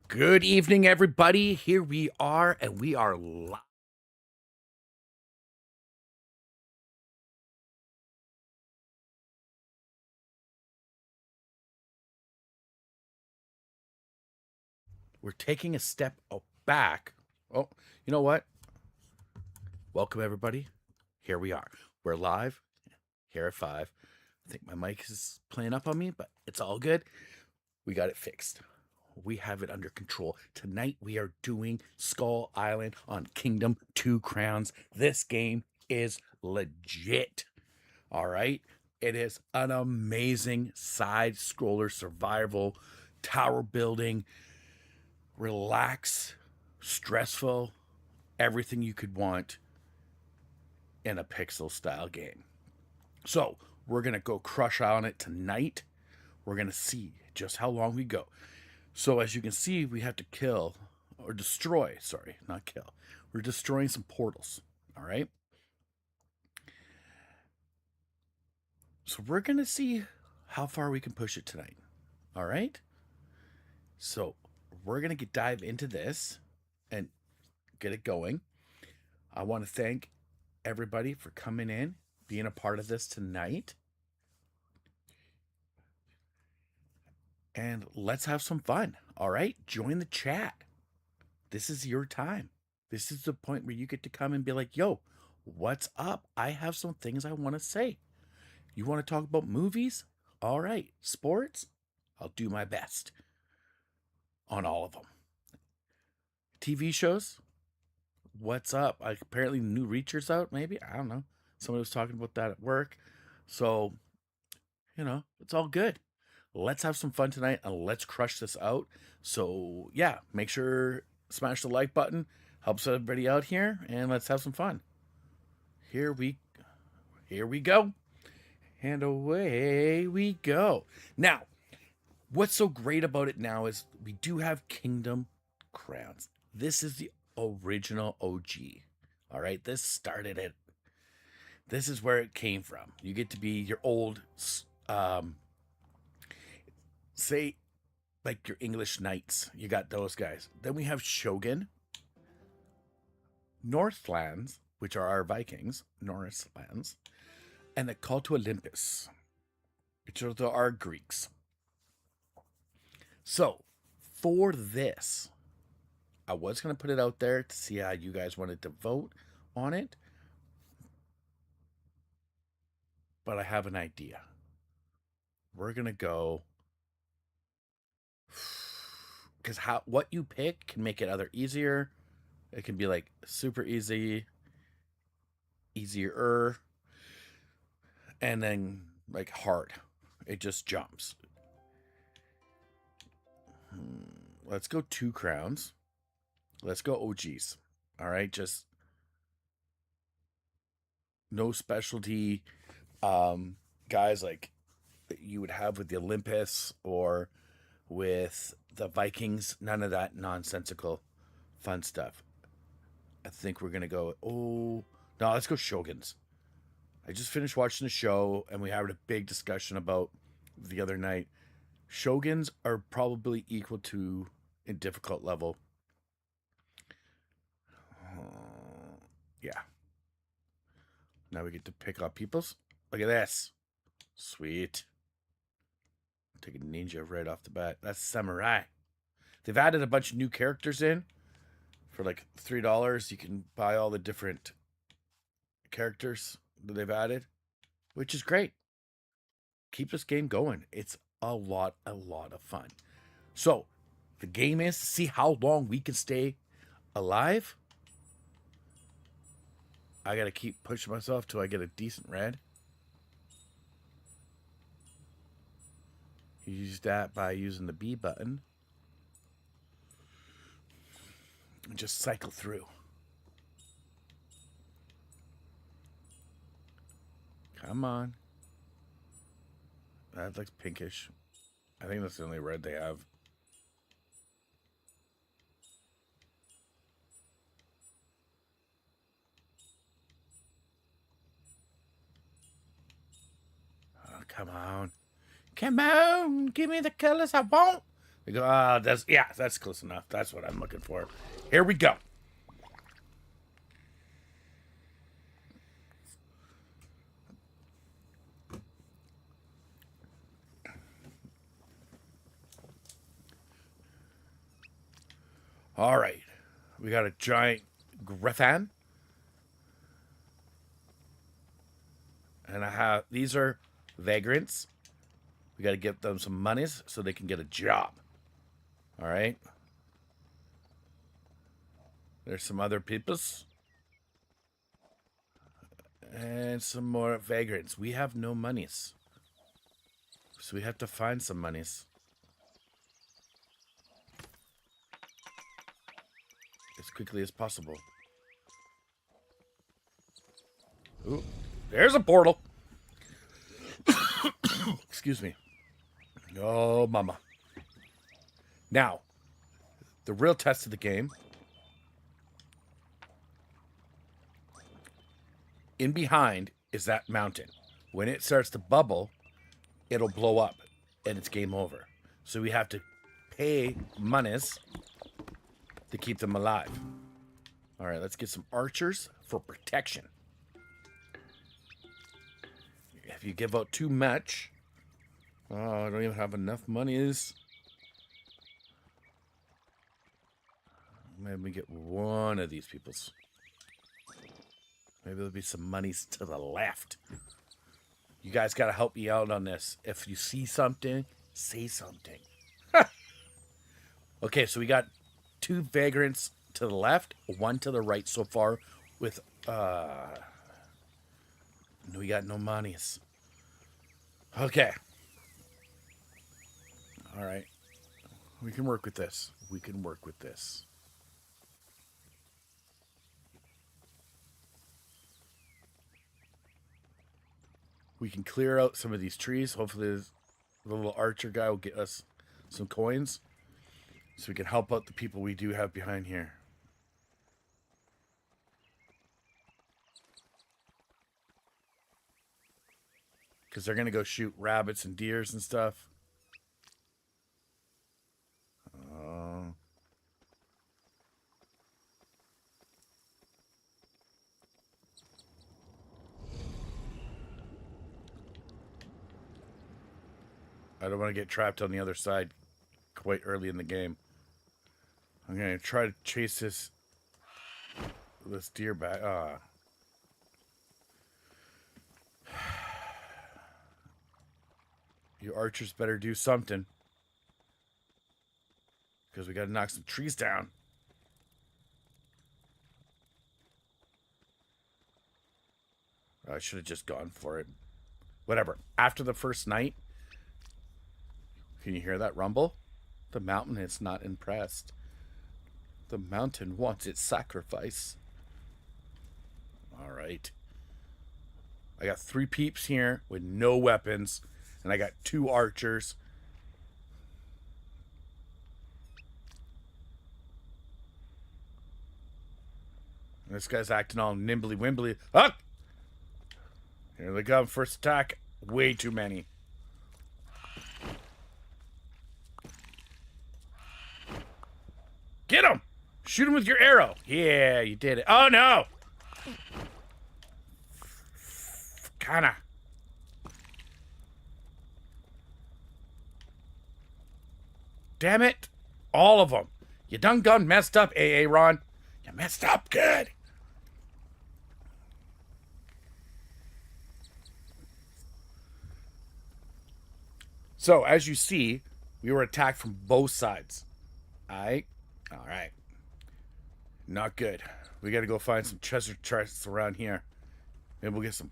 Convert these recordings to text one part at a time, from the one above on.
Good evening, everybody. Here we are, and we are live. We're taking a step back. Oh, you know what? Welcome, everybody. Here we are. We're live here at 5. I think my mic is playing up on me, but it's all good. We got it fixed. We have it under control. Tonight, we are doing Skull Island on Kingdom 2 Crowns. This game is legit. All right. It is an amazing side scroller survival, tower building, relax, stressful, everything you could want in a pixel style game. So, we're going to go crush on it tonight. We're going to see just how long we go. So, as you can see, we have to kill or destroy, sorry, not kill. We're destroying some portals. All right. So, we're going to see how far we can push it tonight. All right. So, we're going to dive into this and get it going. I want to thank everybody for coming in, being a part of this tonight. And let's have some fun. All right? Join the chat. This is your time. This is the point where you get to come and be like, yo, what's up? I have some things I want to say. You want to talk about movies? All right. Sports? I'll do my best on all of them. TV shows? What's up? Apparently, new Reacher's out, maybe? I don't know. Somebody was talking about that at work. So, it's all good. Let's have some fun tonight and let's crush this out. So, yeah, make sure smash the like button. Helps everybody out here, and let's have some fun. Here we go. And away we go. Now, what's so great about it now is we do have Kingdom Crowns. This is the original OG. All right, this started it. This is where it came from. You get to be your old, say, like your English knights. You got those guys. Then we have Shogun, Norselands, which are our Vikings, Norselands, and the Call to Olympus, which are our Greeks. So, for this, I was going to put it out there to see how you guys wanted to vote on it. But I have an idea. We're going to go, because what you pick can make it either easier. It can be like super easy, easier, and then like hard. It just jumps. Let's go 2 crowns. Let's go OGs. All right, just no specialty guys like that you would have with the Olympus or with the Vikings. None of that nonsensical fun stuff. I think we're gonna go. Oh no, let's go Shoguns. I just finished watching the show and we had a big discussion about the other night. Shoguns are probably equal to in difficult level. Yeah. Now we get to pick up peoples. Look at this. Sweet. Take a ninja right off the bat. That's samurai. They've added a bunch of new characters in. For like $3, you can buy all the different characters that they've added, which is great. Keep this game going. It's a lot of fun. So, the game is to see how long we can stay alive. I gotta keep pushing myself till I get a decent red. Use that by using the B button. And just cycle through. Come on. That looks pinkish. I think that's the only red they have. Oh, come on. Come on. Give me the colors I want. We go, that's close enough. That's what I'm looking for. Here we go. All right. We got a giant griffin. And these are vagrants. We got to give them some monies so they can get a job. All right. There's some other peoples. And some more vagrants. We have no monies. So we have to find some monies. As quickly as possible. Ooh, there's a portal. Excuse me. Oh, mama. Now, the real test of the game. In behind is that mountain. When it starts to bubble, it'll blow up and it's game over. So we have to pay monies to keep them alive. All right, let's get some archers for protection. If you give out too much, oh, I don't even have enough monies. Maybe we get one of these peoples. Maybe there'll be some monies to the left. You guys got to help me out on this. If you see something, say something. Okay, so we got 2 vagrants to the left, 1 to the right so far with, we got no monies. Okay. All right. We can work with this. We can work with this. We can clear out some of these trees. Hopefully the little archer guy will get us some coins so we can help out the people we do have behind here. Because they're going to go shoot rabbits and deers and stuff. I don't want to get trapped on the other side quite early in the game. I'm going to try to chase this deer back. You archers better do something. Because we got to knock some trees down. I should have just gone for it. Whatever. After the first night, can you hear that rumble? The mountain is not impressed. The mountain wants its sacrifice. All right. I got 3 peeps here with no weapons. And I got 2 archers. And this guy's acting all nimbly-wimbly. Ah! Here they come. First attack. Way too many. Get him! Shoot him with your arrow. Yeah, you did it. Oh, no! Kinda. Damn it. All of them. You done gone messed up, Aaron. You messed up good. So, as you see, we were attacked from both sides. Alright? Alright. Not good. We gotta go find some treasure chests around here. Maybe we'll get some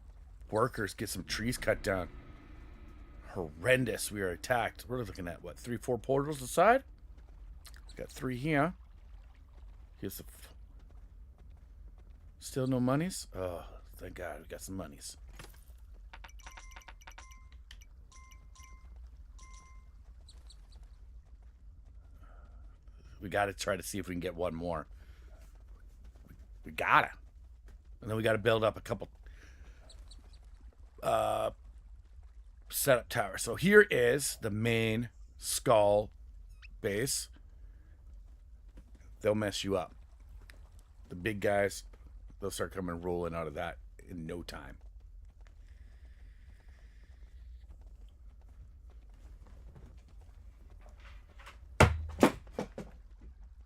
workers, get some trees cut down. Horrendous. We are attacked. We're looking at, what, 3, 4 portals aside? Got 3 here. Here's the... Still no monies? Oh, thank God. We got some monies. We got to try to see if we can get one more. We gotta. And then we got to build up a couple setup towers. So here is the main skull base, they'll mess you up. The big guys, they'll start coming rolling out of that in no time.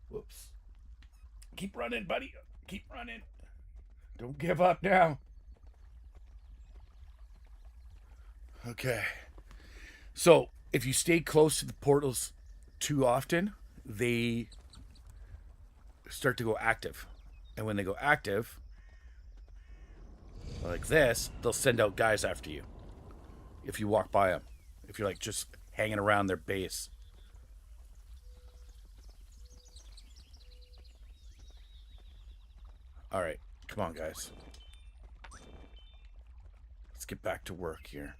Whoops. Keep running, buddy. Keep running. Don't give up now. Okay. So, if you stay close to the portals too often, they start to go active. And when they go active, like this, they'll send out guys after you. If you walk by them. If you're like just hanging around their base. All right. Come on, guys. Let's get back to work here.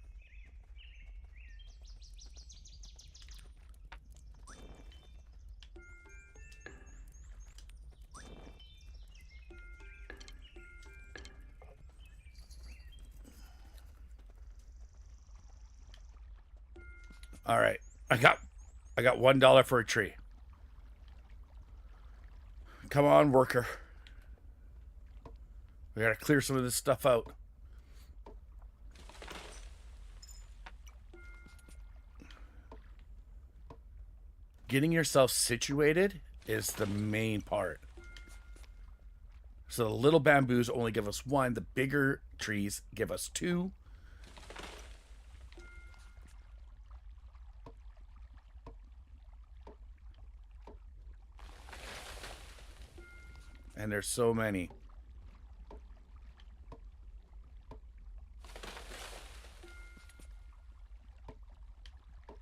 All right. I got $1 for a tree. Come on, worker. We gotta clear some of this stuff out. Getting yourself situated is the main part. So the little bamboos only give us 1. The bigger trees give us 2. And there's so many.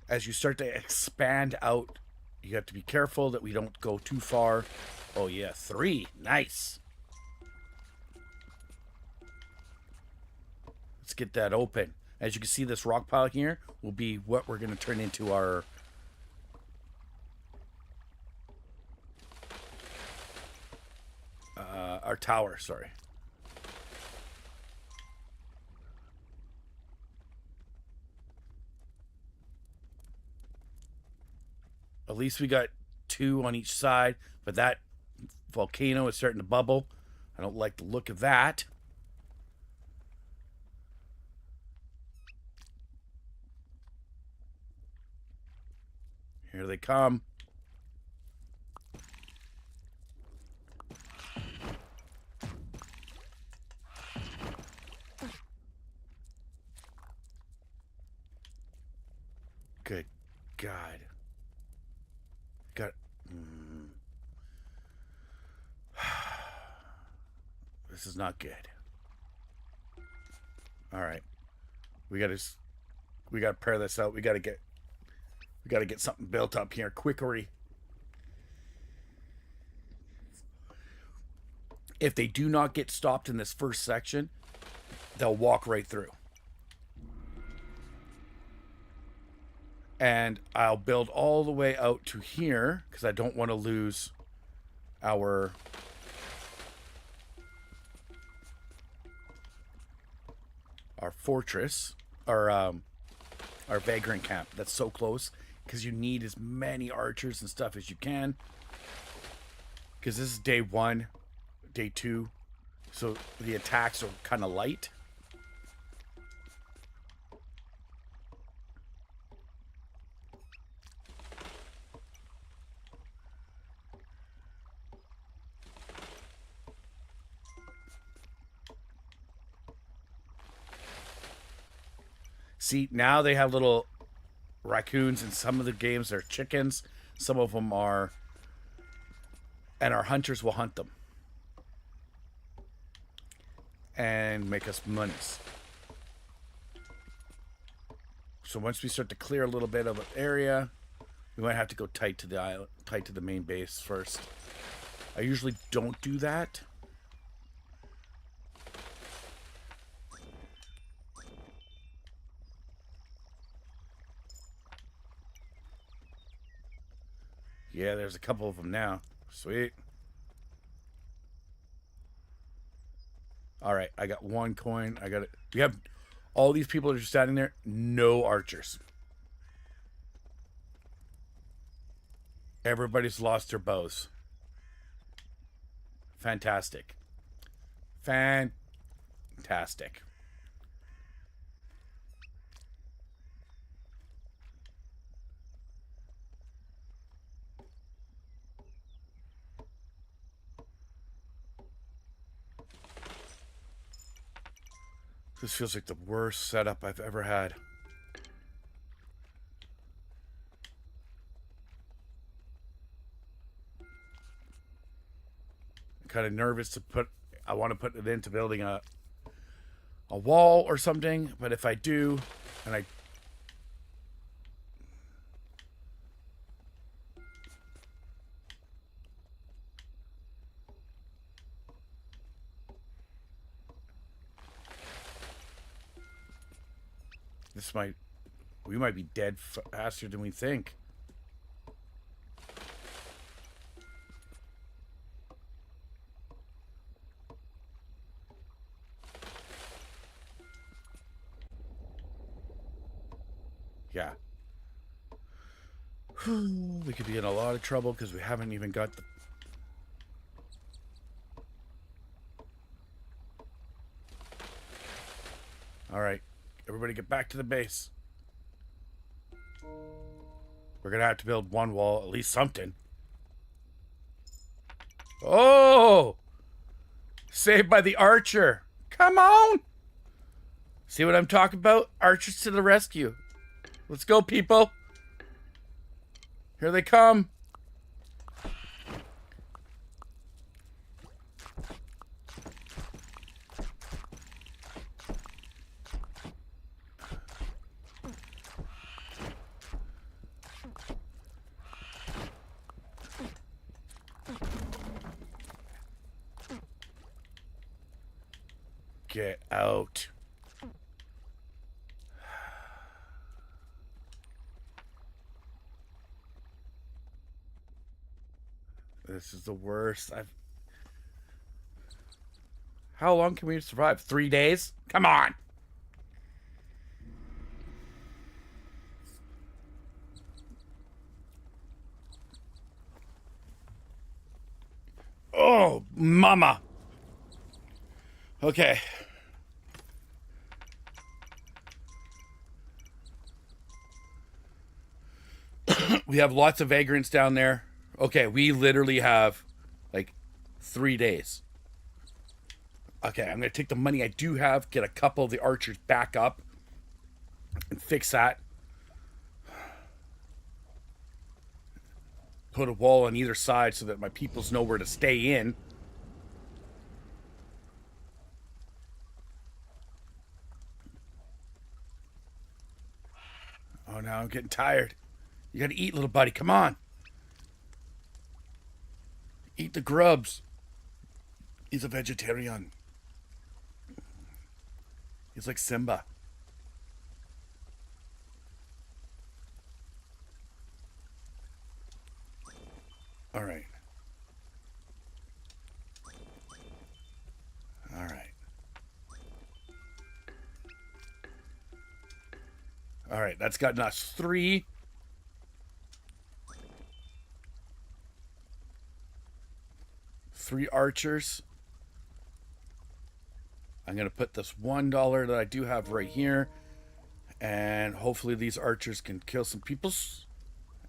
As you start to expand out, you have to be careful that we don't go too far. Oh yeah, 3. Nice. Let's get that open. As you can see, this rock pile here will be what we're going to turn into our tower, sorry. At least we got 2 on each side, but that volcano is starting to bubble. I don't like the look of that. Here they come. Good God. Got. This is not good. All right. We gotta pair this out. We gotta get something built up here quickly. If they do not get stopped in this first section, they'll walk right through. And I'll build all the way out to here because I don't want to lose our fortress, our vagrant camp. That's so close because you need as many archers and stuff as you can. Because this is day 1, day 2, so the attacks are kind of light. See, now they have little raccoons. In some of the games, they're chickens. Some of them are... And our hunters will hunt them. And make us monies. So once we start to clear a little bit of an area, we might have to go tight to the island, tight to the main base first. I usually don't do that. Yeah, there's a couple of them now. Sweet. All right, I got 1 coin. I got it. We have all these people that are just standing there. No archers. Everybody's lost their bows. Fantastic. Fantastic. This feels like the worst setup I've ever had. I'm kind of nervous to put... I want to put it into building a wall or something, but if I do, and I... This might... We might be dead faster than we think. Yeah. We could be in a lot of trouble because we haven't even got the... Alright. Everybody get back to the base. We're going to have to build one wall, at least something. Oh! Saved by the archer. Come on! See what I'm talking about? Archers to the rescue. Let's go, people. Here they come. Get out. This is the worst. How long can we survive? 3 days? Come on. Oh, mama. Okay. We have lots of vagrants down there. Okay, we literally have like 3 days. Okay, I'm going to take the money I do have, get a couple of the archers back up, and fix that. Put a wall on either side so that my peoples know where to stay in. Oh, now I'm getting tired. You gotta eat, little buddy. Come on. Eat the grubs. He's a vegetarian. He's like Simba. All right. All right. All right, that's gotten us 3. Three archers. I'm going to put this $1 that I do have right here. And hopefully these archers can kill some peoples.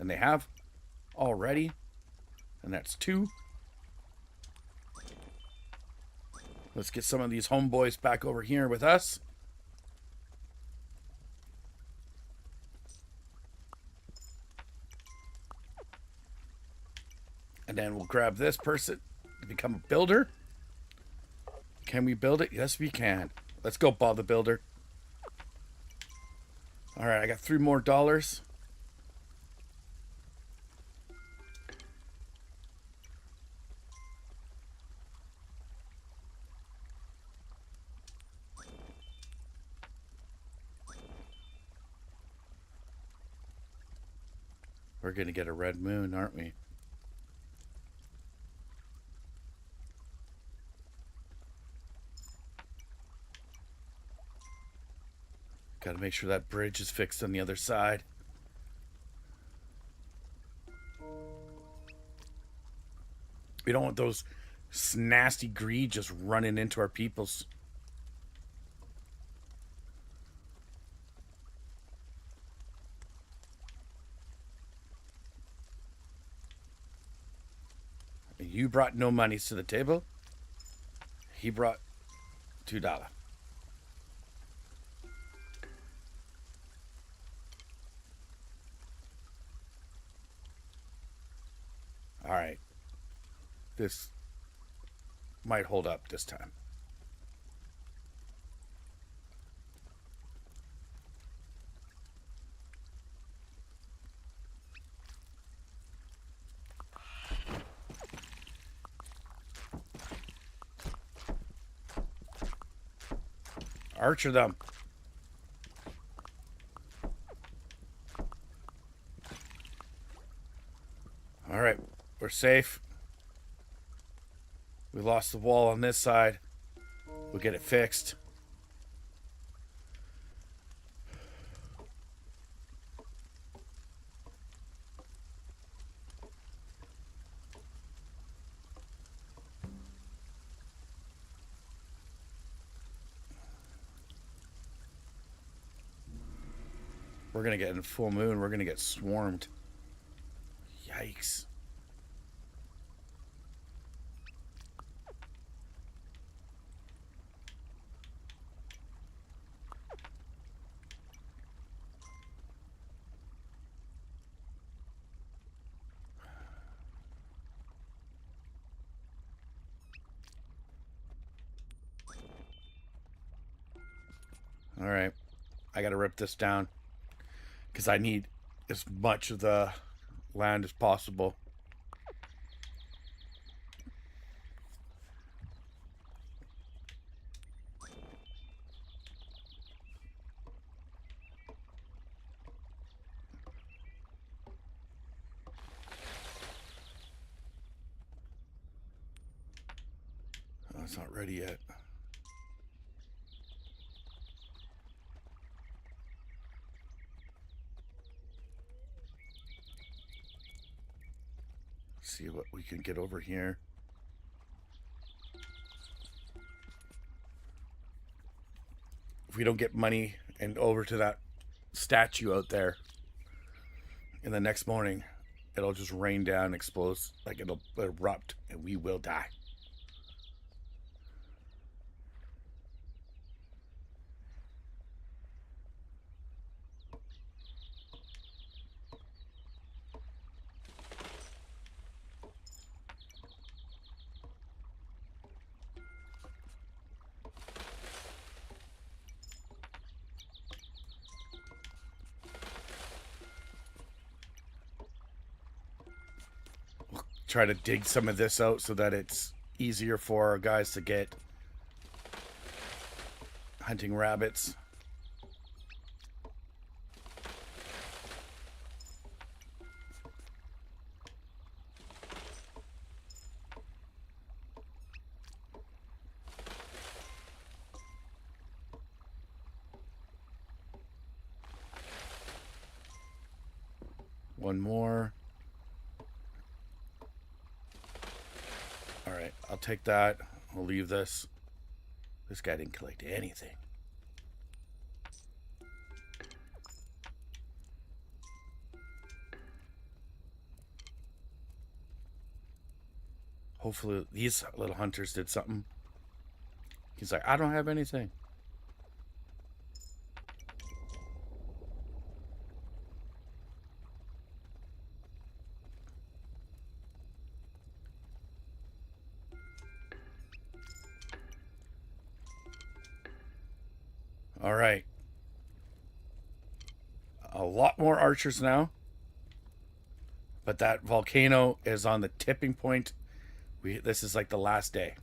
And they have already. And that's 2. Let's get some of these homeboys back over here with us. And then we'll grab this person to become a builder. Can we build it? Yes, we can. Let's go, Bob the Builder. All right, I got $3 more. We're going to get a red moon, aren't we? Got to make sure that bridge is fixed on the other side. We don't want those nasty greed just running into our peoples. You brought no monies to the table. He brought $2. All right. This might hold up this time. Archer them. All right, we're safe. We lost the wall on this side. We'll get it fixed. We're gonna get in full moon. We're gonna get swarmed. Yikes. All right. I gotta rip this down because I need as much of the land as possible. Oh, it's not ready yet. See what we can get over here. If we don't get money and over to that statue out there in the next morning, it'll just rain down and explode. Like it'll erupt and we will die. Try to dig some of this out so that it's easier for our guys to get hunting rabbits. One more. All right, I'll take that. I'll leave this. This guy didn't collect anything. Hopefully these little hunters did something. He's like, I don't have anything. All right. A lot more archers now. But that volcano is on the tipping point. This is like the last day.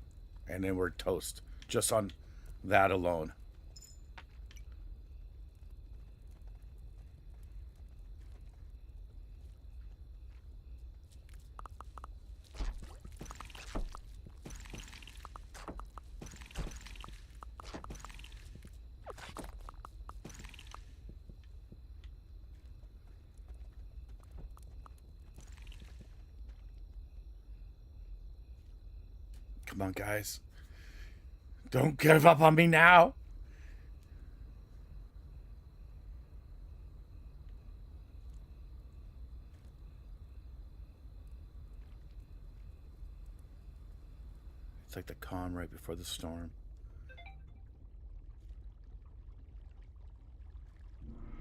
And then we're toast. Just on that alone. Come on, guys. Don't give up on me now. It's like the calm right before the storm.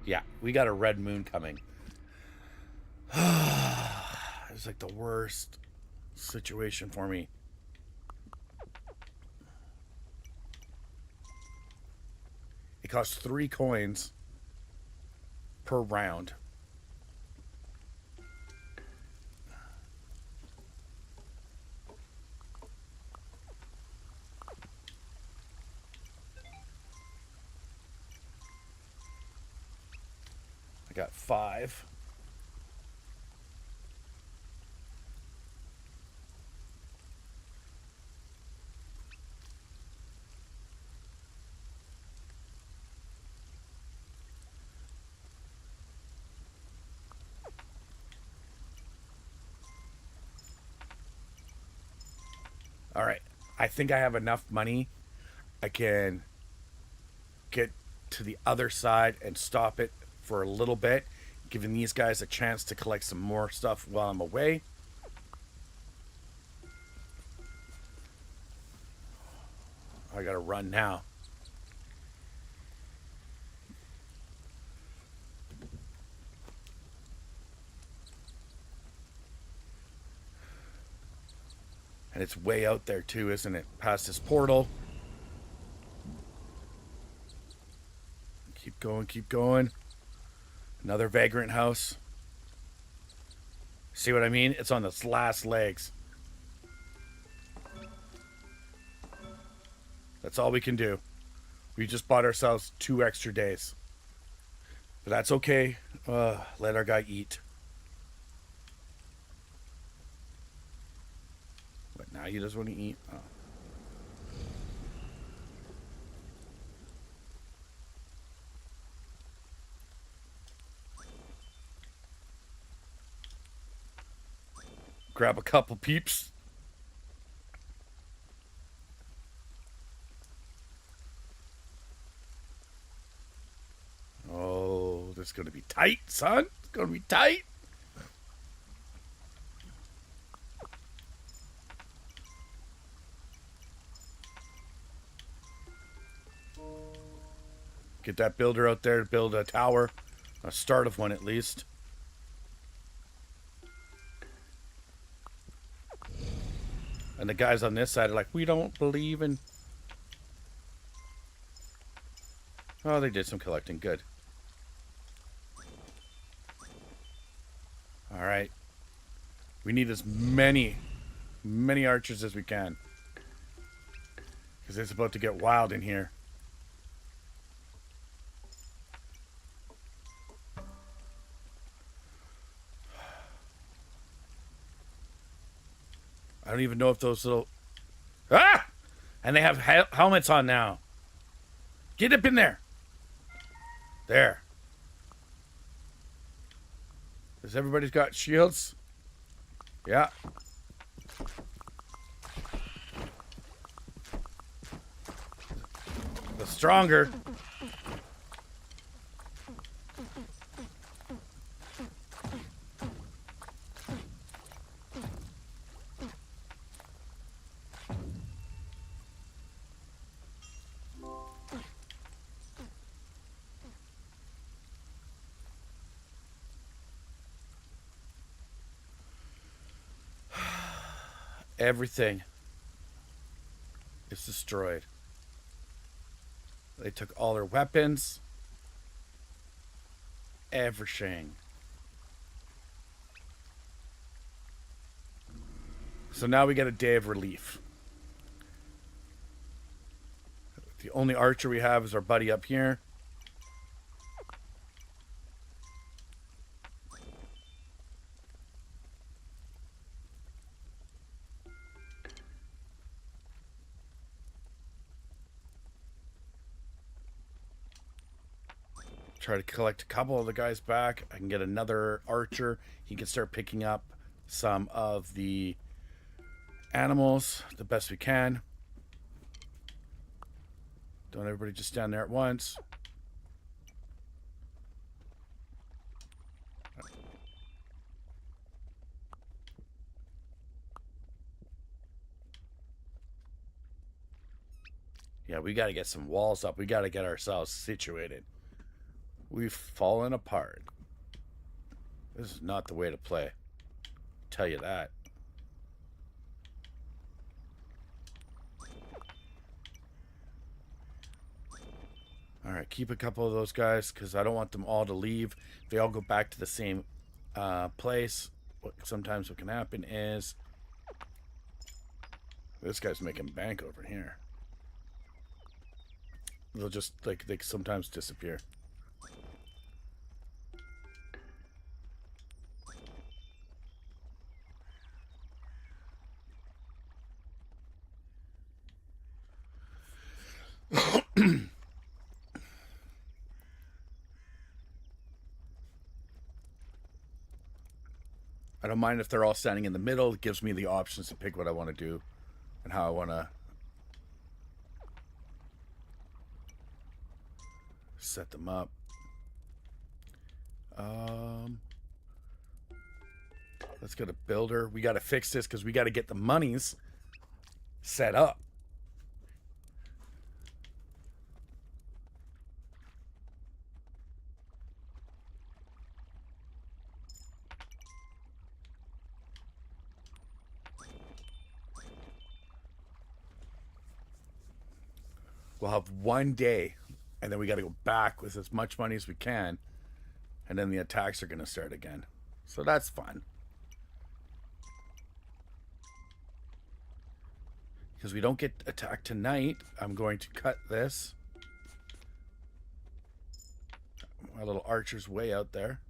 Yeah, we got a red moon coming. It's like the worst situation for me. It costs 3 coins per round. I got 5. All right. I think I have enough money. I can get to the other side and stop it for a little bit, giving these guys a chance to collect some more stuff while I'm away. I gotta run now. And it's way out there too, isn't it? Past this portal. Keep going, keep going. Another vagrant house. See what I mean? It's on its last legs. That's all we can do. We just bought ourselves 2 extra days. But that's okay. Let our guy eat. What, now he doesn't want to eat? Oh. Grab a couple peeps. Oh, this is going to be tight, son. It's going to be tight. Get that builder out there to build a tower. A start of one at least. And the guys on this side are like, we don't believe in... Oh, they did some collecting. Good. Alright. We need as many archers as we can. Because it's about to get wild in here. I don't even know if those little... Ah! And they have helmets on now. Get up in there. There. Has everybody's got shields? Yeah. The stronger. Everything is destroyed. They took all their weapons. Everything. So now we get a day of relief. The only archer we have is our buddy up here. Try to collect a couple of the guys back. I can get another archer. He can start picking up some of the animals the best we can. Don't everybody just stand there at once. Yeah, we got to get some walls up. We got to get ourselves situated. We've fallen apart. This is not the way to play. I'll tell you that. All right, keep a couple of those guys because I don't want them all to leave. If they all go back to the same place, sometimes what can happen is this guy's making bank over here. They'll just, like, they sometimes disappear. I don't mind if they're all standing in the middle. It gives me the options to pick what I want to do and how I want to set them up. Let's get a builder. We got to fix this because we got to get the monies set up. We'll have one day, and then we got to go back with as much money as we can, and then the attacks are going to start again. So that's fun. Because we don't get attacked tonight, I'm going to cut this. My little archer's way out there.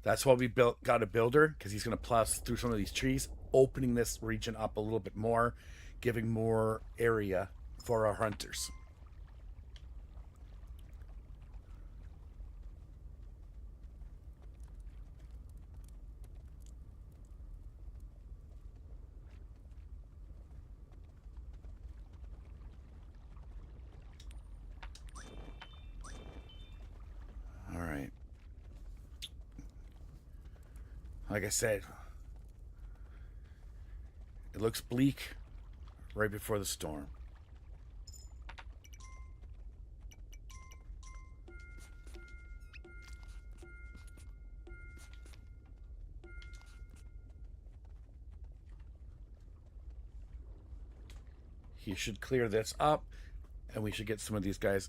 That's why we got a builder, because he's going to plow through some of these trees, opening this region up a little bit more, giving more area for our hunters. All right. Like I said, it looks bleak right before the storm. He should clear this up, and we should get some of these guys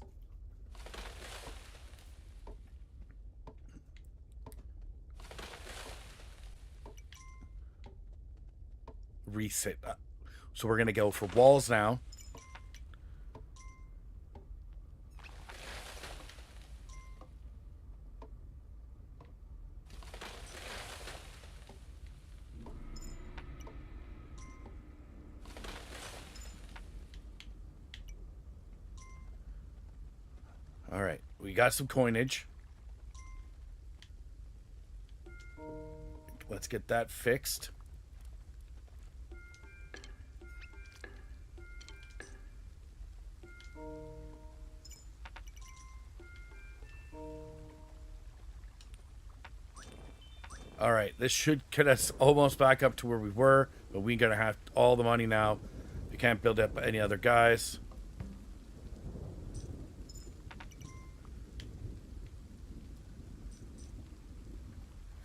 reset up. So we're going to go for walls now. All right, we got some coinage. Let's get that fixed. All right, this should get us almost back up to where we were, but we're going to have all the money now. We can't build up any other guys.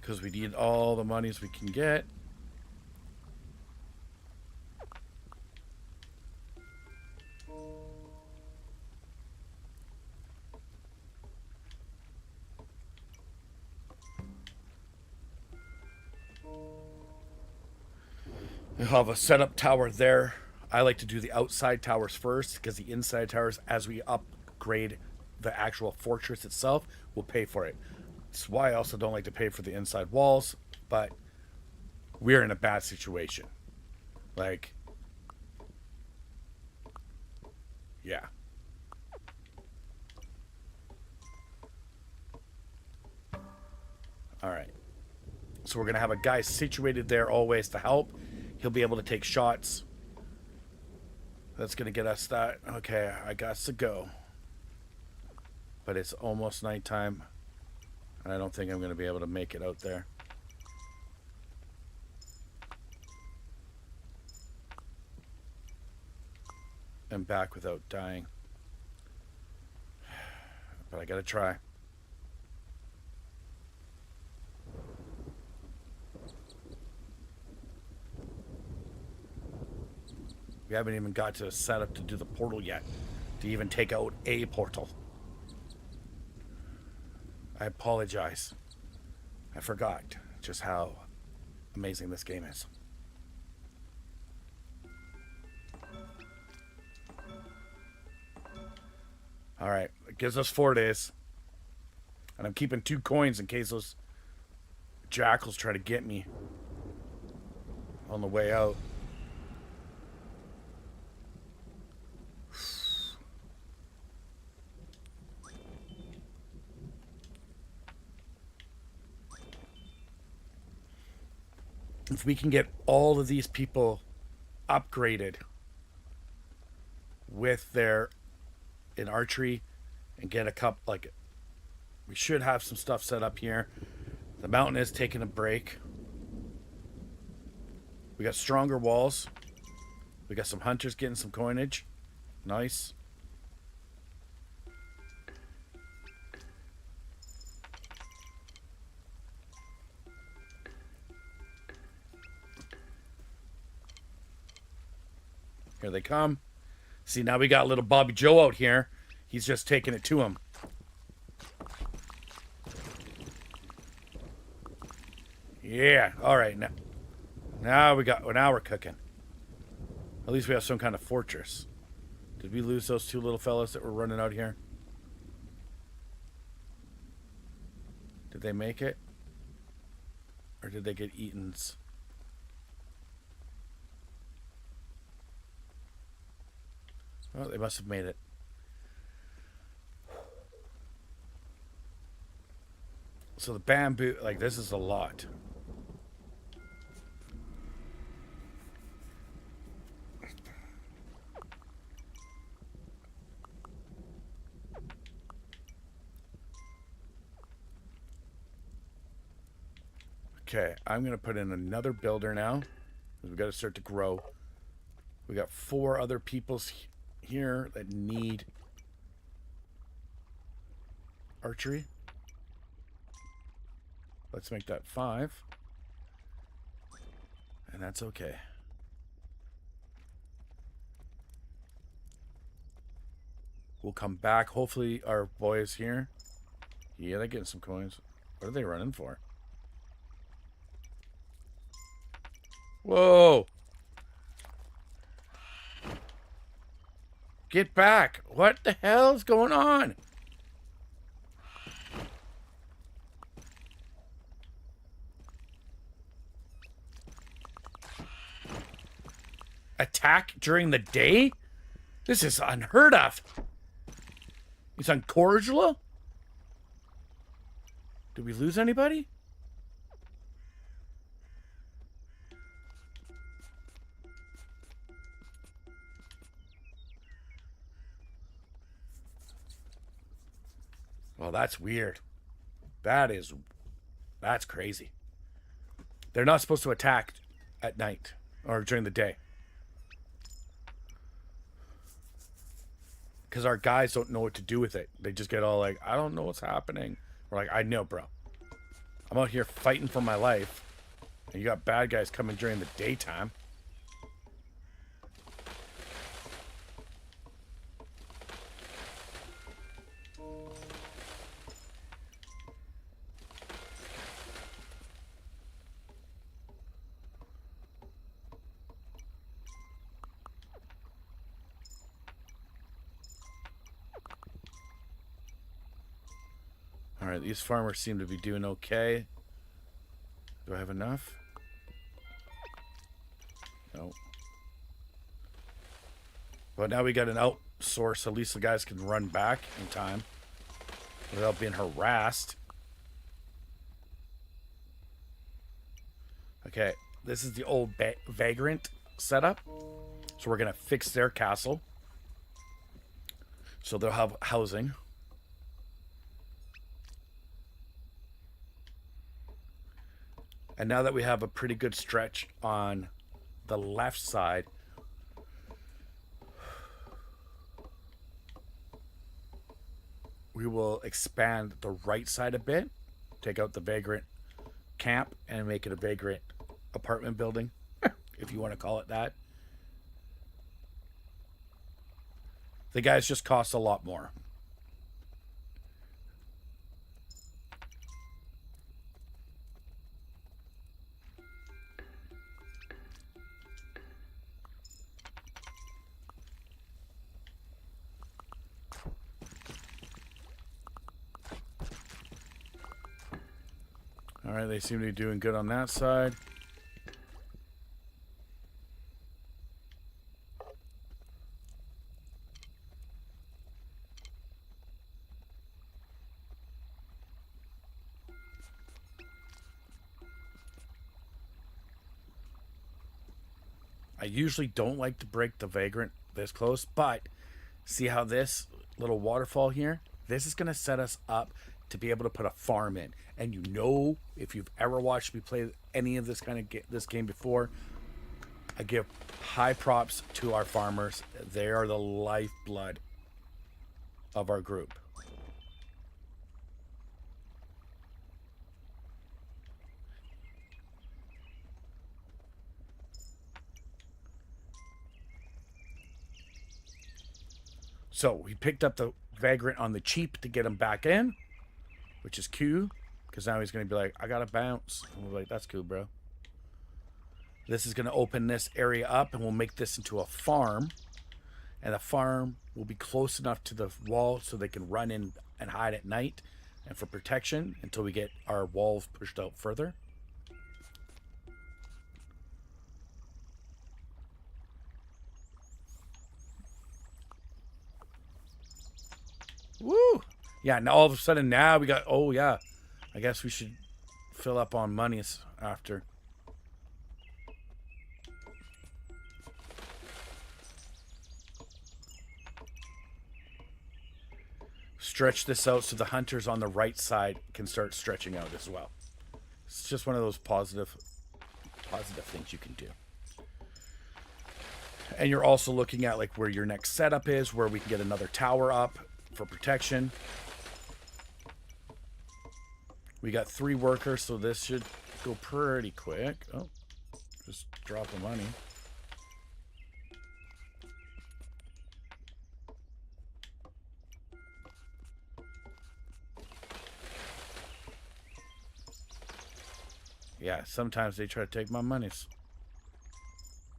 Because we need all the monies we can get. We have a setup tower there. I like to do the outside towers first because the inside towers, as we upgrade the actual fortress itself, will pay for it. That's why I also don't like to pay for the inside walls, but we're in a bad situation. Like, yeah. All right. So we're going to have a guy situated there always to help. He'll be able to take shots. That's going to get us that. Okay, I got to go. But it's almost nighttime. And I don't think I'm going to be able to make it out there. And back without dying. But I got to try. We haven't even got to set up to do the portal yet. To even take out a portal. I apologize. I forgot just how amazing this game is. Alright, it gives us 4 days. And I'm keeping 2 coins in case those jackals try to get me on the way out. If we can get all of these people upgraded with their in archery and get a cup, like, we should have some stuff set up here. The mountain is taking a break. We got stronger walls. We got some hunters getting some coinage. Nice. Here they come. See, now we got little Bobby Joe out here. He's just taking it to him. Yeah. All right. Now we're cooking. At least we have some kind of fortress. Did we lose those 2 little fellas that were running out here? Did they make it? Or did they get eaten? Oh, they must have made it. So the bamboo, like, this is a lot. Okay, I'm going to put in another builder now. We've got to start to grow. We got 4 other peoples here that need archery. Let's make that 5. And that's okay. We'll come back. Hopefully our boys here. Yeah, they're getting some coins. What are they running for? Whoa! Get back! What the hell is going on? Attack during the day? This is unheard of. He's on Corjula? Did we lose anybody? Well, that's weird. That's crazy. They're not supposed to attack at night or during the day. Because our guys don't know what to do with it. They just get all like, I don't know what's happening. We're like, I know, bro. I'm out here fighting for my life. And you got bad guys coming during the daytime. Alright, these farmers seem to be doing okay. Do I have enough? No. But now we got an outsource. At least the guys can run back in time without being harassed. Okay, This is the old vagrant setup. So we're going to fix their castle. So they'll have housing. And now that we have a pretty good stretch on the left side, we will expand the right side a bit, take out the vagrant camp and make it a vagrant apartment building, if you want to call it that. The guys just cost a lot more. All right, they seem to be doing good on that side. I usually don't like to break the vagrant this close, but see how this little waterfall here, this is going to set us up to be able to put a farm in. And you know, if you've ever watched me play any of this kind of this game before, I give high props to our farmers. They are the lifeblood of our group. So we picked up the vagrant on the cheap to get him back in, which is cool, because now he's going to be like, I got to bounce. And we're like, that's cool, bro. This is going to open this area up, and we'll make this into a farm. And the farm will be close enough to the wall so they can run in and hide at night and for protection until we get our walls pushed out further. Woo! Yeah, now all of a sudden now we got, oh yeah, I guess we should fill up on monies after. Stretch this out so the hunters on the right side can start stretching out as well. It's just one of those positive things you can do. And you're also looking at like where your next setup is, where we can get another tower up for protection. We got 3 workers, so this should go pretty quick. Oh, just drop the money. Yeah, sometimes they try to take my monies.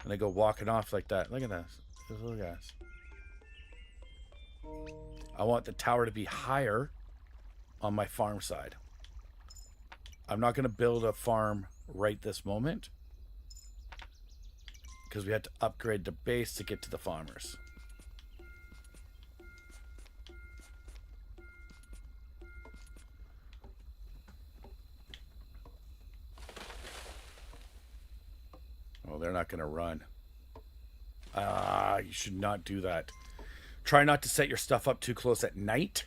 And they go walking off like that. Look at this. Those little guys. I want the tower to be higher on my farm side. I'm not going to build a farm right this moment, because we had to upgrade the base to get to the farmers. Oh, they're not going to run. You should not do that. Try not to set your stuff up too close at night,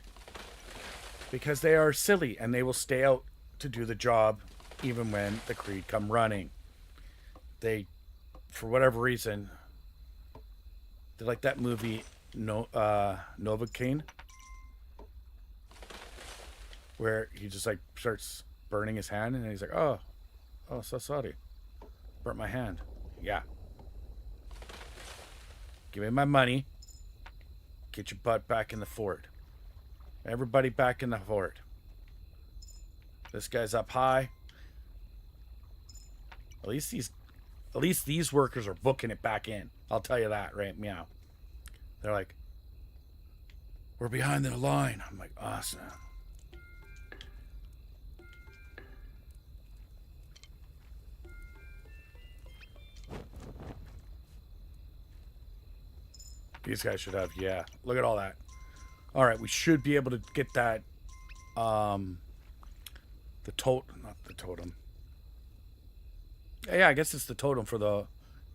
because they are silly and they will stay out to do the job even when the Creed come running. They, for whatever reason, they like that movie Novocaine, where he just like starts burning his hand and he's like, oh, so sorry, burnt my hand. Yeah, give me my money. Get your butt back in the fort. Everybody back in the fort. This guy's up high. At least these workers are booking it back in. I'll tell you that, right? Meow. They're like, we're behind the line. I'm like, awesome. These guys should have, yeah. Look at all that. All right, we should be able to get that, not the totem. Yeah, I guess it's the totem for the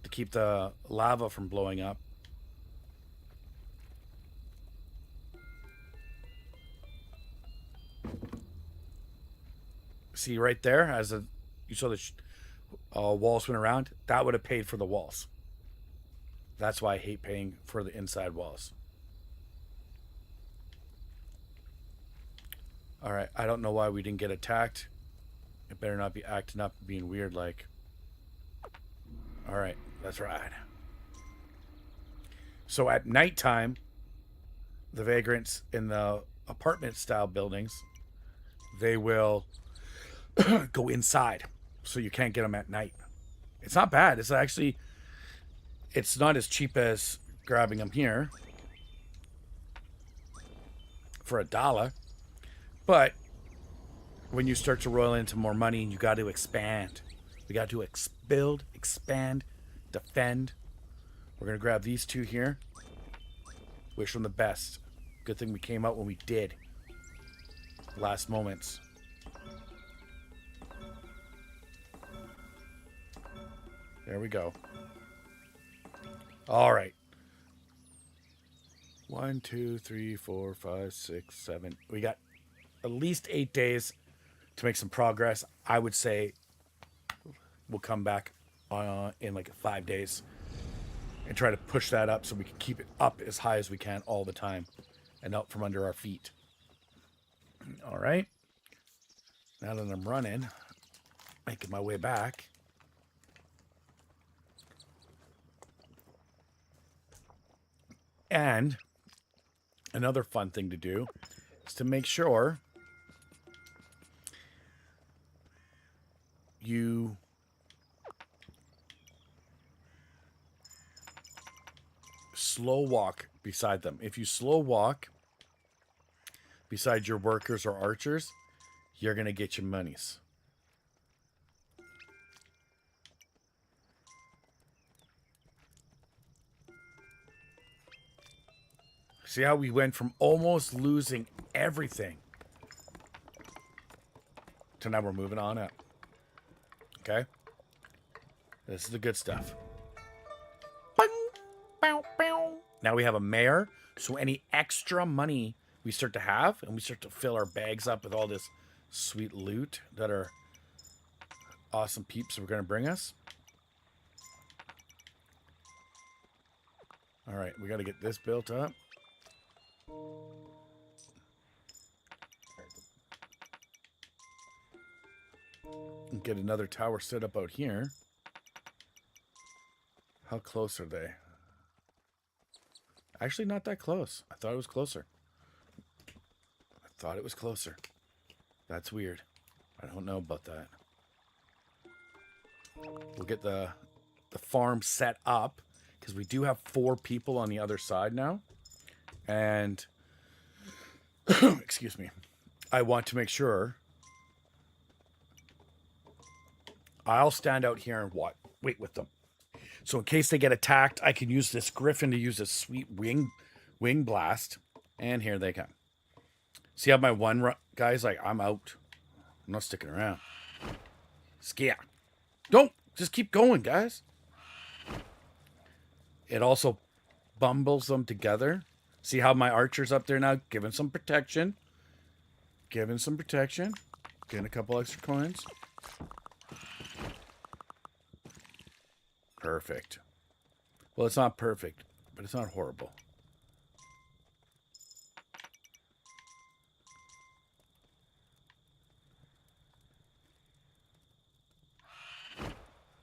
to keep the lava from blowing up. See right there, as a you saw the walls went around. That would have paid for the walls. That's why I hate paying for the inside walls. All right, I don't know why we didn't get attacked. It better not be acting up, being weird like. All right, that's right. So at nighttime, the vagrants in the apartment style buildings, they will go inside, so you can't get them at night. It's not bad. It's actually, it's not as cheap as grabbing them here for $1, but when you start to roll into more money, you got to expand. We got to build, expand, defend. We're gonna grab these two here. Wish them the best. Good thing we came out when we did. Last moments. There we go. All right. 1, 2, 3, 4, 5, 6, 7. We got at least 8 days to make some progress. I would say we'll come back in like 5 days and try to push that up so we can keep it up as high as we can all the time and out from under our feet. All right. Now that I'm running, making my way back. And another fun thing to do is to make sure you slow walk beside them. If you slow walk beside your workers or archers, you're going to get your monies. See how we went from almost losing everything to now we're moving on up. Okay? This is the good stuff. Now we have a mayor, so any extra money we start to have, and we start to fill our bags up with all this sweet loot that our awesome peeps are going to bring us. All right, we got to get this built up. And get another tower set up out here. How close are they? Actually, not that close. I thought it was closer. I thought it was closer. That's weird. I don't know about that. We'll get the farm set up because we do have 4 people on the other side now. And excuse me. I want to make sure I'll stand out here and wait with them. So in case they get attacked, I can use this griffin to use a sweet wing blast. And here they come. See how my one guy's like, I'm out. I'm not sticking around. Scare. Don't. Just keep going, guys. It also bumbles them together. See how my archer's up there now? Giving some protection. Giving some protection. Getting a couple extra coins. Perfect. Well, it's not perfect, but it's not horrible.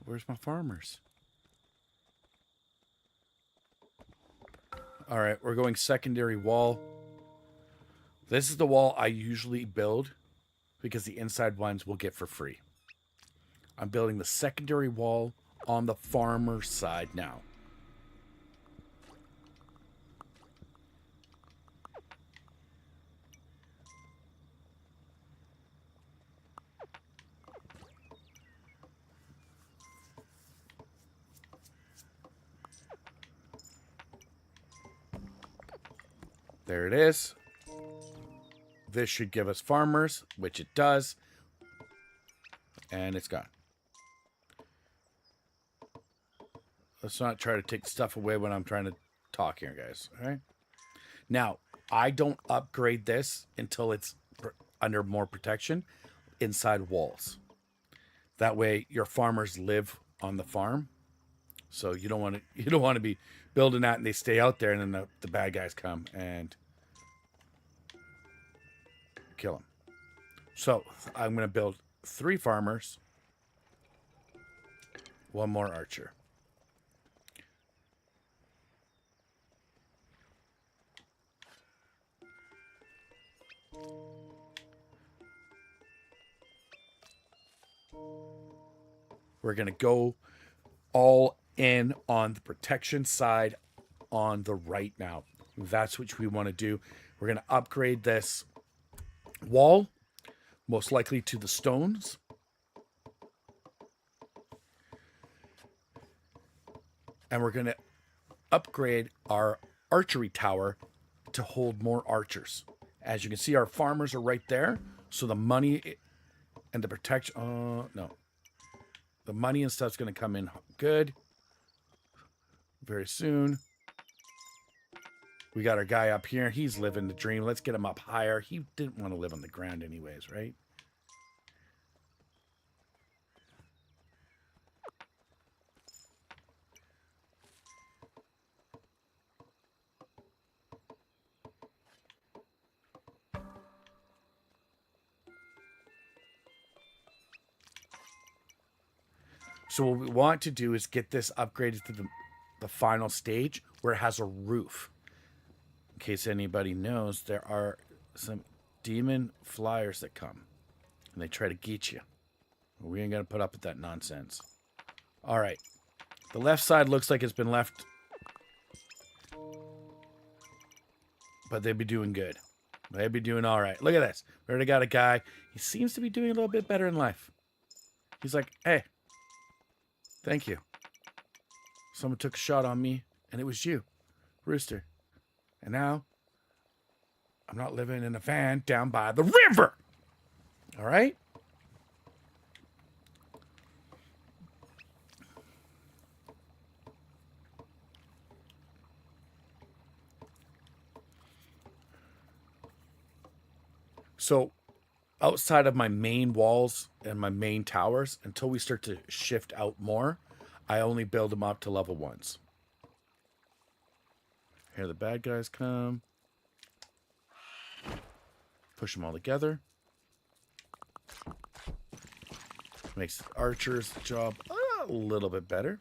Where's my farmers? All right, we're going secondary wall. This is the wall I usually build because the inside ones we'll get for free. I'm building the secondary wall on the farmer side now. There it is. This should give us farmers, which it does. And it's gone. Let's not try to take stuff away when I'm trying to talk here, guys. All right. Now, I don't upgrade this until it's under more protection inside walls. That way, your farmers live on the farm. So you don't want to be building that and they stay out there, and then the bad guys come and kill them. So I'm going to build 3 farmers, 1 more archer. We're going to go all in on the protection side on the right now. That's what we want to do. We're going to upgrade this wall, most likely to the stones. And we're going to upgrade our archery tower to hold more archers. As you can see, our farmers are right there. So the money and the protection... no. The money and stuff's going to come in good very soon. We got our guy up here. He's living the dream. Let's get him up higher. He didn't want to live on the ground anyways, right? So what we want to do is get this upgraded to the final stage where it has a roof. In case anybody knows, there are some demon flyers that come and they try to get you. We ain't gonna put up with that nonsense. All right, the left side looks like it's been left, but they'd be doing good. They'd be doing all right. Look at this. We already got a guy. He seems to be doing a little bit better in life. He's like, hey, thank you. Someone took a shot on me, and it was you, Rooster. And now, I'm not living in a van down by the river. All right? So, outside of my main walls and my main towers, until we start to shift out more, I only build them up to level 1s. Here the bad guys come. Push them all together. Makes the archer's job a little bit better.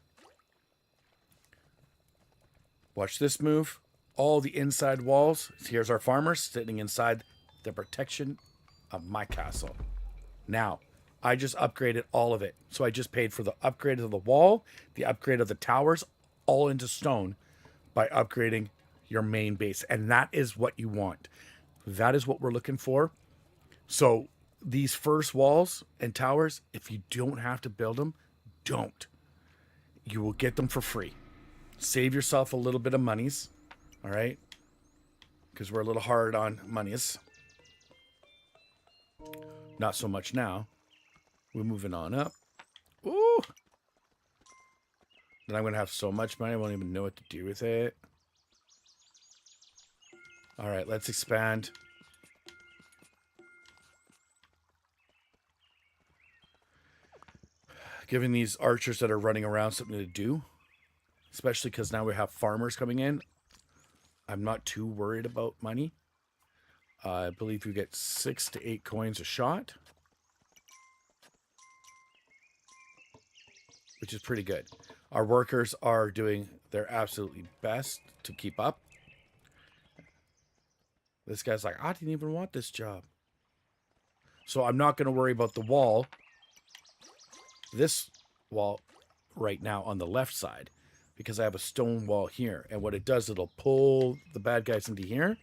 Watch this move. All the inside walls. Here's our farmers sitting inside the protection of my castle. Now, I just upgraded all of it. So I just paid for the upgrade of the wall, the upgrade of the towers, all into stone by upgrading your main base. And that is what you want. That is what we're looking for. So these first walls and towers, if you don't have to build them, don't. You will get them for free. Save yourself a little bit of monies. All right? Because we're a little hard on monies. Not so much now. We're moving on up. Ooh! Then I'm going to have so much money I won't even know what to do with it. All right, let's expand. Giving these archers that are running around something to do. Especially because now we have farmers coming in. I'm not too worried about money. I believe you get 6 to 8 coins a shot. Which is pretty good. Our workers are doing their absolutely best to keep up. This guy's like, I didn't even want this job. So I'm not going to worry about the wall. This wall right now on the left side. Because I have a stone wall here. And what it does, it'll pull the bad guys into here.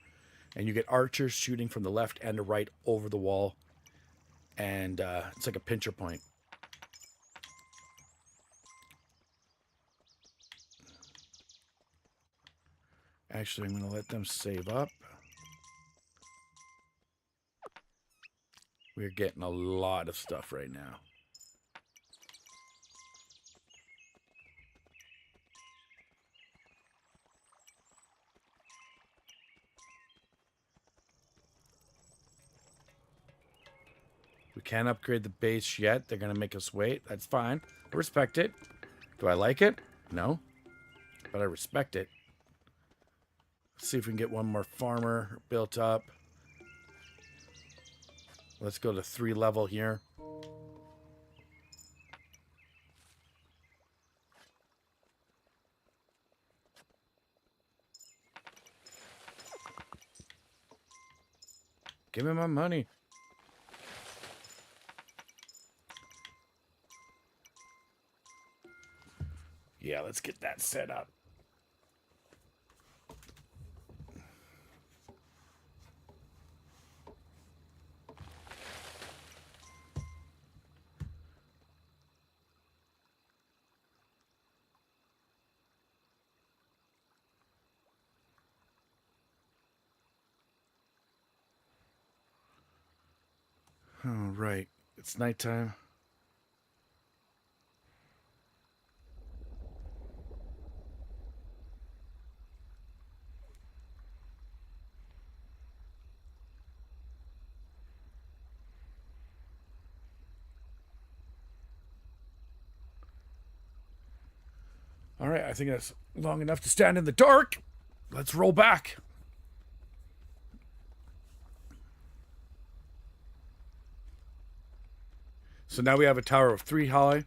And you get archers shooting from the left and the right over the wall. And it's like a pincher point. Actually, I'm going to let them save up. We're getting a lot of stuff right now. We can't upgrade the base yet. They're going to make us wait. That's fine. I respect it. Do I like it? No. But I respect it. Let's see if we can get one more farmer built up. Let's go to 3 level here. Give me my money. Yeah, let's get that set up. All right, it's nighttime. All right, I think that's long enough to stand in the dark. Let's roll back. So now we have a tower of 3 high.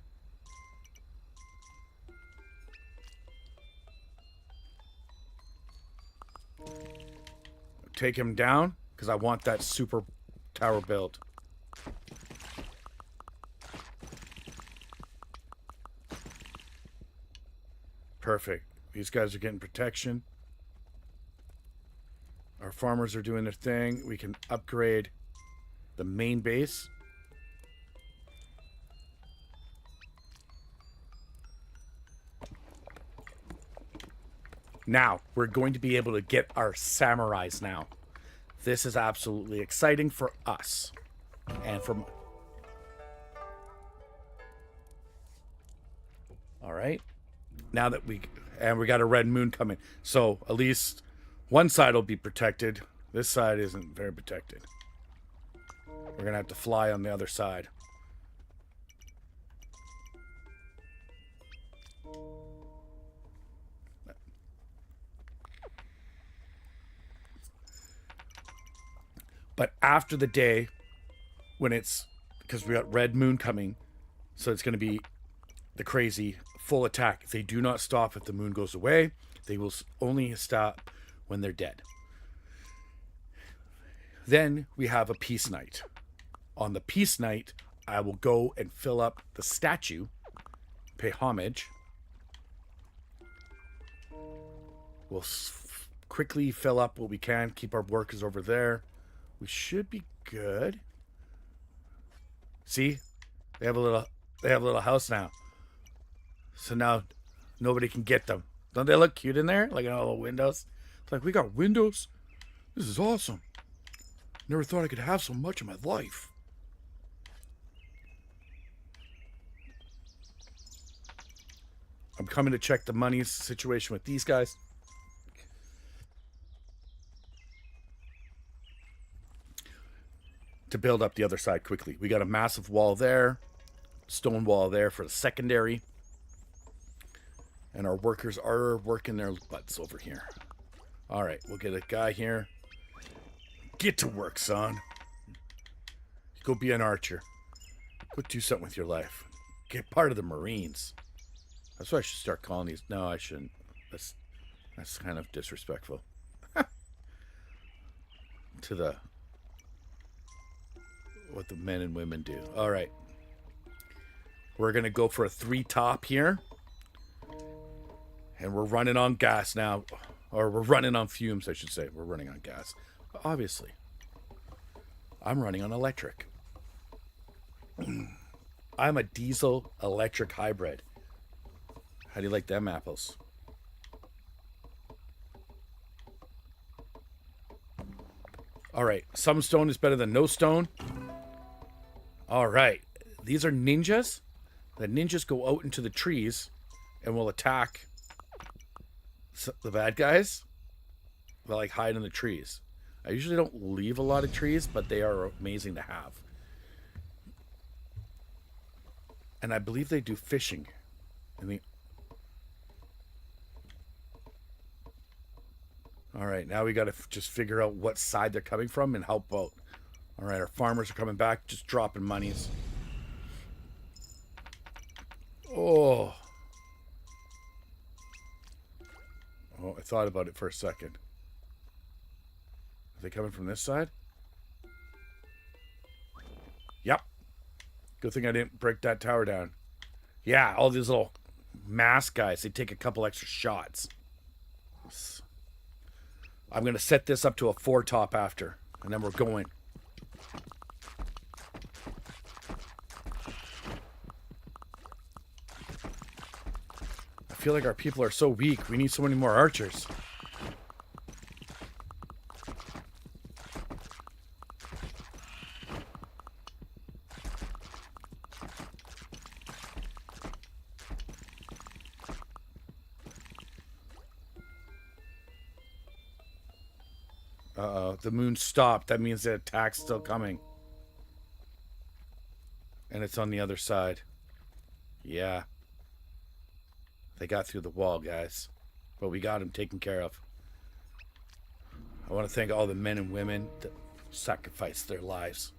Take him down, because I want that super tower built. Perfect. These guys are getting protection. Our farmers are doing their thing. We can upgrade the main base. Now, we're going to be able to get our samurais now. This is absolutely exciting for us. And for... Alright. Now that we got a red moon coming. So, at least one side will be protected. This side isn't very protected. We're going to have to fly on the other side. But after the day, when it's... Because we got red moon coming, so it's going to be the crazy full attack. If they do not stop if the moon goes away, they will only stop when they're dead. Then we have a peace night. On the peace night, I will go and fill up the statue, pay homage. We'll quickly fill up what we can, keep our workers over there. We should be good. See? They have a little house now. So now nobody can get them. Don't they look cute in there? Like in all the windows? It's like, we got windows? This is awesome. Never thought I could have so much in my life. I'm coming to check the money situation with these guys. To build up the other side quickly. We got a massive wall there. Stone wall there for the secondary. And our workers are working their butts over here. Alright, we'll get a guy here. Get to work, son. Go be an archer. Go do something with your life. Get part of the Marines. That's what I should start calling these. No, I shouldn't. That's kind of disrespectful. To the... what the men and women do. All right. We're going to go for a 3 top here. And we're running on gas now. Or we're running on fumes, I should say. We're running on gas. But obviously, I'm running on electric. I'm a diesel electric hybrid. How do you like them apples? All right. Some stone is better than no stone. All right. These are ninjas. The ninjas go out into the trees and will attack the bad guys. They like hide in the trees. I usually don't leave a lot of trees, but they are amazing to have. And I believe they do fishing. All right, now we got to just figure out what side they're coming from and help out. All right, our farmers are coming back, just dropping monies. Oh. Oh, I thought about it for a second. Are they coming from this side? Yep. Good thing I didn't break that tower down. Yeah, all these little mask guys, they take a couple extra shots. I'm going to set this up to a 4-top after, and then we're going. I feel like our people are so weak. We need so many more archers. Uh-oh, the moon stopped. That means the attack's still coming. And it's on the other side. Yeah. They got through the wall, guys. But we got them taken care of. I want to thank all the men and women that sacrificed their lives.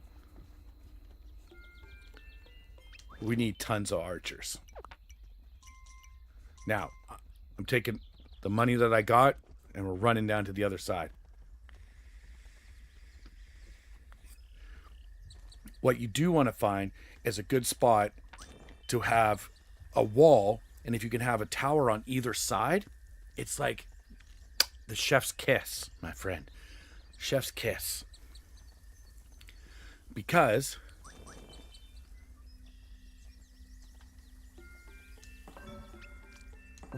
We need tons of archers. Now, I'm taking the money that I got, and we're running down to the other side. What you do want to find is a good spot to have a wall, and if you can have a tower on either side, it's like the chef's kiss, my friend. Chef's kiss. Because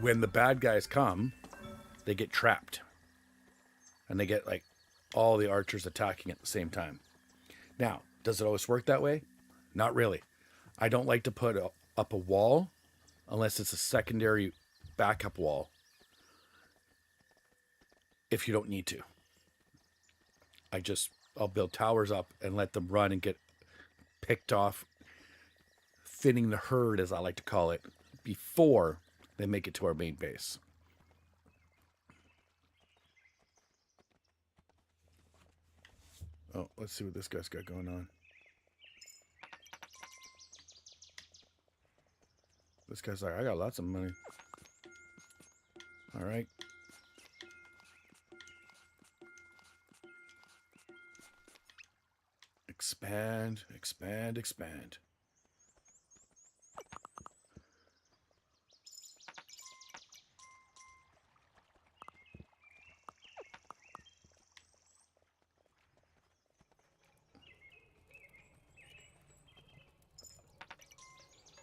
when the bad guys come, they get trapped. And they get like all the archers attacking at the same time. Now, does it always work that way? Not really. I don't like to put up a wall unless it's a secondary backup wall. If you don't need to. I'll build towers up and let them run and get picked off, thinning the herd, as I like to call it, before they make it to our main base. Oh, let's see what this guy's got going on. This guy's like, I got lots of money. All right. Expand, expand, expand.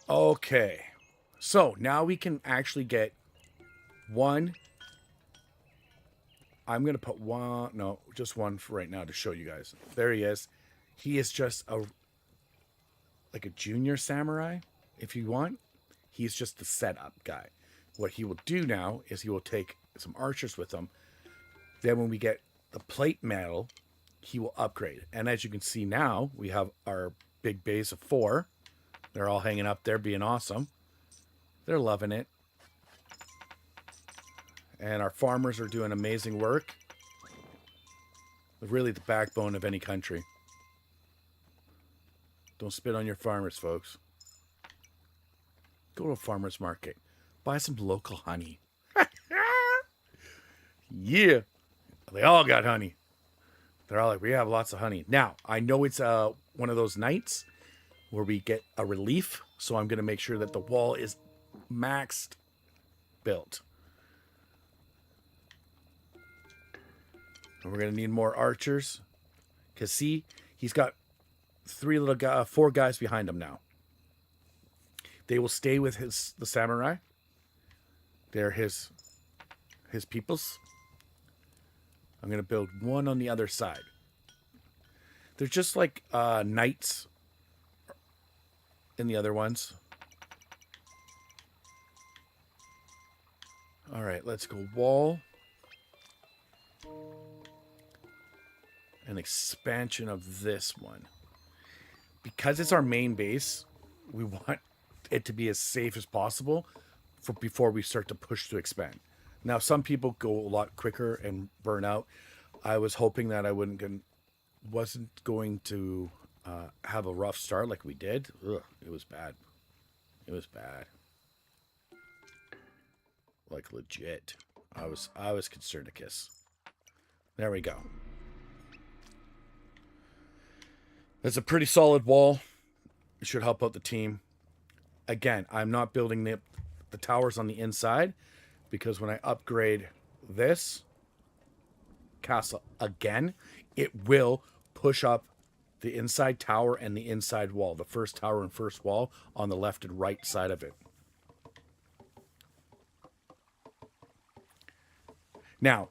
Okay. So now we can actually get one. I'm going to put one, no, just one for right now to show you guys. There he is. He is just like a junior samurai, if you want. He's just the setup guy. What he will do now is he will take some archers with him. Then when we get the plate metal, he will upgrade. And as you can see now, we have our big base of 4. They're all hanging up there being awesome. They're loving it. And our farmers are doing amazing work. They're really the backbone of any country. Don't spit on your farmers, folks. Go to a farmer's market. Buy some local honey. Yeah. They all got honey. They're all like, we have lots of honey. Now, I know it's one of those nights where we get a relief. So I'm going to make sure that the wall is maxed built. And we're going to need more archers. Because see, he's got 4 guys behind him now. They will stay with the samurai. They're his peoples. I'm going to build one on the other side. They're just like knights in the other ones. All right, let's go wall. An expansion of this one. Because it's our main base, we want it to be as safe as possible for before we start to push to expand. Now, some people go a lot quicker and burn out. I was hoping that I wasn't going to have a rough start like we did. Ugh, it was bad. It was bad. Like legit. I was concerned to kiss. There we go. That's a pretty solid wall. It should help out the team. Again, I'm not building the towers on the inside because when I upgrade this castle again, it will push up the inside tower and the inside wall, the first tower and first wall on the left and right side of it. Now,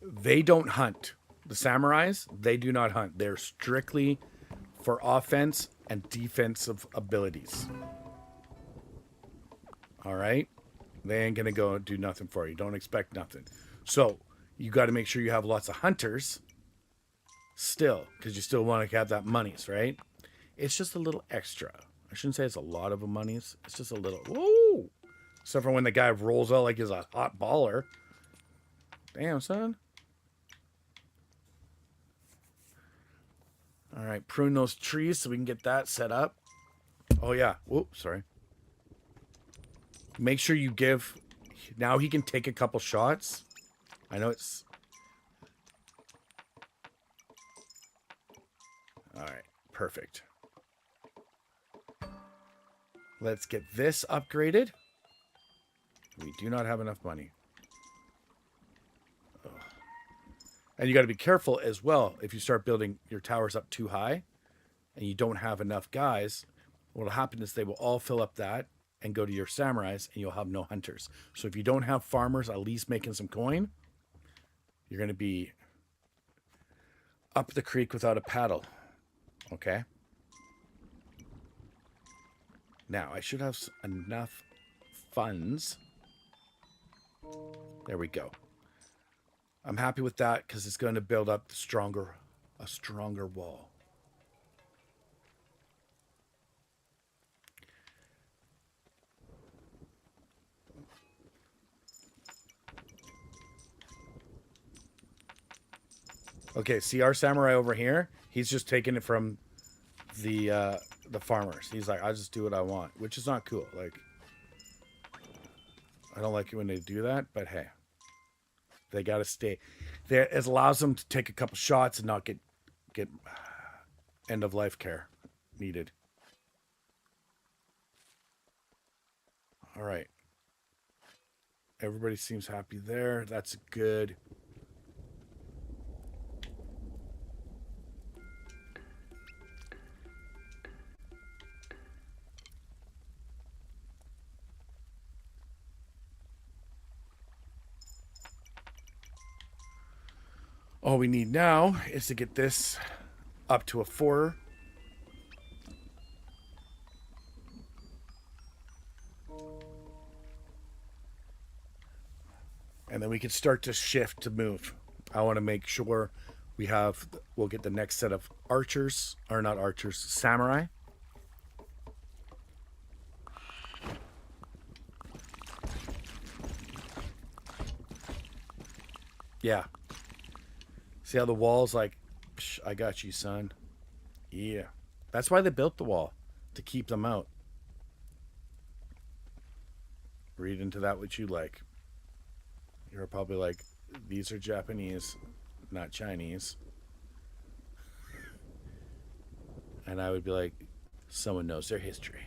they don't hunt. The samurais, they do not hunt. They're strictly for offense and defensive abilities. All right? They ain't going to go and do nothing for you. Don't expect nothing. So, you got to make sure you have lots of hunters still, because you still want to have that monies, right? It's just a little extra. I shouldn't say it's a lot of monies. It's just a little. Whoa! Except for when the guy rolls out like he's a hot baller. Damn, son. All right, prune those trees so we can get that set up. Oh, yeah. Whoops, sorry. Make sure you give... Now he can take a couple shots. I know it's... All right, perfect. Let's get this upgraded. We do not have enough money. Ugh. And you got to be careful as well. If you start building your towers up too high and you don't have enough guys, what will happen is they will all fill up that and go to your samurais and you'll have no hunters. So if you don't have farmers at least making some coin, you're going to be up the creek without a paddle. Okay? Now, I should have enough funds. There we go. I'm happy with that because it's going to build up a stronger wall. Okay, see our samurai over here? He's just taking it from the farmers. He's like, I'll just do what I want, which is not cool. Like, I don't like it when they do that, but hey, they got to stay there. It allows them to take a couple shots and not get end of life care needed. All right. Everybody seems happy there. That's good. All we need now is to get this up to a 4. And then we can start to shift to move. I want to make sure we'll get the next set of archers, or not archers, samurai. Yeah. See how the wall's like, psh, I got you, son. Yeah. That's why they built the wall, to keep them out. Read into that what you like. You're probably like, these are Japanese, not Chinese. And I would be like, someone knows their history.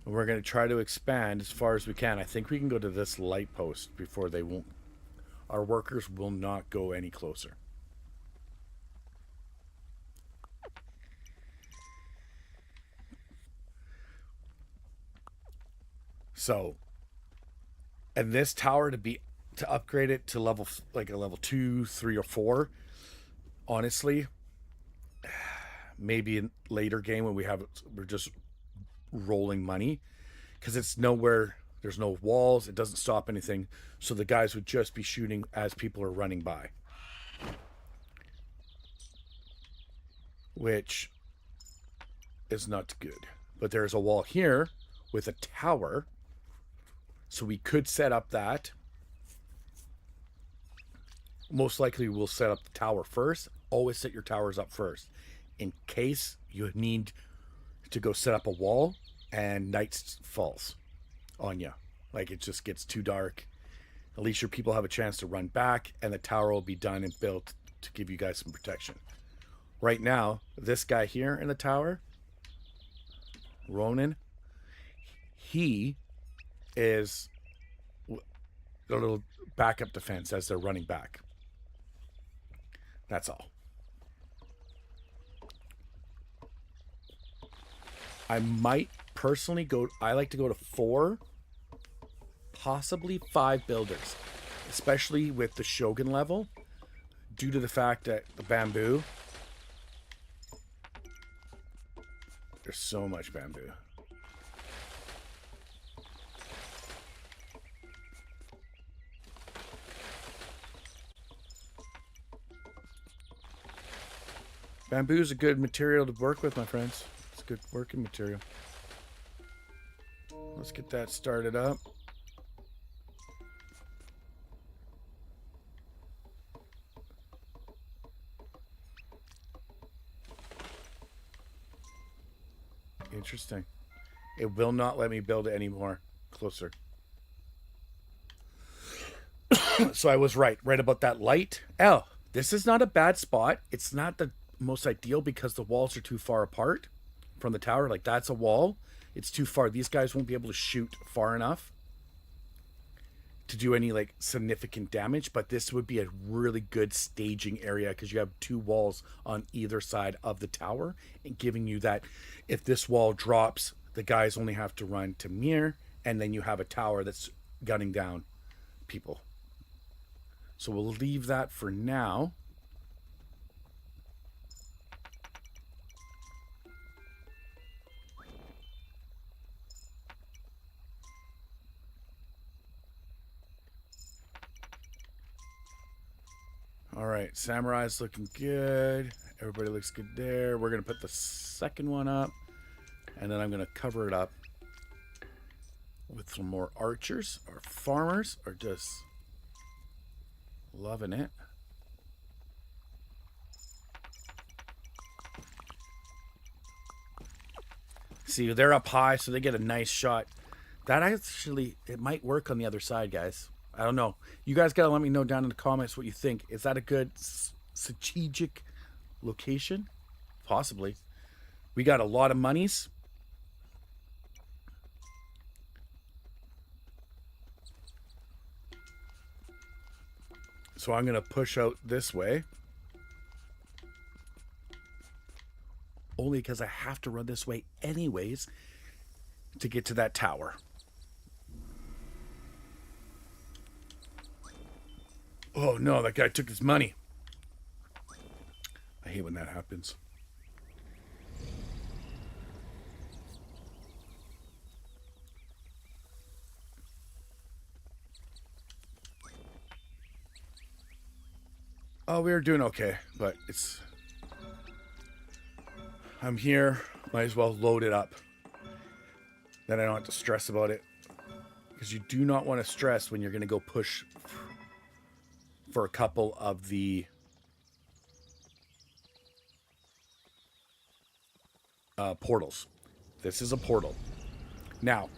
We're going to try to expand as far as we can. I think we can go to this light post before they won't. Our workers will not go any closer. So, and this tower to upgrade it to level, like a level 2, 3, or 4, honestly, maybe in later game when we're just rolling money, because it's nowhere, there's no walls, it doesn't stop anything, so the guys would just be shooting as people are running by. which is not good. But there's a wall here with a tower, so we could set up that. Most likely we'll set up the tower first. Always set your towers up first in case you need to go set up a wall and night falls on you. Like it just gets too dark. At least your people have a chance to run back and the tower will be done and built to give you guys some protection. Right now, this guy here in the tower, Ronan, he is a little backup defense as they're running back. That's all. I might personally I like to go to 4, possibly 5 builders, especially with the Shogun level, due to the fact that the bamboo, there's so much bamboo. Bamboo is a good material to work with, my friends. It's a good working material. Let's get that started up. Interesting. It will not let me build it anymore. Closer. So I was right about that light. Oh, this is not a bad spot. It's not the most ideal because the walls are too far apart from the tower. Like that's a wall. It's too far. These guys won't be able to shoot far enough to do any like significant damage, but this would be a really good staging area because you have 2 walls on either side of the tower and giving you that if this wall drops, the guys only have to run to Mir and then you have a tower that's gunning down people. So we'll leave that for now. All right, Samurai's looking good. Everybody looks good there. We're going to put the second one up, and then I'm going to cover it up with some more archers. Our farmers are just loving it. See, they're up high, so they get a nice shot. That actually, it might work on the other side, guys. I don't know. You guys got to let me know down in the comments what you think. Is that a good strategic location? Possibly. We got a lot of monies. So I'm going to push out this way. Only because I have to run this way anyways to get to that tower. Oh no, that guy took his money. I hate when that happens. Oh, we were doing okay, but it's... I'm here, might as well load it up. Then I don't have to stress about it. Because you do not want to stress when you're going to go push for a couple of the portals. This is a portal. Now,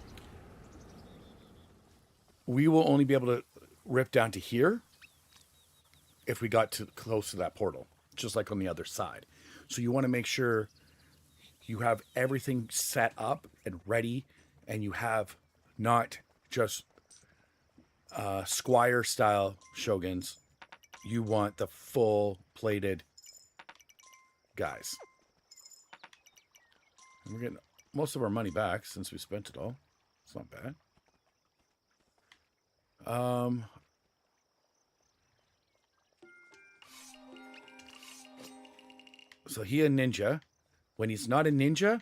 we will only be able to rip down to here if we got too close to that portal, just like on the other side. So you want to make sure you have everything set up and ready, and you have not just squire style shoguns. You want the full plated guys. And we're getting most of our money back since we spent it all. It's not bad. So he a ninja. When he's not a ninja,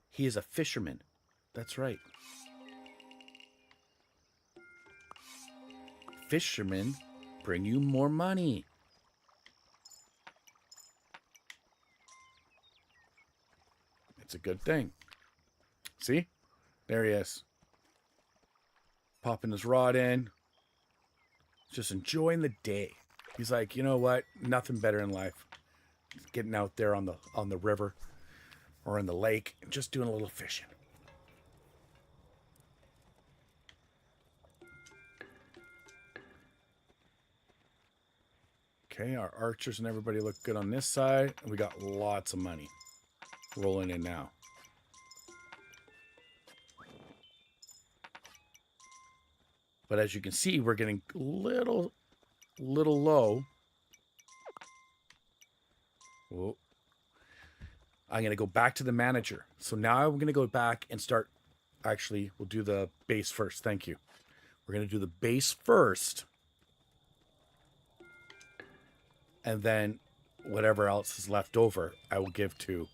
he is a fisherman. That's right. Fishermen bring you more money. It's a good thing. See? There he is. Popping his rod in. Just enjoying the day. He's like, you know what? Nothing better in life. Getting out there on the river or in the lake and just doing a little fishing. Okay, our archers and everybody look good on this side. And we got lots of money rolling in now. But as you can see, we're getting little low. Whoa. I'm going to go back to the manager. So now we're going to go back and start. Actually, we'll do the base first. Thank you. We're going to do the base first. And then whatever else is left over, I will give to.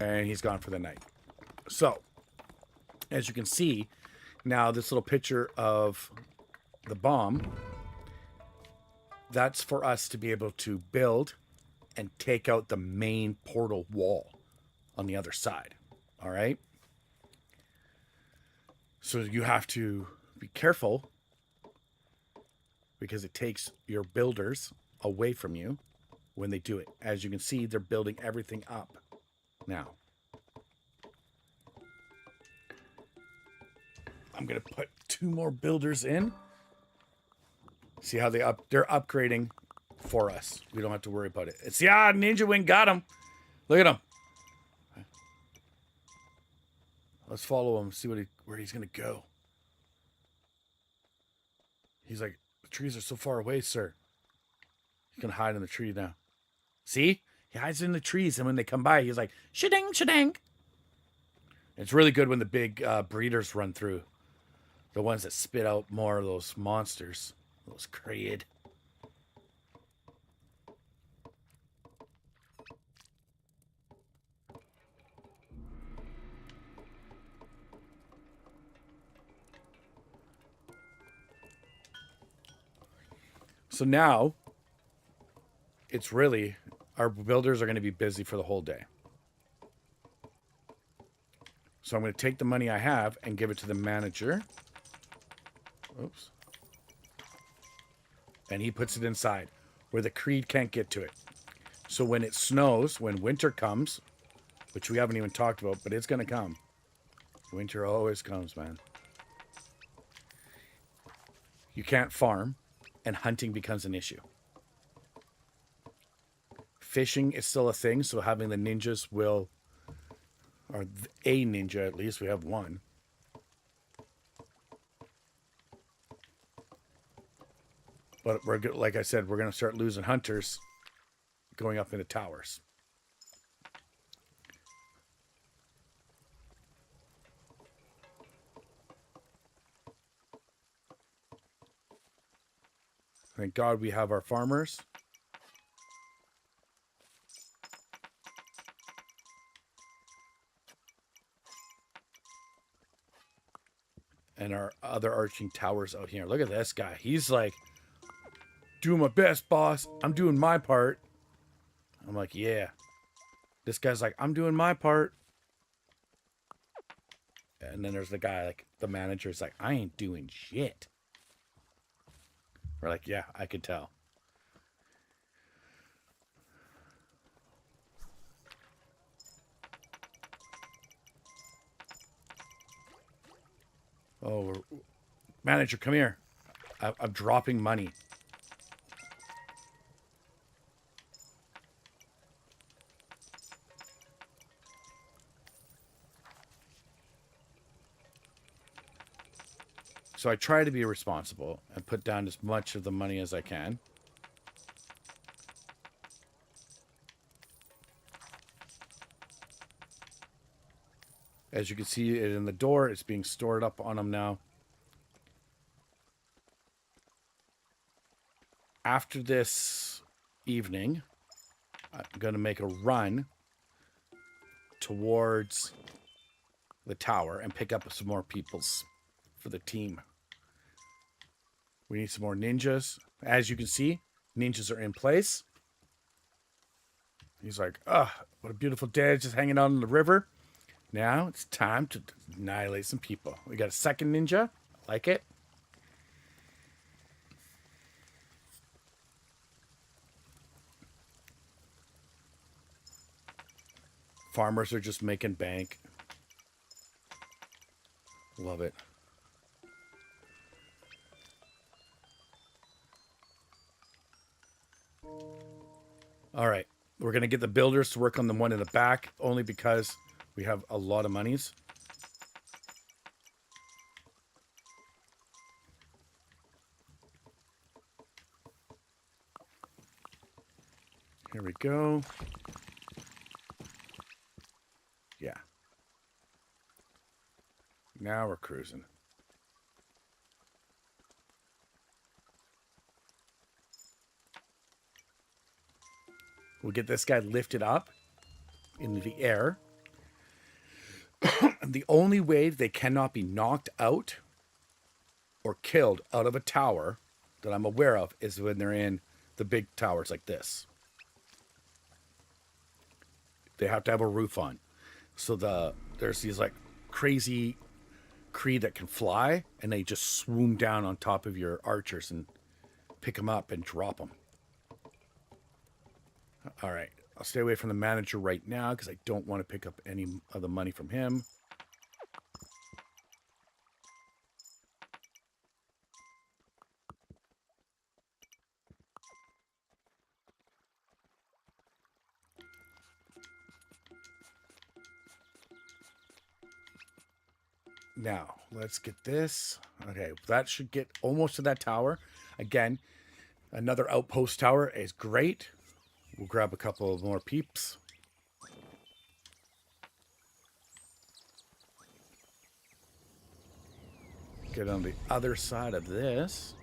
And he's gone for the night. So, as you can see, now this little picture of the bomb, that's for us to be able to build and take out the main portal wall on the other side. All right? So you have to be careful because it takes your builders away from you when they do it. As you can see, they're building everything up now. I'm going to put 2 more builders in. See how they're upgrading for us. We don't have to worry about it. It's Ninja Wing got him. Look at him. Let's follow him, see where he's going to go. He's like, the trees are so far away, sir. He's going to hide in the tree now. See? He hides in the trees, and when they come by, he's like, shadang, shadang. It's really good when the big breeders run through. The ones that spit out more of those monsters. Those Kraid. So now, it's really, our builders are going to be busy for the whole day. So I'm going to take the money I have and give it to the manager. Oops. And he puts it inside where the Kraid can't get to it. So when it snows, when winter comes, which we haven't even talked about, but it's going to come. Winter always comes, man. You can't farm, and hunting becomes an issue. Fishing is still a thing, so having the ninjas will, or a ninja at least, we have one. But we're, like I said, we're going to start losing hunters going up into towers. Thank God we have our farmers. And our other arching towers out here. Look at this guy. He's like, doing my best, boss. I'm doing my part. I'm like, yeah. This guy's like, I'm doing my part. And then there's the guy, like, the manager's like, I ain't doing shit. We're like, yeah, I could tell. Oh, manager, come here. I'm dropping money. So I try to be responsible and put down as much of the money as I can. As you can see it in the door, it's being stored up on them now. After this evening, I'm going to make a run towards the tower and pick up some more peoples for the team. We need some more ninjas. As you can see, ninjas are in place. He's like, oh, what a beautiful day, just hanging out on the river. Now it's time to annihilate some people. We got a second ninja. Like it. Farmers are just making bank. Love it. All right. We're going to get the builders to work on the one in the back only because we have a lot of monies. Here we go. Yeah. Now we're cruising. We'll get this guy lifted up into the air. The only way they cannot be knocked out or killed out of a tower that I'm aware of is when they're in the big towers like this. They have to have a roof on. So there's these like crazy Kree that can fly, and they just swoon down on top of your archers and pick them up and drop them. All right. I'll stay away from the manager right now because I don't want to pick up any of the money from him. Now, let's get this. Okay, that should get almost to that tower. Again, another outpost tower is great. We'll grab a couple more peeps. Get on the other side of this.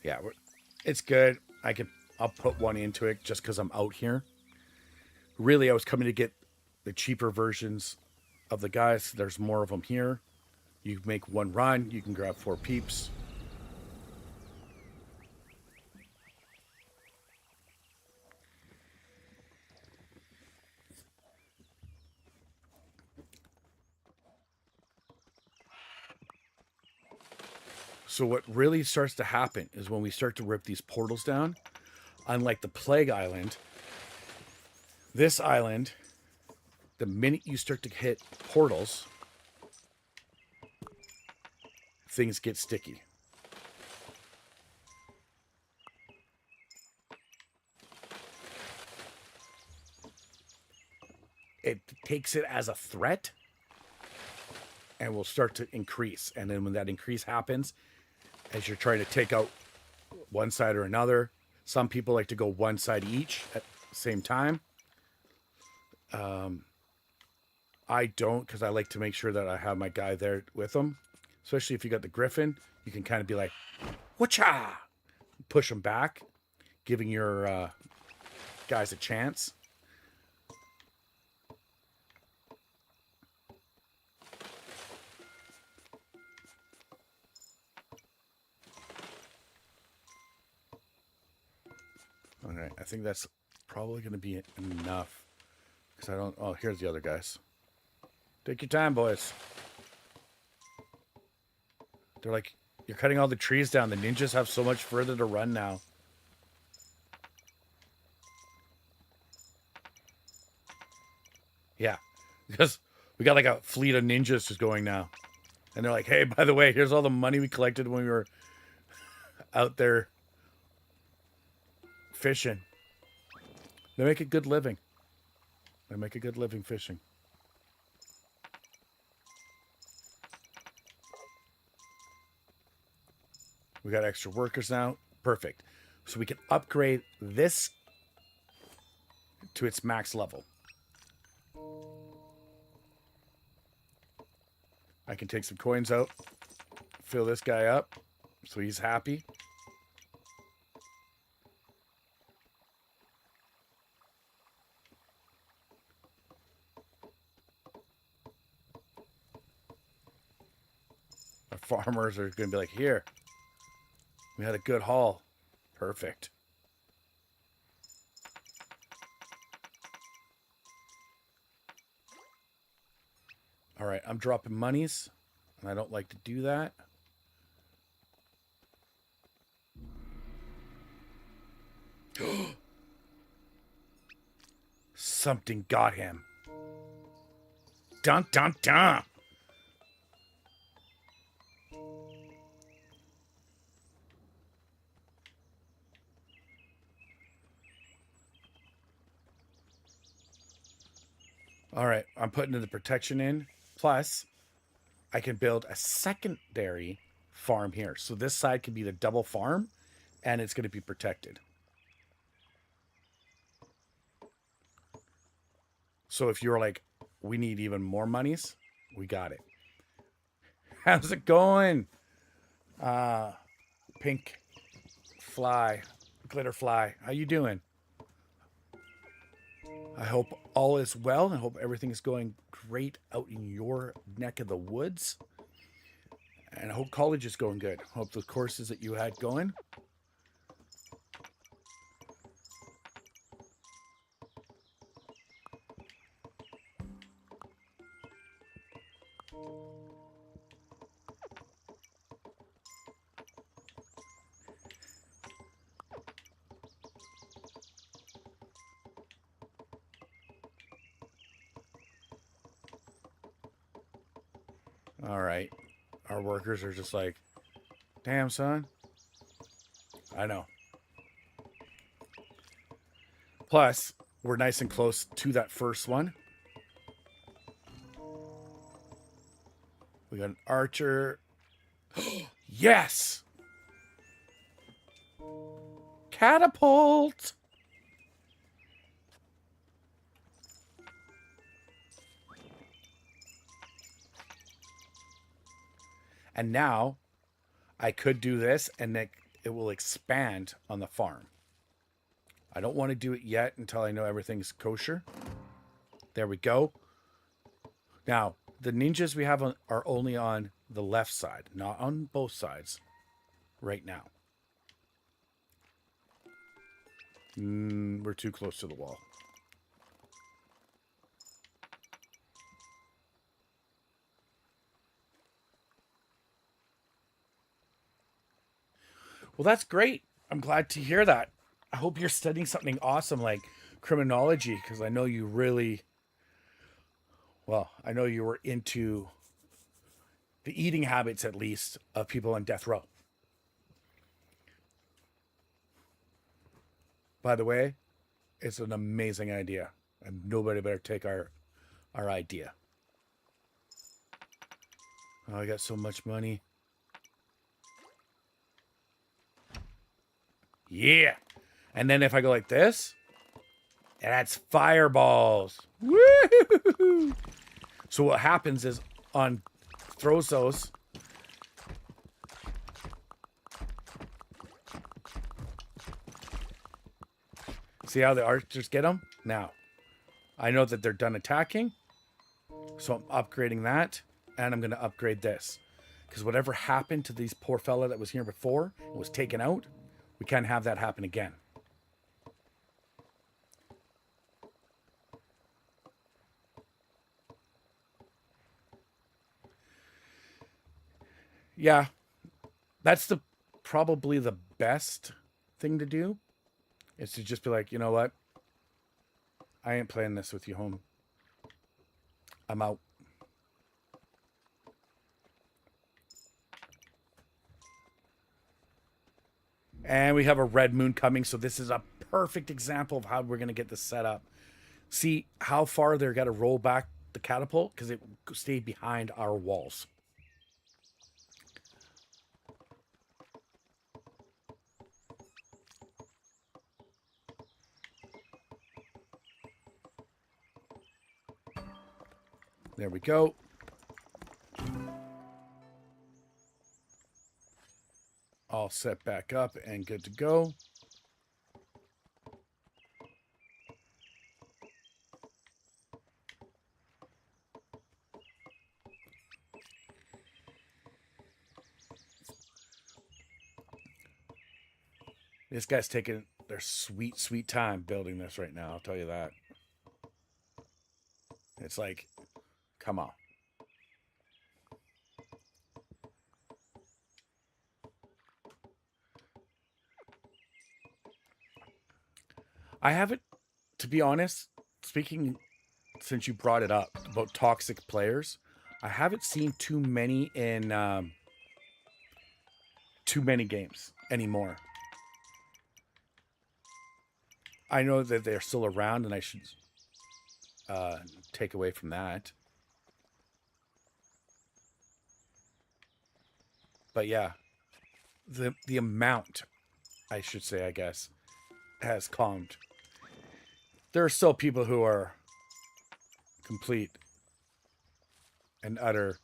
Yeah, it's good. I'll put one into it just because I'm out here. Really, I was coming to get the cheaper versions of the guys. There's more of them here. You make one run, you can grab 4 peeps. So what really starts to happen is when we start to rip these portals down, unlike the Plague Island, this island, the minute you start to hit portals, things get sticky. It takes it as a threat and will start to increase. And then when that increase happens, as you're trying to take out one side or another, some people like to go one side each at the same time. I don't, because I like to make sure that I have my guy there with them. Especially if you got the Griffin, you can kind of be like, whatcha! Push them back, giving your guys a chance. All right, I think that's probably going to be enough. Because I don't... Oh, here's the other guys. Take your time, boys. They're like, you're cutting all the trees down. The ninjas have so much further to run now. Yeah, because we got like a fleet of ninjas just going now. And they're like, hey, by the way, here's all the money we collected when we were out there fishing. They make a good living. They make a good living fishing. We got extra workers now. Perfect. So we can upgrade this to its max level. I can take some coins out, fill this guy up so he's happy. farmers are going to be like, here, we had a good haul. Perfect. All right, I'm dropping monies, and I don't like to do that. Something got him. Dun, dun, dun. All right, I'm putting the protection in. Plus, I can build a secondary farm here. So this side can be the double farm, and it's going to be protected. So if you're like, we need even more monies, we got it. How's it going? Pink fly, glitter fly. How you doing? I hope all is well and hope everything is going great out in your neck of the woods. And I hope college is going good. Hope the courses that you had going. All right. Our workers are just like, damn, son. I know. Plus, we're nice and close to that first one. We got an archer. Yes! Catapult! And now I could do this and it will expand on the farm. I don't want to do it yet until I know everything's kosher. There we go. Now, the ninjas we have are only on the left side, not on both sides right now. We're too close to the wall. Well, that's great. I'm glad to hear that. I hope you're studying something awesome like criminology, because I know you really, well, I know you were into the eating habits, at least, of people on death row. By the way, it's an amazing idea, and nobody better take our idea. Oh, I got so much money. Yeah. And then if I go like this, that's fireballs. Woo! So what happens is on throws those. See how the archers get them? Now, I know that they're done attacking. So I'm upgrading that. And I'm going to upgrade this. Because whatever happened to these poor fella that was here before and was taken out, we can't have that happen again. Yeah, that's probably the best thing to do. Is to just be like, you know what? I ain't playing this with you, home. I'm out. And we have a red moon coming, so this is a perfect example of how we're going to get this set up. See how far they're got to roll back the catapult? Because it stayed behind our walls. There we go. All set back up and good to go. This guy's taking their sweet, sweet time building this right now. I'll tell you that. It's like, come on. I haven't, to be honest, speaking since you brought it up about toxic players, I haven't seen too many in too many games anymore. I know that they're still around, and I should take away from that. But yeah, the amount, I should say, I guess, has calmed. There are still people who are complete and utter,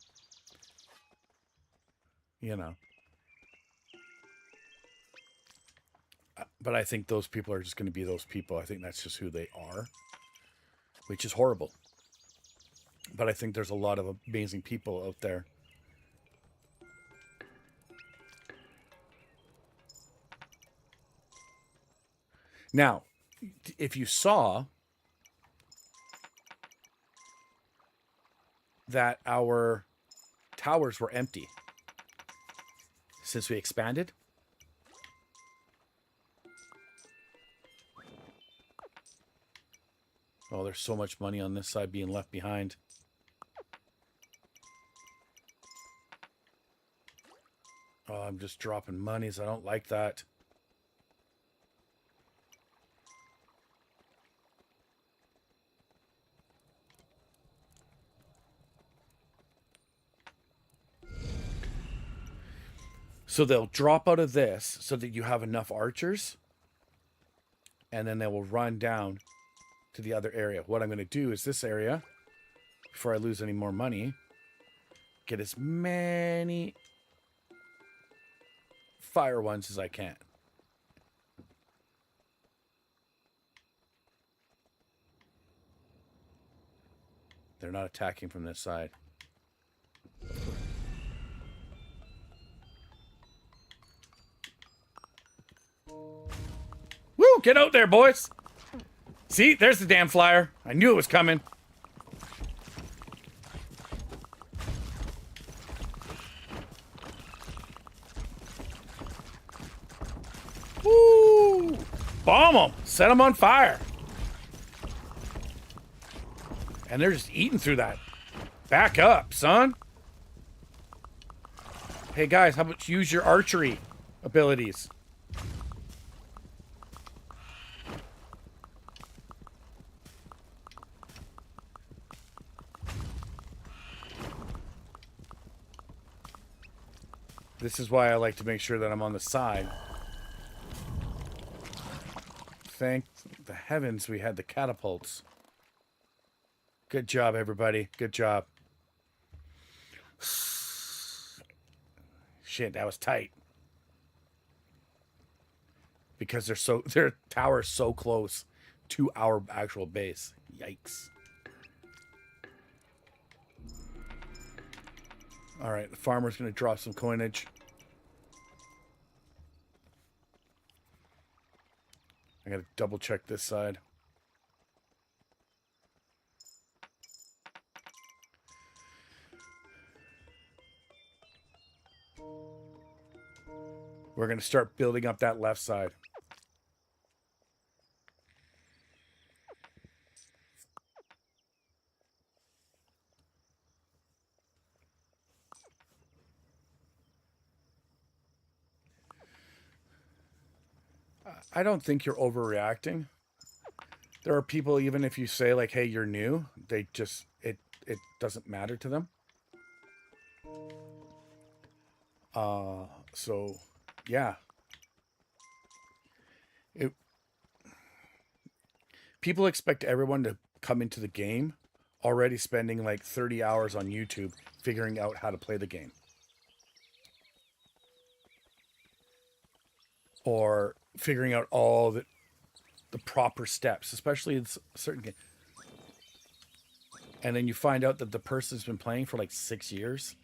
you know. But I think those people are just going to be those people. I think that's just who they are, which is horrible. But I think there's a lot of amazing people out there. Now, if you saw that our towers were empty since we expanded, oh, there's so much money on this side being left behind. Oh, I'm just dropping monies. I don't like that. So they'll drop out of this so that you have enough archers, and then they will run down to the other area. What I'm going to do is this area, before I lose any more money, get as many fire ones as I can. They're not attacking from this side. Woo! Get out there, boys! See? There's the damn flyer. I knew it was coming. Woo! Bomb them! Set them on fire! And they're just eating through that. Back up, son! Hey guys, how about you use your archery abilities? This is why I like to make sure that I'm on the side. Thank the heavens we had the catapults. Good job, everybody. Good job. Shit, that was tight. Because their tower's so close to our actual base. Yikes. Alright, the farmer's going to drop some coinage. I got to double check this side. We're going to start building up that left side. I don't think you're overreacting. There are people, even if you say like, hey, you're new, they just, it doesn't matter to them. So yeah. People expect everyone to come into the game already spending like 30 hours on YouTube figuring out how to play the game. Or figuring out all the proper steps, especially in certain games. And then you find out that the person's been playing for like 6 years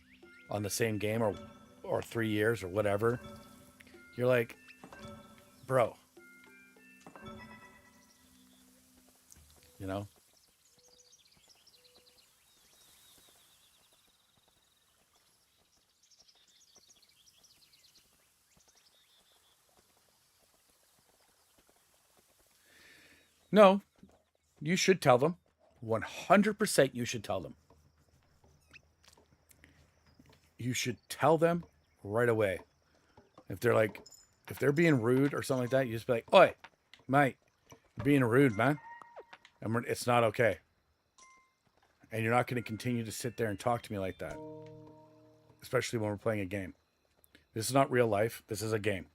on the same game, or 3 years or whatever. You're like, bro. You know? No, you should tell them. 100% you should tell them. You should tell them right away. If they're being rude or something like that, you just be like, oi, mate, you're being rude, man. And it's not okay. And you're not going to continue to sit there and talk to me like that. Especially when we're playing a game. This is not real life. This is a game.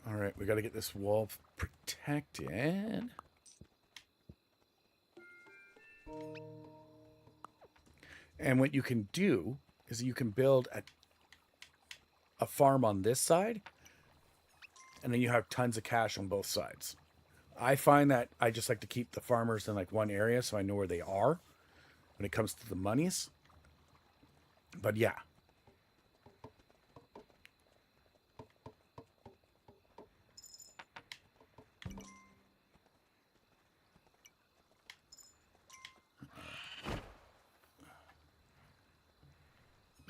All right, we got to get this wall protected. And what you can do is you can build a farm on this side, and then you have tons of cash on both sides. I find that I just like to keep the farmers in like one area so I know where they are when it comes to the monies. But yeah.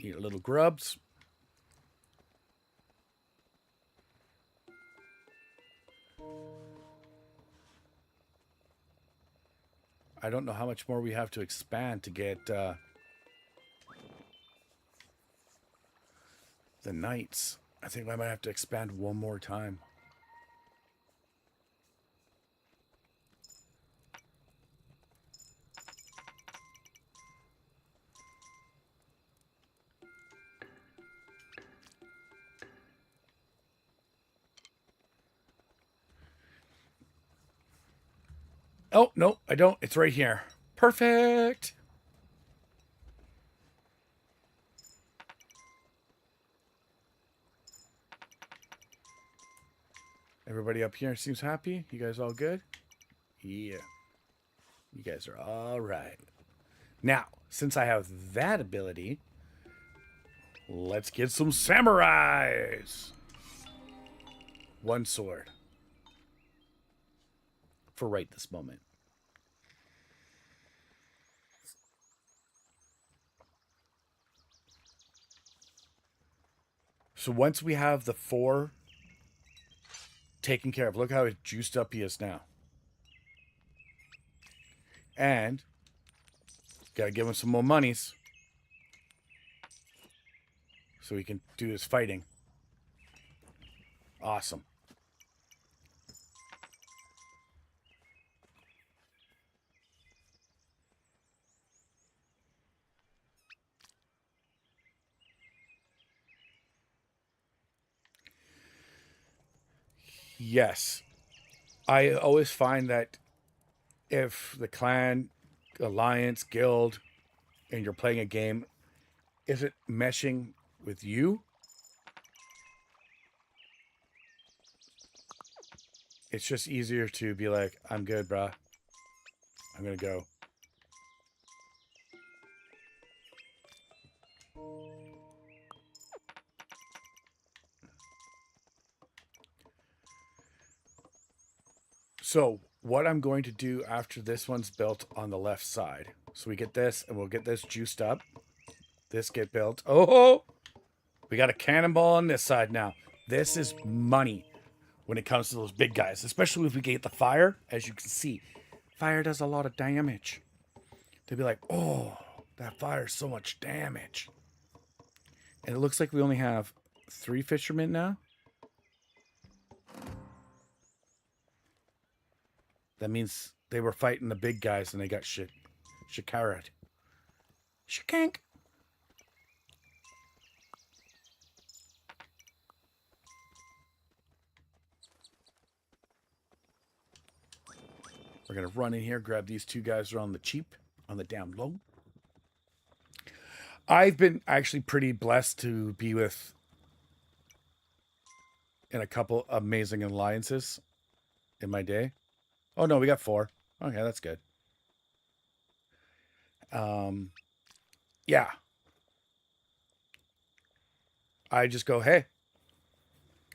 Eat a little grubs. I don't know how much more we have to expand to get the knights. I think I might have to expand one more time. Oh, no, I don't. It's right here. Perfect. Everybody up here seems happy. You guys all good? Yeah. You guys are all right. Now, since I have that ability, let's get some samurais. One sword. For right this moment. So once we have the 4 taken care of, look how juiced up he is now. And gotta give him some more monies so he can do his fighting. Awesome. Yes. I always find that if the clan, alliance, guild, and you're playing a game isn't meshing with you, it's just easier to be like, I'm good, brah. I'm going to go. So what I'm going to do after this one's built on the left side. So we get this and we'll get this juiced up. This get built. Oh, we got a cannonball on this side now. This is money when it comes to those big guys, especially if we get the fire. As you can see, fire does a lot of damage. They'd be like, oh, that fire's so much damage. And it looks like we only have 3 fishermen now. That means they were fighting the big guys and they got shikared. Shikank. We're going to run in here, grab these 2 guys around the cheap, on the down low. I've been actually pretty blessed to be with in a couple amazing alliances in my day. Oh no, we got 4. Okay, that's good. Yeah. I just go, hey,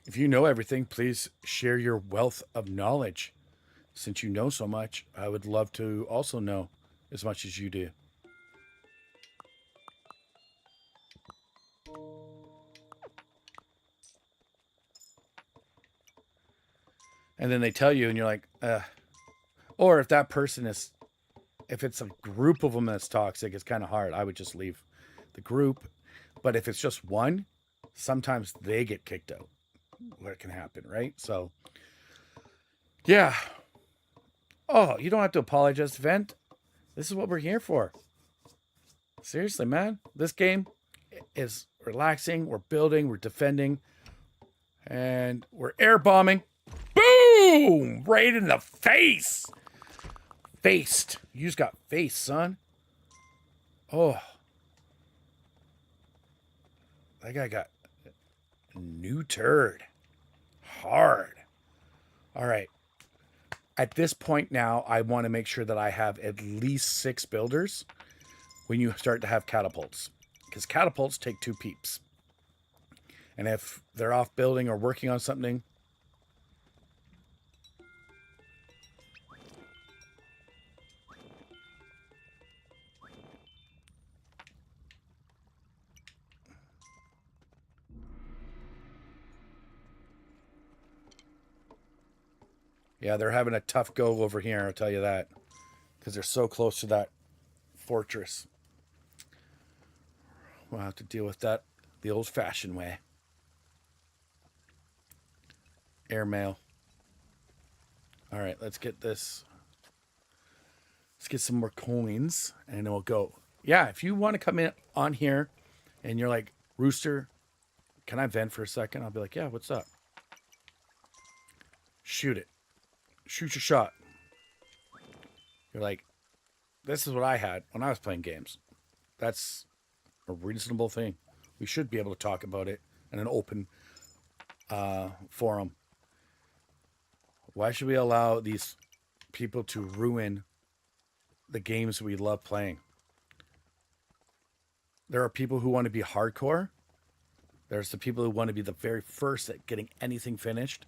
if you know everything, please share your wealth of knowledge. Since you know so much, I would love to also know as much as you do. And then they tell you, and you're like, or if that person is, if it's a group of them that's toxic, it's kind of hard. I would just leave the group. But if it's just one, sometimes they get kicked out. What can happen, right? So, yeah. Oh, you don't have to apologize, Vent. This is what we're here for. Seriously, man. This game is relaxing. We're building, we're defending, and we're air bombing. Boom! Right in the face. Faced. You just got faced, son. Oh. That guy got neutered. Hard. All right. At this point now, I want to make sure that I have at least 6 builders when you start to have catapults. Because catapults take 2 peeps. And if they're off building or working on something, yeah, they're having a tough go over here, I'll tell you that. Because they're so close to that fortress. We'll have to deal with that the old fashioned way. Airmail. All right, let's get this. Let's get some more coins and then we'll go. Yeah, if you want to come in on here and you're like, Rooster, can I vent for a second? I'll be like, yeah, what's up? Shoot it. Shoot your shot. You're like, this is what I had when I was playing games. That's a reasonable thing. We should be able to talk about it in an open forum. Why should we allow these people to ruin the games we love playing? There are people who want to be hardcore. There's the people who want to be the very first at getting anything finished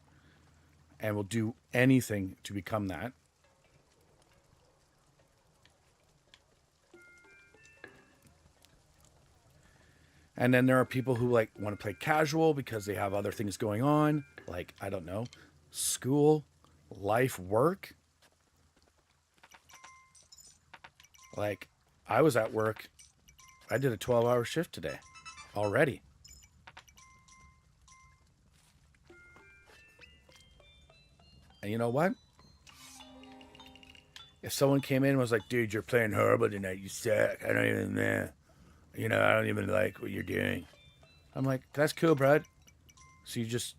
and will do anything to become that. And then there are people who like want to play casual because they have other things going on, like I don't know, school, life, work. Like I was at work. I did a 12-hour shift today already. And you know what? If someone came in and was like, dude, you're playing horrible tonight, you suck. I don't even, I don't even like what you're doing. I'm like, that's cool, bud. So you just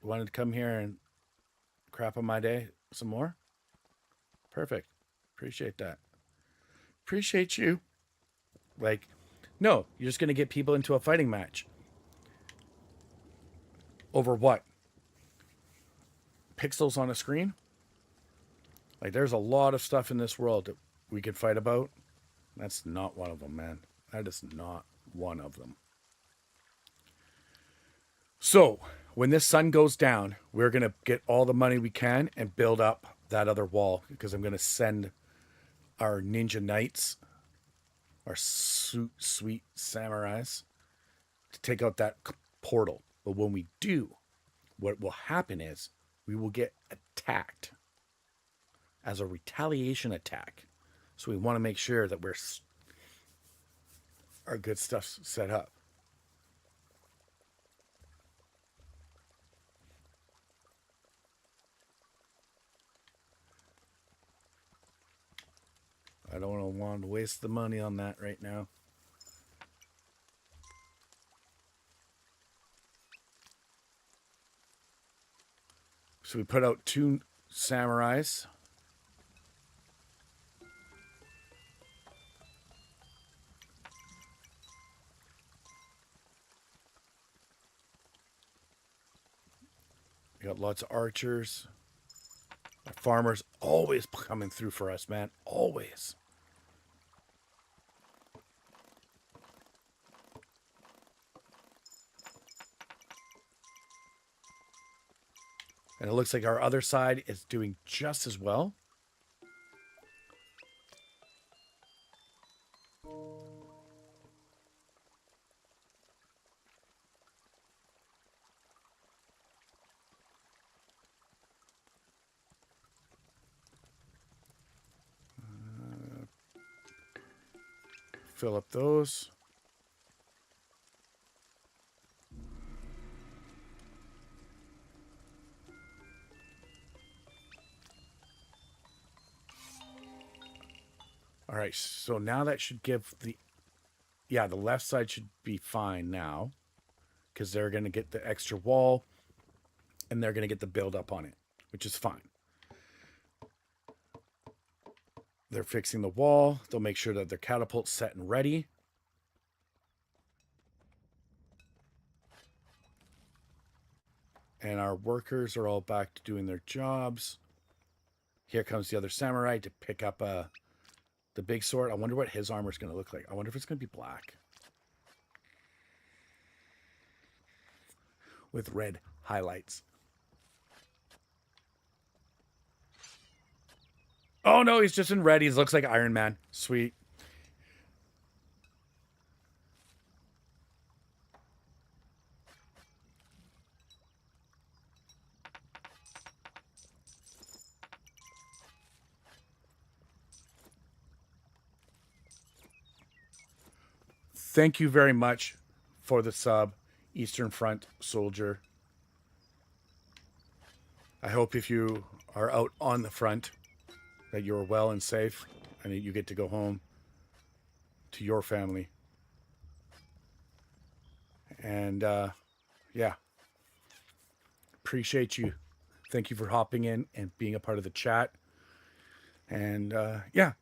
wanted to come here and crap on my day some more? Perfect. Appreciate that. Appreciate you. Like, no, you're just going to get people into a fighting match. Over what? Pixels on a screen? Like, there's a lot of stuff in this world that we could fight about. That's not one of them, man. That is not one of them. So, when this sun goes down, we're going to get all the money we can and build up that other wall because I'm going to send our ninja knights, our sweet samurais, to take out that portal. But when we do, what will happen is we will get attacked as a retaliation attack. So we want to make sure that our good stuff's set up. I don't want to waste the money on that right now. So we put out 2 samurais. We got lots of archers. Our farmers always coming through for us, man. Always. And it looks like our other side is doing just as well. Fill up those. All right, so now that should give the... Yeah, the left side should be fine now. Because they're going to get the extra wall. And they're going to get the build up on it. Which is fine. They're fixing the wall. They'll make sure that their catapult's set and ready. And our workers are all back to doing their jobs. Here comes the other samurai to pick up the big sword. I wonder what his armor is going to look like. I wonder if it's going to be black. With red highlights. Oh no, he's just in red. He looks like Iron Man. Sweet. Thank you very much for the sub, Eastern Front Soldier. I hope if you are out on the front that you're well and safe and that you get to go home to your family. And yeah, appreciate you. Thank you for hopping in and being a part of the chat. And yeah.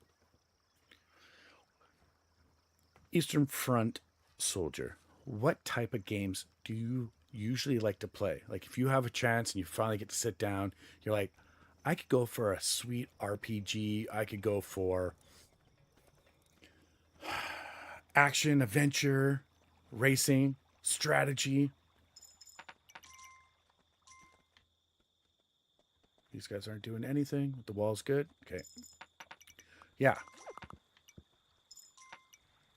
Eastern Front Soldier, what type of games do you usually like to play? Like if you have a chance and you finally get to sit down, you're like, I could go for a sweet RPG. I could go for action, adventure, racing, strategy. These guys aren't doing anything. The wall's good. Okay. Yeah.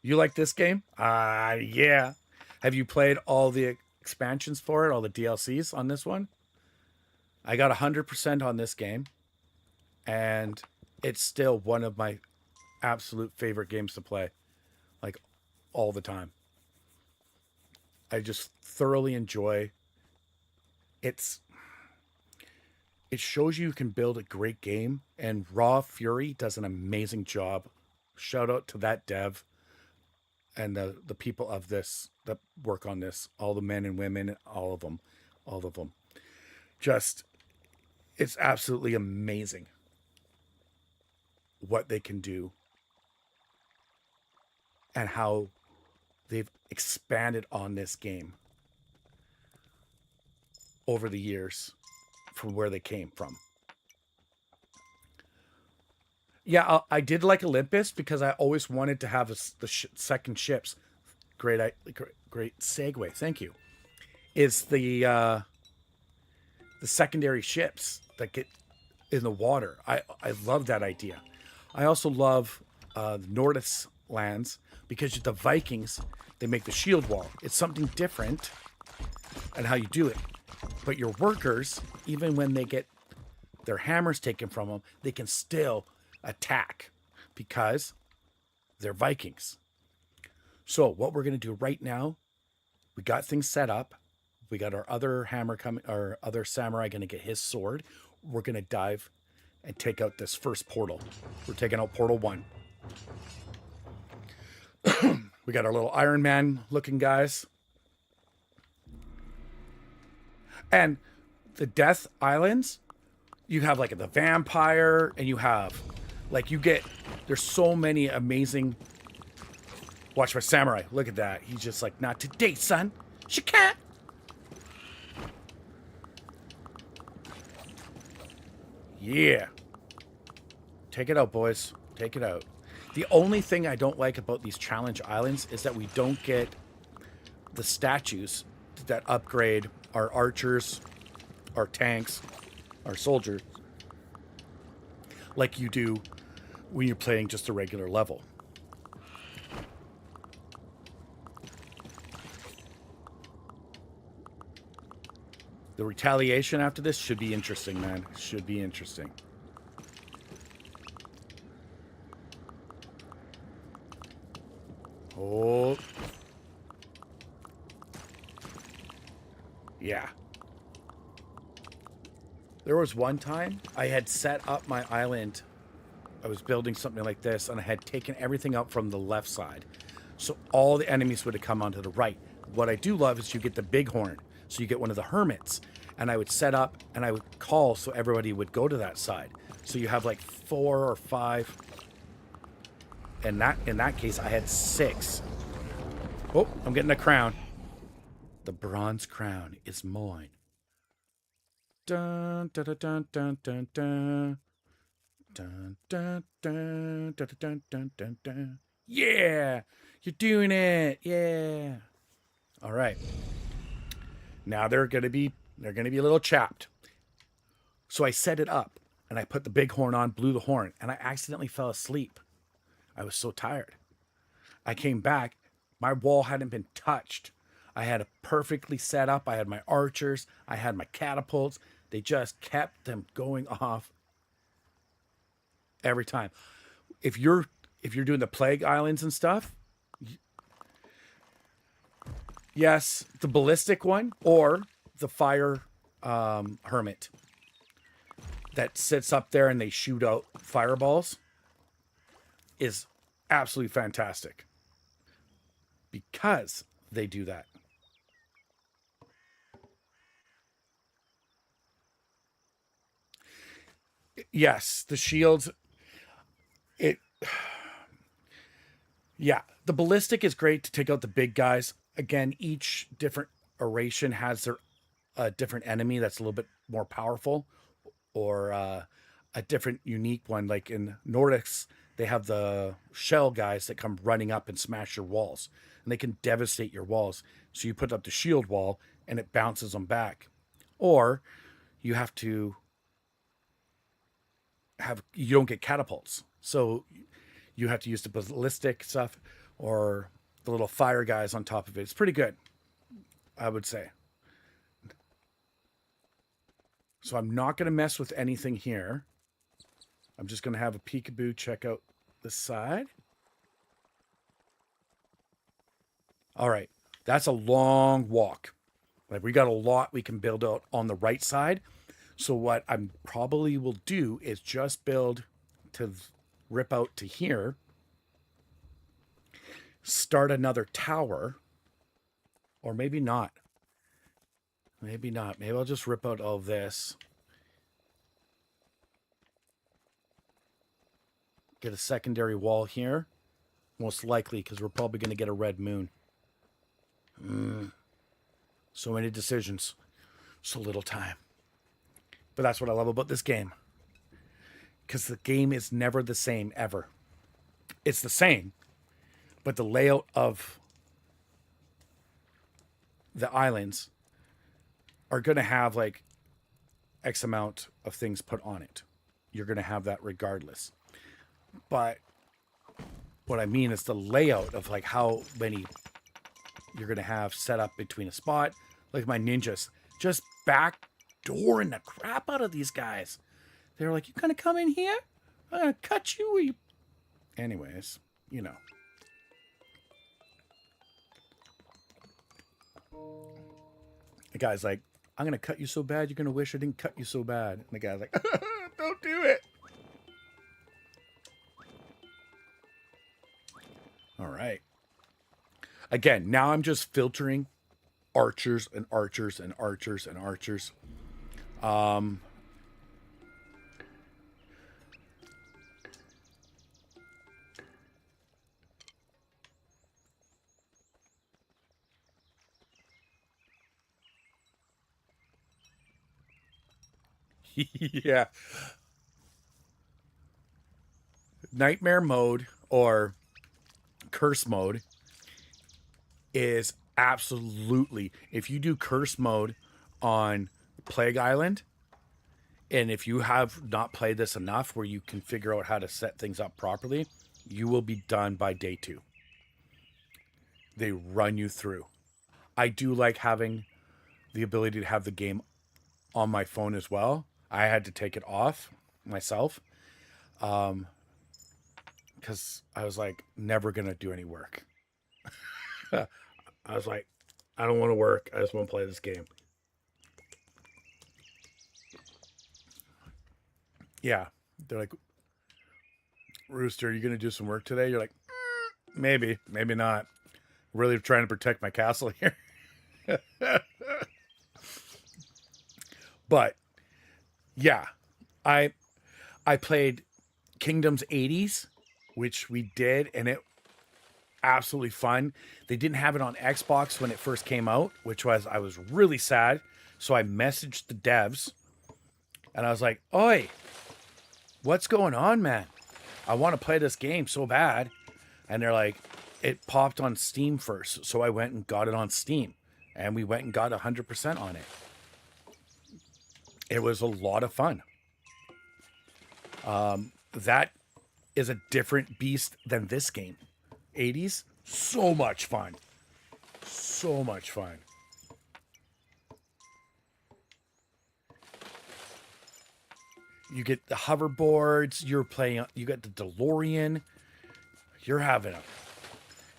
You like this game? Yeah. Have you played all the expansions for it, all the DLCs on this one? I got 100% on this game, and it's still one of my absolute favorite games to play, like all the time. I just thoroughly enjoy it. Shows you can build a great game, and Raw Fury does an amazing job. Shout out to that dev and the people of this that work on this, all the men and women, all of them. Just, it's absolutely amazing what they can do and how they've expanded on this game over the years from where they came from. Yeah, I did like Olympus because I always wanted to have the second ships. Great segue. Thank you. Is the secondary ships that get in the water. I love that idea. I also love the norselands because the Vikings, they make the shield wall. It's something different and how you do it. But your workers, even when they get their hammers taken from them, they can still attack because they're Vikings. So what we're going to do right now, we got things set up. We got our other hammer coming, our other samurai going to get his sword. We're going to dive and take out this first portal. We're taking out portal 1. We got our little Iron Man looking guys. And the Death Islands, you have like the vampire, and you have like, there's so many amazing. Watch my samurai. Look at that. He's just like, not today, son. She can't. Yeah. Take it out, boys. Take it out. The only thing I don't like about these challenge islands is that we don't get the statues that upgrade our archers, our tanks, our soldiers, like you do when you're playing just a regular level. The retaliation after this should be interesting, man. Should be interesting. Oh. Yeah. There was one time I had set up my island. I was building something like this, and I had taken everything up from the left side. So all the enemies would have come onto the right. What I do love is you get the bighorn. So you get one of the hermits. And I would set up and I would call so everybody would go to that side. So you have like 4 or 5. And in that case, I had 6. Oh, I'm getting a crown. The bronze crown is mine. Dun dun dun dun dun dun. Dun dun dun dun dun dun dun dun. Yeah! You're doing it! Yeah! Alright. Now they're gonna be a little chapped. So I set it up and I put the bighorn on, blew the horn, and I accidentally fell asleep. I was so tired. I came back, my wall hadn't been touched. I had it perfectly set up. I had my archers, I had my catapults. They just kept them going off every time. If you're doing the plague islands and stuff, yes, the ballistic one or the fire hermit that sits up there and they shoot out fireballs is absolutely fantastic because they do that. Yes, the shields. It. Yeah, the ballistic is great to take out the big guys. Again, each different oration has their different enemy that's a little bit more powerful, or a different unique one. Like in Nordics, they have the shell guys that come running up and smash your walls, and they can devastate your walls. So you put up the shield wall, and it bounces them back, or you have to you don't get catapults, so you have to use the ballistic stuff or the little fire guys on top of it. It's pretty good, I would say. So I'm not going to mess with anything here. I'm just going to have a peekaboo check out the side. All right. That's a long walk. Like we got a lot we can build out on the right side. So what I probably will do is just build to rip out to here, start another tower, or maybe not. Maybe not. Maybe I'll just rip out all this. Get a secondary wall here. Most likely, because we're probably going to get a red moon. So many decisions. So little time. But that's what I love about this game. Because the game is never the same, ever. It's the same, but the layout of the islands are going to have like X amount of things put on it. You're going to have that regardless. But what I mean is the layout of like how many you're going to have set up between a spot. Like my ninjas just backdooring the crap out of these guys. They're like, you going to come in here? I'm going to cut you. You... Anyways, you know. The guy's like, I'm going to cut you so bad, you're going to wish I didn't cut you so bad. And the guy's like, don't do it. All right. Again, now I'm just filtering archers and archers and archers and archers. Yeah. nightmare mode or curse mode is absolutely, if you do curse mode on Plague Island, and if you have not played this enough where you can figure out how to set things up properly, you will be done by day 2. They run you through. I do like having the ability to have the game on my phone as well. I had to take it off myself because I was like, never going to do any work. I was like, I don't want to work. I just want to play this game. Yeah. They're like, Rooster, are you going to do some work today? You're like, maybe, maybe not. Really trying to protect my castle here. But yeah, I played Kingdoms 80s, which we did, and it absolutely fun. They didn't have it on Xbox when it first came out, which was, I was really sad. So I messaged the devs and I was like, "Oi, what's going on, man? I want to play this game so bad." And they're like, "It popped on Steam first." So I went and got it on Steam, and we went and got 100% on it. It was a lot of fun. That is a different beast than this game. 80s, so much fun. So much fun. You get the hoverboards, you're playing, you get the DeLorean. You're having a,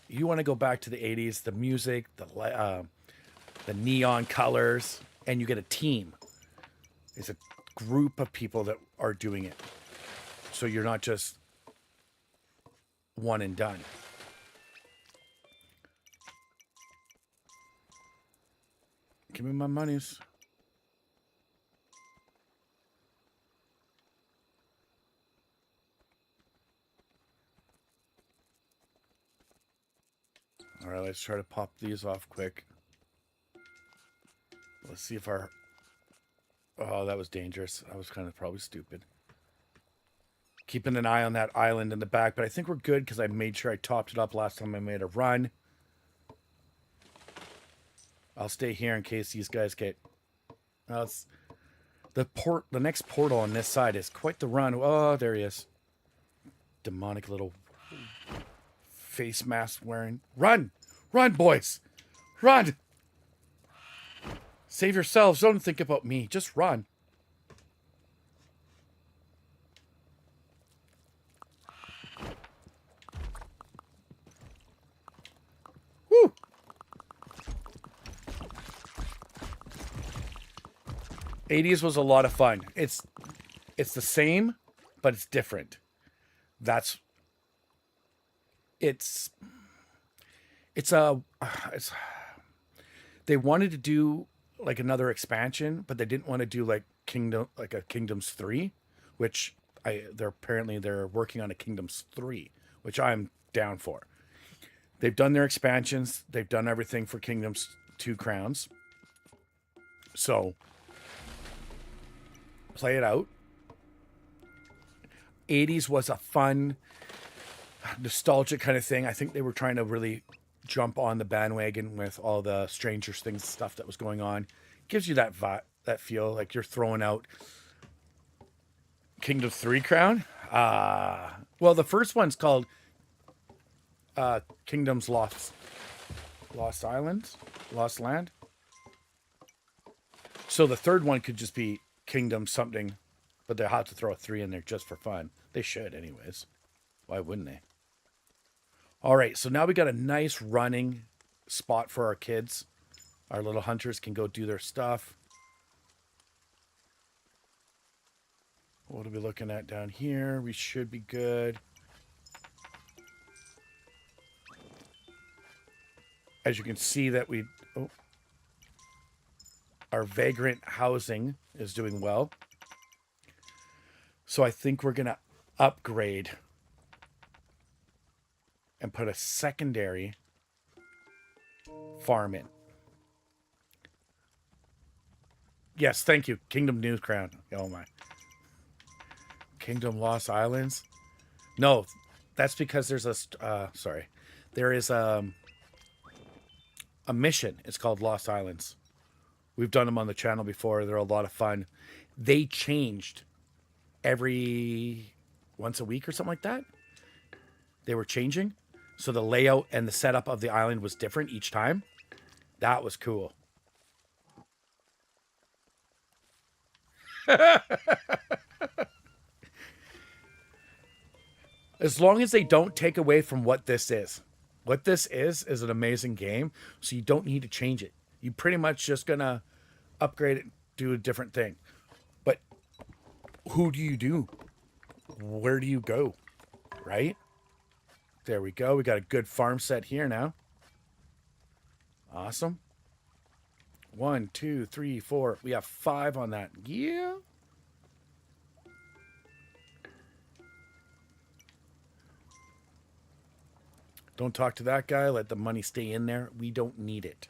you want to go back to the 80s, the music, the neon colors, and you get a team. It's a group of people that are doing it. So you're not just one and done. Give me my monies. All right, let's try to pop these off quick. Let's see if our... Oh, that was dangerous. That was kind of probably stupid. Keeping an eye on that island in the back, but I think we're good because I made sure I topped it up last time I made a run. I'll stay here in case these guys get... the next portal on this side is quite the run. Oh, there he is. Demonic little face mask wearing. Run! Run, boys! Run! Save yourselves. Don't think about me. Just run. Woo! '80s was a lot of fun. It's the same, but it's different. That's it's they wanted to do like another expansion, but they didn't want to do like a Kingdoms 3, which they're working on a Kingdoms 3, which I'm down for. They've done their expansions, they've done everything for Kingdoms 2 Crowns. So play it out. '80s was a fun, nostalgic kind of thing. I think they were trying to really jump on the bandwagon with all the Stranger Things stuff that was going on. Gives you that feel like you're throwing out Kingdom 3 Crown. Well, the first one's called Kingdoms Lost Islands, Lost Land. So the third one could just be Kingdom something, but they'll have to throw a 3 in there just for fun. They should, anyways. Why wouldn't they? All right, so now we got a nice running spot for our kids. Our little hunters can go do their stuff. What are we looking at down here? We should be good. As you can see that our vagrant housing is doing well. So I think we're going to upgrade and put a secondary farm in. Yes, thank you. Kingdom New Crown. Oh my. Kingdom Lost Islands. No, that's because there's sorry, there is a mission. It's called Lost Islands. We've done them on the channel before. They're a lot of fun. They changed every once a week or something like that. They were changing, so the layout and the setup of the island was different each time. That was cool. As long as they don't take away from what this is. What this is an amazing game, so you don't need to change it. You pretty much just gonna upgrade it, do a different thing. But who do you do? Where do you go? Right? There we go. We got a good farm set here now. Awesome. 1, 2, 3, 4. We have 5 on that. Yeah. Don't talk to that guy. Let the money stay in there. We don't need it.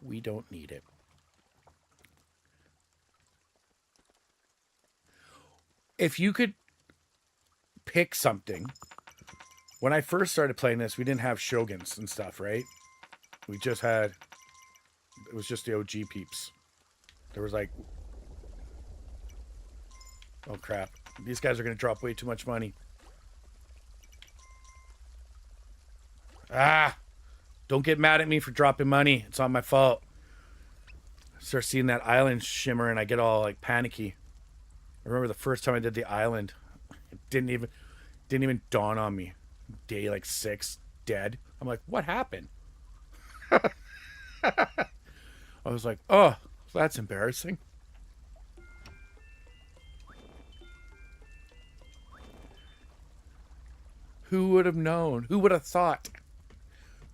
We don't need it. If you could pick something, when I first started playing this, we didn't have shoguns and stuff, right? We just had, it was just the OG peeps. There was like, oh crap. These guys are going to drop way too much money. Ah, don't get mad at me for dropping money. It's not my fault. I start seeing that island shimmer and I get all like panicky. I remember the first time I did the island, it didn't even dawn on me. Day like 6, dead. I'm like, what happened? I was like, oh, that's embarrassing. Who would have known? Who would have thought?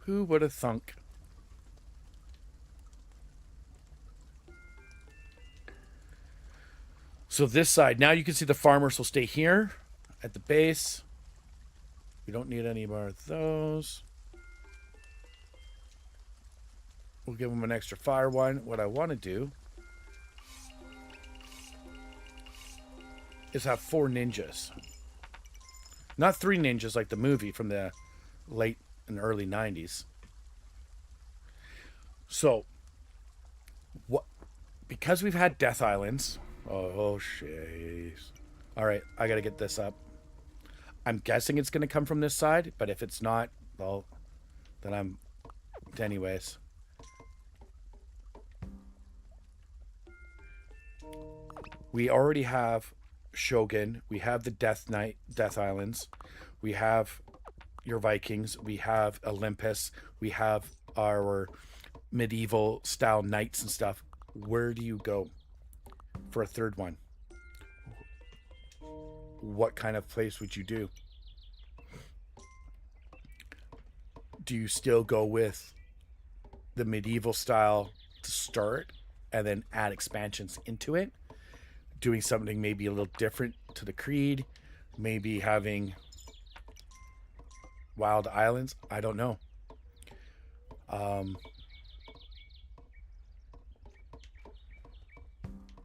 Who would have thunk? So this side, now you can see the farmers will stay here at the base. We don't need any more of those. We'll give them an extra fire one. What I want to do is have 4 ninjas. Not 3 ninjas like the movie from the late and early 90s. So, what? Because we've had Death Islands. Oh, jeez. All right, I got to get this up. I'm guessing it's going to come from this side, but if it's not, well, then I'm... Anyways. We already have Shogun. We have the Death Islands. We have your Vikings. We have Olympus. We have our medieval style knights and stuff. Where do you go for a third one? What kind of place would you do? Do you still go with the medieval style to start and then add expansions into it? Doing something maybe a little different to the creed, maybe having wild islands. I don't know.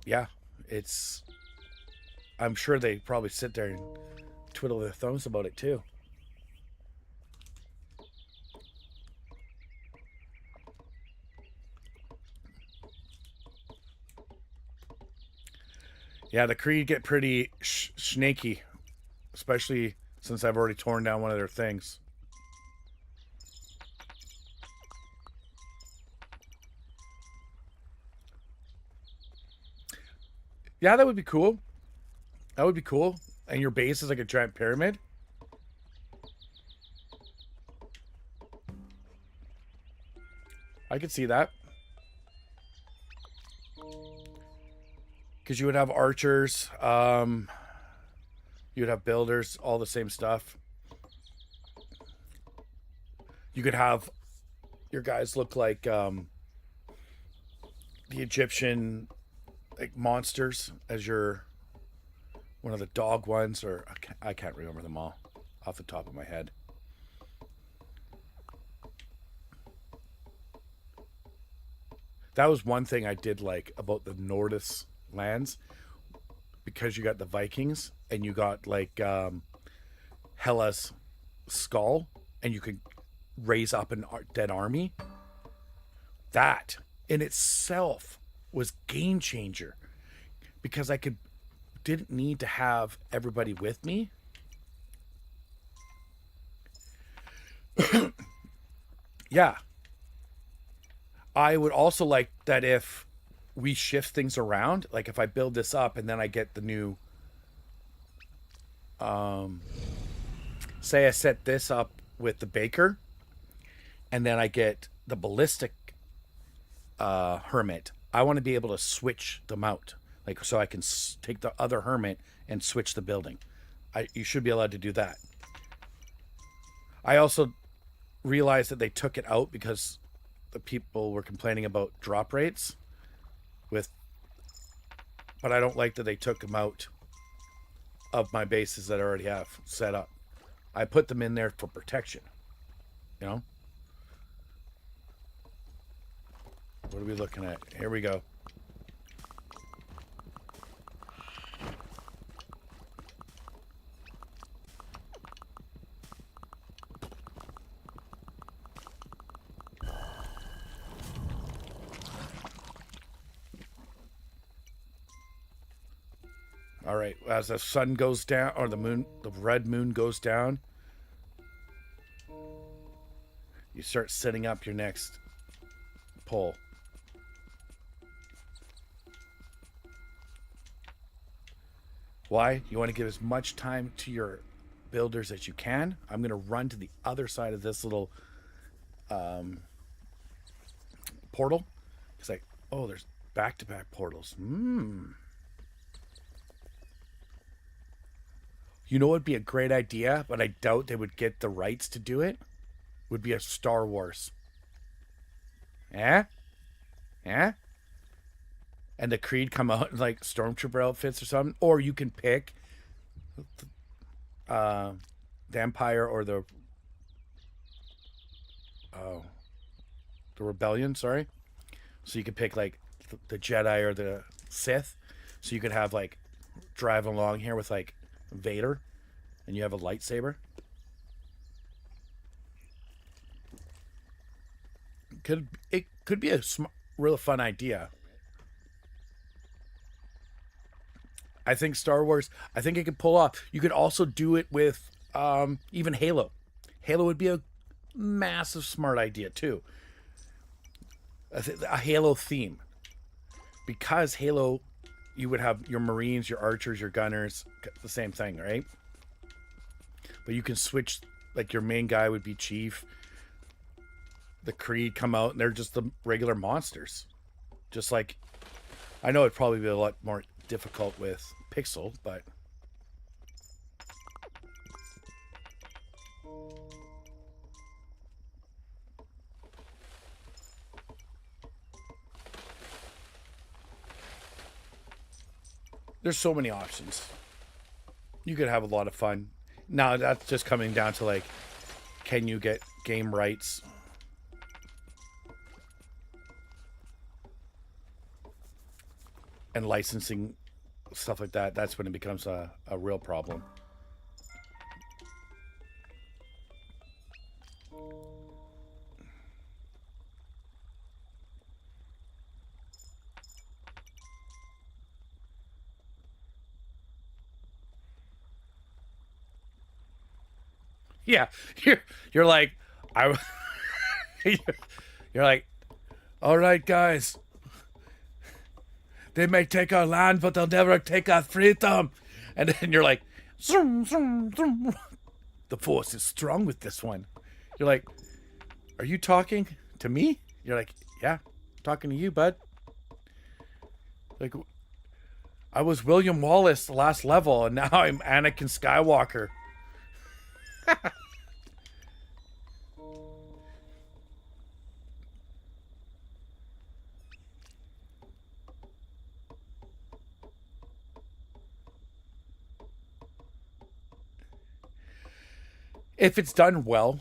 Yeah, it's. I'm sure they probably sit there and twiddle their thumbs about it too. Yeah, the Creed get pretty snaky, especially since I've already torn down one of their things. Yeah, that would be cool. That would be cool. And your base is like a giant pyramid. I could see that. Because you would have archers, you would have builders, all the same stuff. You could have your guys look like the Egyptian like monsters as your one of the dog ones, or I can't remember them all off the top of my head. That was one thing I did like about the Nordis lands, because you got the Vikings and you got like Hela's skull and you could raise up a dead army. That in itself was game changer because I didn't need to have everybody with me. Yeah. I would also like that if we shift things around, like if I build this up and then I get the new say I set this up with the baker and then I get the ballistic hermit. I want to be able to switch them out, like so I can take the other hermit and switch the building. You should be allowed to do that. I also realized that they took it out because the people were complaining about drop rates with, but I don't like that they took them out of my bases that I already have set up. I put them in there for protection, you know. What are we looking at? Here we go. All right, as the sun goes down, or the moon, the red moon goes down, you start setting up your next pole. Why? You want to give as much time to your builders as you can. I'm going to run to the other side of this little portal. It's like, oh, there's back-to-back portals. You know what would be a great idea, but I doubt they would get the rights to do it? Would be a Star Wars. Yeah? Yeah? And the Creed come out in like stormtrooper outfits or something. Or you can pick the Empire or the Rebellion, sorry. So you could pick like the Jedi or the Sith. So you could have like driving along here with like Vader and you have a lightsaber. It could be a real fun idea. I think Star Wars, I think it could pull off. You could also do it with even Halo. Halo would be a massive smart idea too. A Halo theme. Because Halo, you would have your Marines, your Archers, your Gunners, the same thing, right? But you can switch, like your main guy would be Chief. The Creed come out and they're just the regular monsters. Just like, I know it'd probably be a lot more difficult with Pixel, but there's so many options. You could have a lot of fun. Now that's just coming down to like, can you get game rights? And licensing, stuff like that. That's when it becomes a real problem. Yeah, you're like, I, you're like, all right, guys. They may take our land, but they'll never take our freedom. And then you're like, zoom, zoom, zoom. The force is strong with this one. You're like, are you talking to me? You're like, yeah, I'm talking to you, bud. Like, I was William Wallace the last level, and now I'm Anakin Skywalker. If it's done well,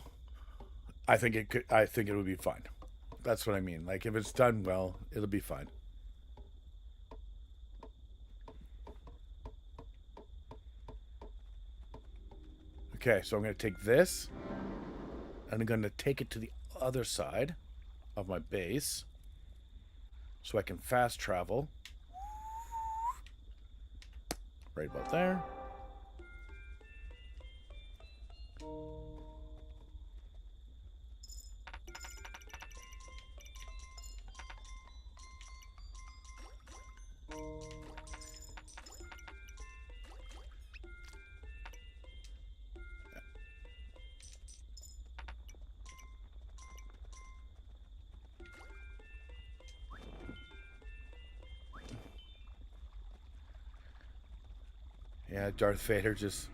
I think it could. I think it would be fun. That's what I mean. Like if it's done well, it'll be fun. Okay, so I'm going to take this, and I'm going to take it to the other side of my base so I can fast travel. Right about there. Yeah, Darth Vader just...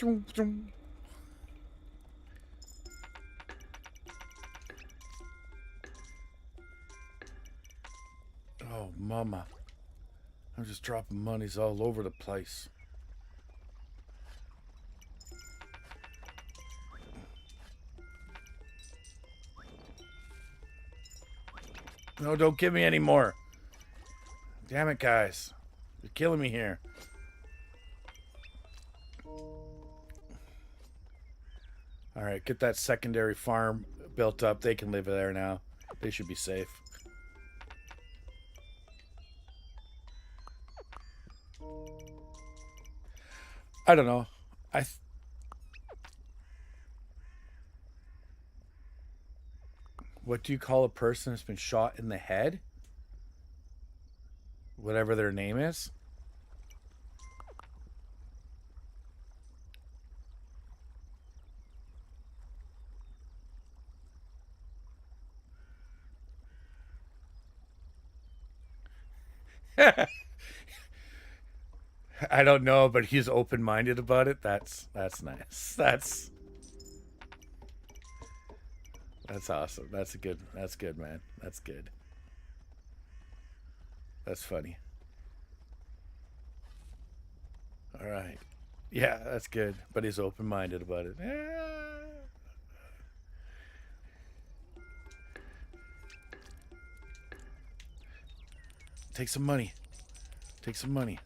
Oh, mama. I'm just dropping monies all over the place. No, don't give me any more. Damn it, guys. You're killing me here. Alright, get that secondary farm built up. They can live there now. They should be safe. I don't know. What do you call a person that's been shot in the head? Whatever their name is? I don't know, but he's open-minded about it. That's nice. That's awesome. That's good, man. That's good. That's funny. All right. Yeah, that's good. But he's open-minded about it. Take some money. Take some money.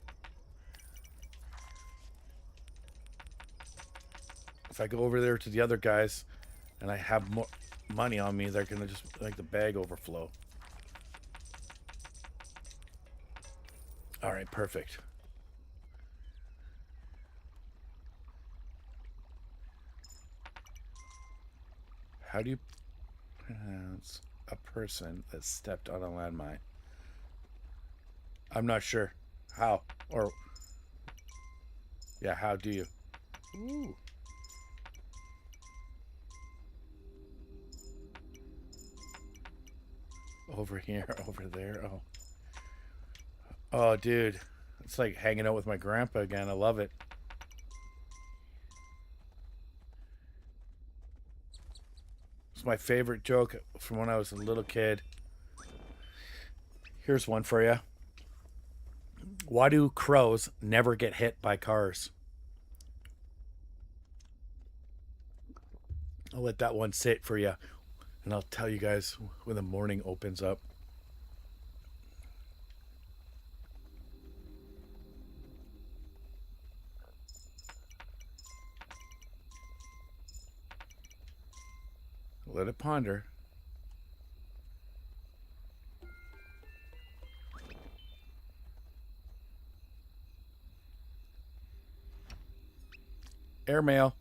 If I go over there to the other guys and I have more money on me, they're going to just like the bag overflow. All right, perfect. How do you pronounce a person that stepped on a landmine? I'm not sure. How? Or... yeah, how do you? Ooh. Over here, over there. Oh. Oh, dude. It's like hanging out with my grandpa again. I love it. It's my favorite joke from when I was a little kid. Here's one for you. Why do crows never get hit by cars? I'll let that one sit for you, and I'll tell you guys when the morning opens up. Let it ponder. Airmail.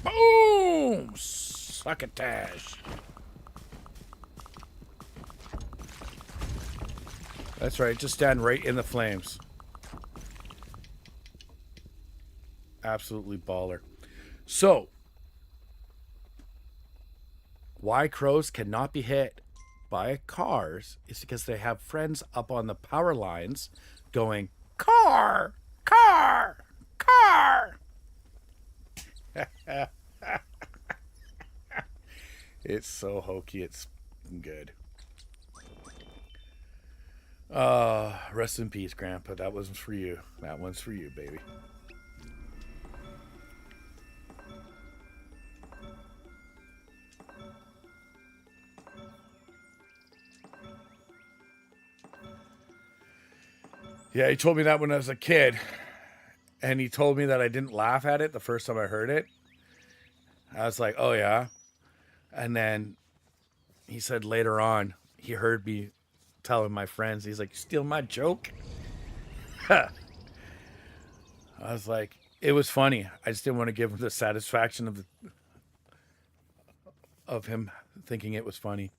Boom! Succotash. That's right. Just stand right in the flames. Absolutely baller. So, why crows cannot be hit by cars is because they have friends up on the power lines going, car, car, car. It's so hokey, it's good. Rest in peace, Grandpa. That wasn't for you. That one's for you, baby. Yeah, he told me that when I was a kid. And he told me that I didn't laugh at it the first time I heard it. I was like, oh, yeah. And then he said later on, he heard me telling my friends, he's like, you steal my joke? I was like, it was funny. I just didn't want to give him the satisfaction of him thinking it was funny.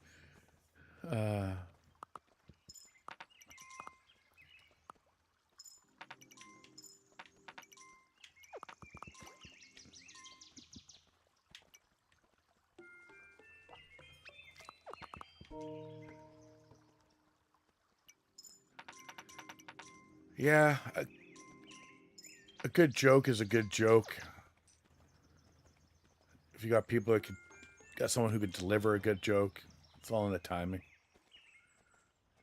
Yeah, a good joke is a good joke. If you got people that got someone who could deliver a good joke, it's all in the timing.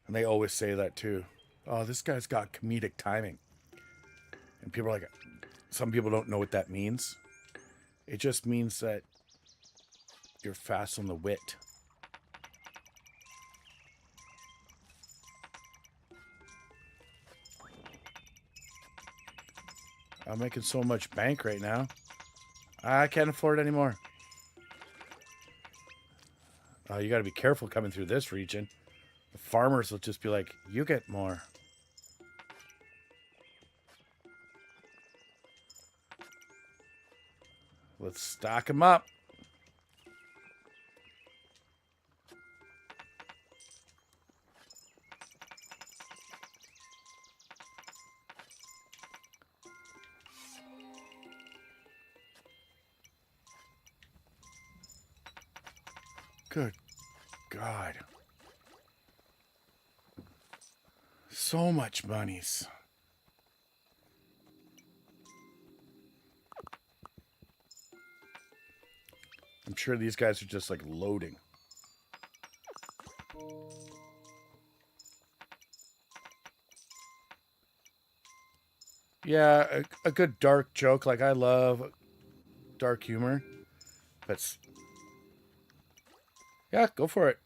And they always say that too. Oh, this guy's got comedic timing. And people are like, some people don't know what that means. It just means that you're fast on the wit. I'm making so much bank right now. I can't afford it anymore. You got to be careful coming through this region. The farmers will just be like, you get more. Let's stock them up. Good God. So much monies. I'm sure these guys are just like loading. Yeah, a good dark joke. Like, I love dark humor. But yeah, go for it.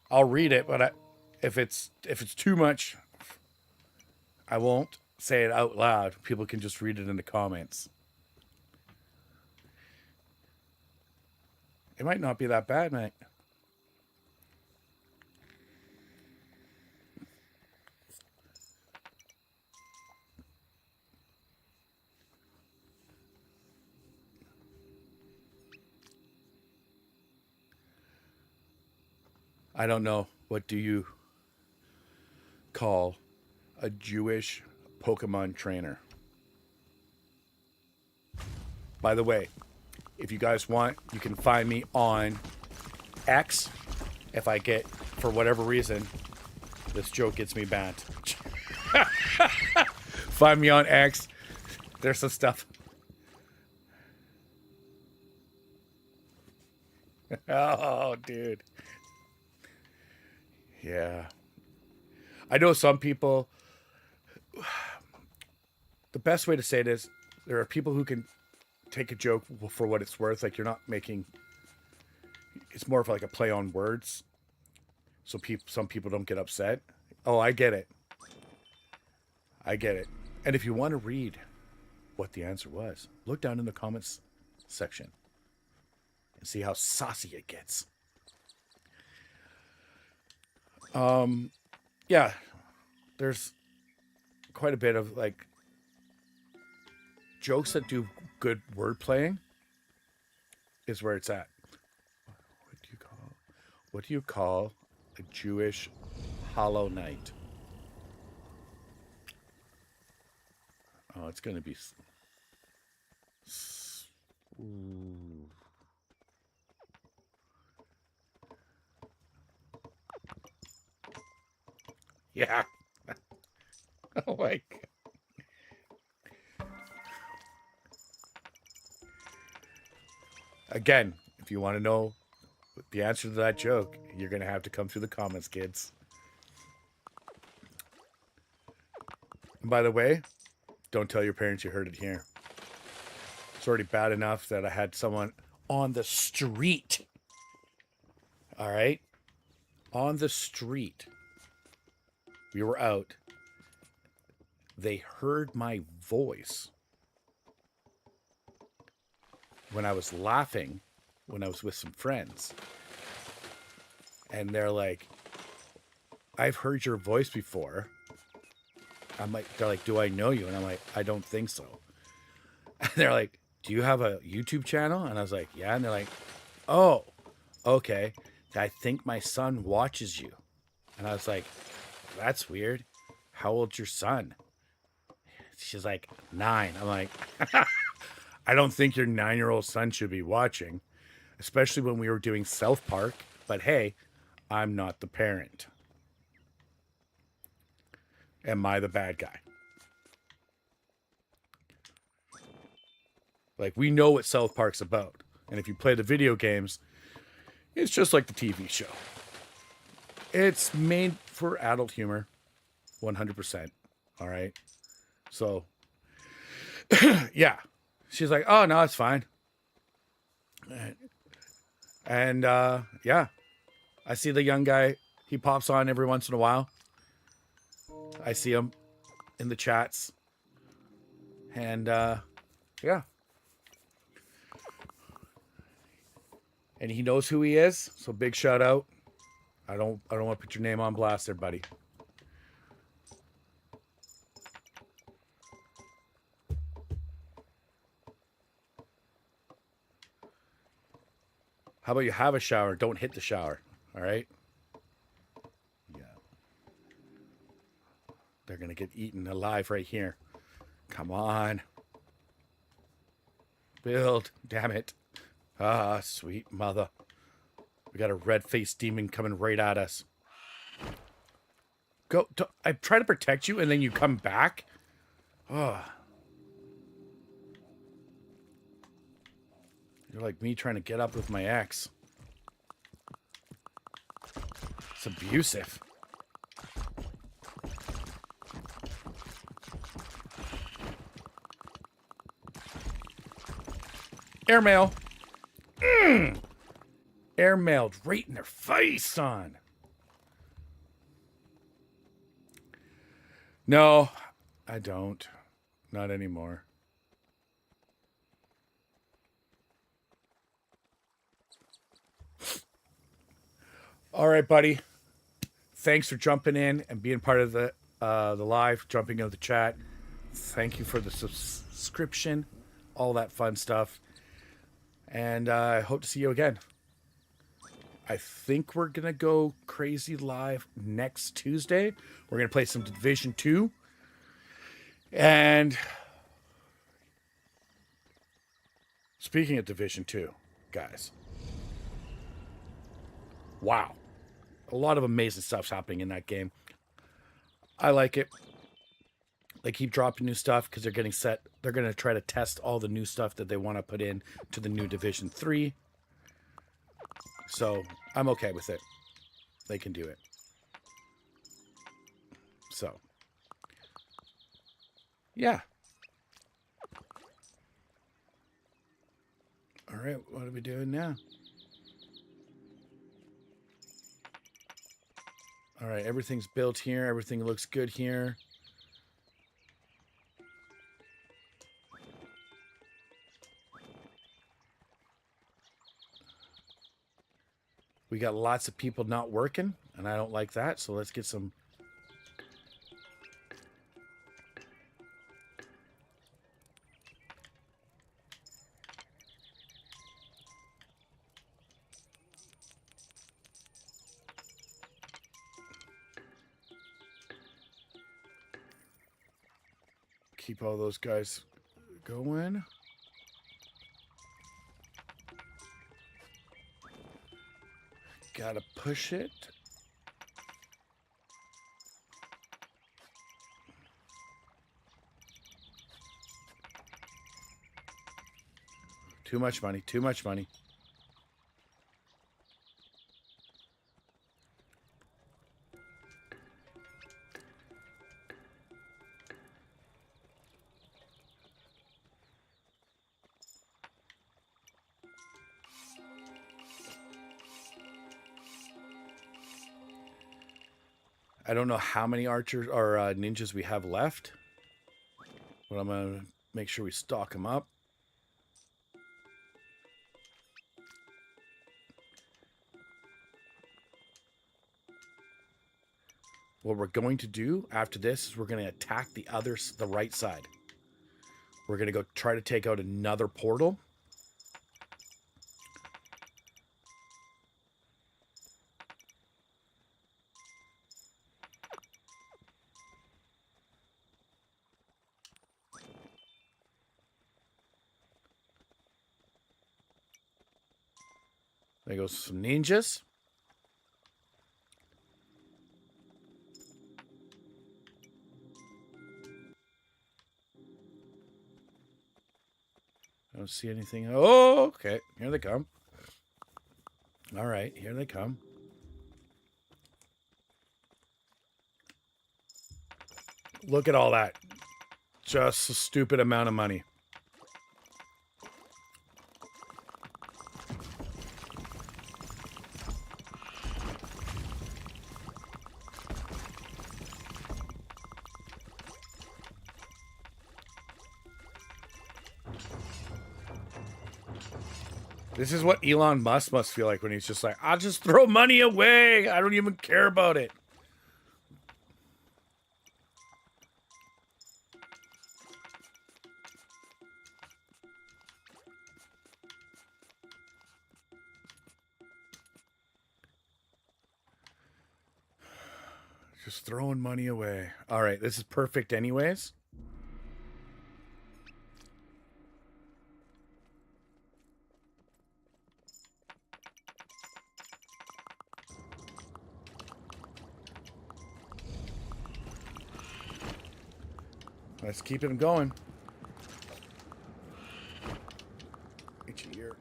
I'll read it, but if it's too much, I won't say it out loud. People can just read it in the comments. It might not be that bad, mate. I don't know. What do you call a Jewish Pokemon trainer? By the way, if you guys want, you can find me on X. If I get, for whatever reason, this joke gets me banned. Find me on X. There's some stuff. Oh, dude. Yeah. I know some people, the best way to say it is there are people who can take a joke for what it's worth. Like, you're not making, it's more of like a play on words. So some people don't get upset. Oh, I get it. I get it. And if you want to read what the answer was, look down in the comments section and see how saucy it gets. Yeah, there's quite a bit of like jokes that do good word playing is where it's at. What do you call a Jewish hollow night? Oh, it's going to be. Ooh. Yeah. Oh my God. Again, if you want to know the answer to that joke, you're going to have to come through the comments, kids. And by the way, don't tell your parents you heard it here. It's already bad enough that I had someone on the street. All right? On the street. We were out. They heard my voice when I was laughing when I was with some friends. And they're like, I've heard your voice before. They're like, do I know you? And I'm like, I don't think so. And they're like, do you have a YouTube channel? And I was like, yeah. And they're like, oh, okay. I think my son watches you. And I was like, that's weird. How old's your son? She's like, 9. I'm like, I don't think your 9-year-old son should be watching, especially when we were doing South Park. But hey, I'm not the parent. Am I the bad guy? Like, we know what South Park's about. And if you play the video games, it's just like the TV show. It's made for adult humor, 100%. All right. So, yeah. She's like, oh, no, it's fine. And yeah. I see the young guy. He pops on every once in a while. I see him in the chats. And yeah. And he knows who he is. So big shout out. I don't want to put your name on blast there, buddy. How about you have a shower? Don't hit the shower. All right? Yeah. They're going to get eaten alive right here. Come on. Build. Damn it. Ah, sweet mother. We got a red-faced demon coming right at us. Go. I try to protect you and then you come back. Oh. You're like me trying to get up with my ex. It's abusive. Airmail. Airmailed right in their face, son. No, I don't. Not anymore. All right, buddy. Thanks for jumping in and being part of the live, jumping into the chat. Thank you for the subscription, all that fun stuff. And I hope to see you again. I think we're going to go crazy live next Tuesday. We're going to play some Division 2. And speaking of Division 2, guys. Wow. A lot of amazing stuff's happening in that game. I like it. They keep dropping new stuff because they're getting set. They're going to try to test all the new stuff that they want to put in to the new Division 3. So I'm okay with it. They can do it. So, yeah. All right, what are we doing now? All right, everything's built here. Everything looks good here. We got lots of people not working, and I don't like that. So let's get some. Keep all those guys going. Gotta push it. Too much money. Too much money. I don't know how many archers or ninjas we have left, but I'm going to make sure we stock them up. what we're going to do after this is we're going to attack the right side. We're going to go try to take out another portal. There goes some ninjas. I don't see anything. Oh, okay. Here they come. All right, here they come. Look at all that. Just a stupid amount of money. This is what Elon Musk must feel like when he's just like, I'll just throw money away. I don't even care about it. Just throwing money away. All right, this is perfect anyways. Let's keep him going. Get you here.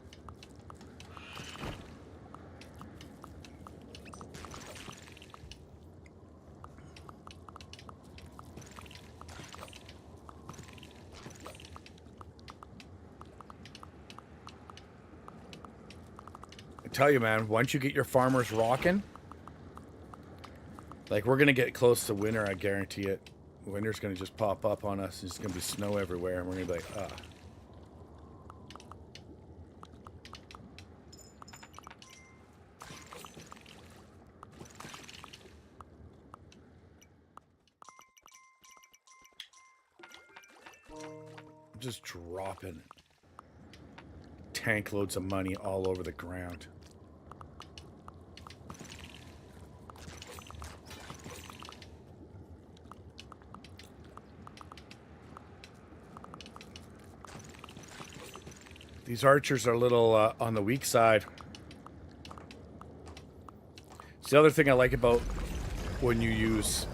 I tell you, man, once you get your farmers rocking, like we're gonna get close to winter, I guarantee it. Winter's gonna just pop up on us. There's gonna be snow everywhere, and we're gonna be like, ah. Just dropping tank loads of money all over the ground. These archers are a little on the weak side. It's the other thing I like about when you use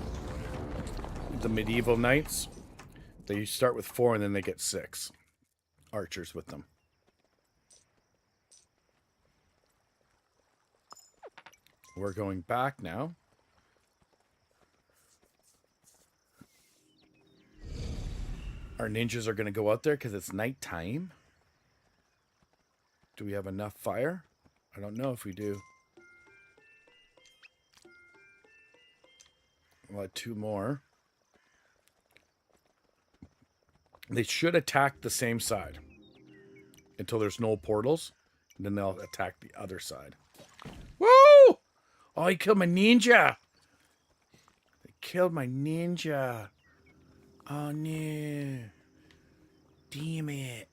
the medieval knights. They start with 4 and then they get 6 archers with them. We're going back now. Our ninjas are going to go out there because it's nighttime. Do we have enough fire? I don't know if we do. We'll add 2 more. They should attack the same side until there's no portals. And then they'll attack the other side. Woo! Oh, he killed my ninja. They killed my ninja. Oh, no. Damn it.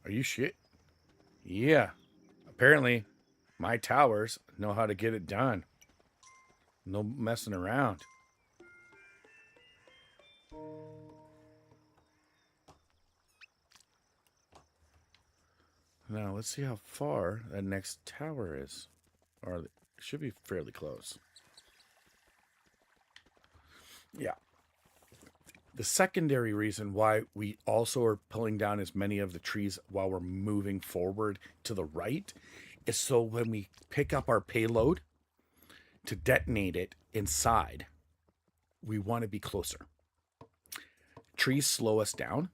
Are you shit? Yeah. Apparently, my towers know how to get it done. No messing around. Now, let's see how far that next tower is. Or it should be fairly close. Yeah. The secondary reason why we also are pulling down as many of the trees while we're moving forward to the right is so when we pick up our payload to detonate it inside, we want to be closer. Trees slow us down,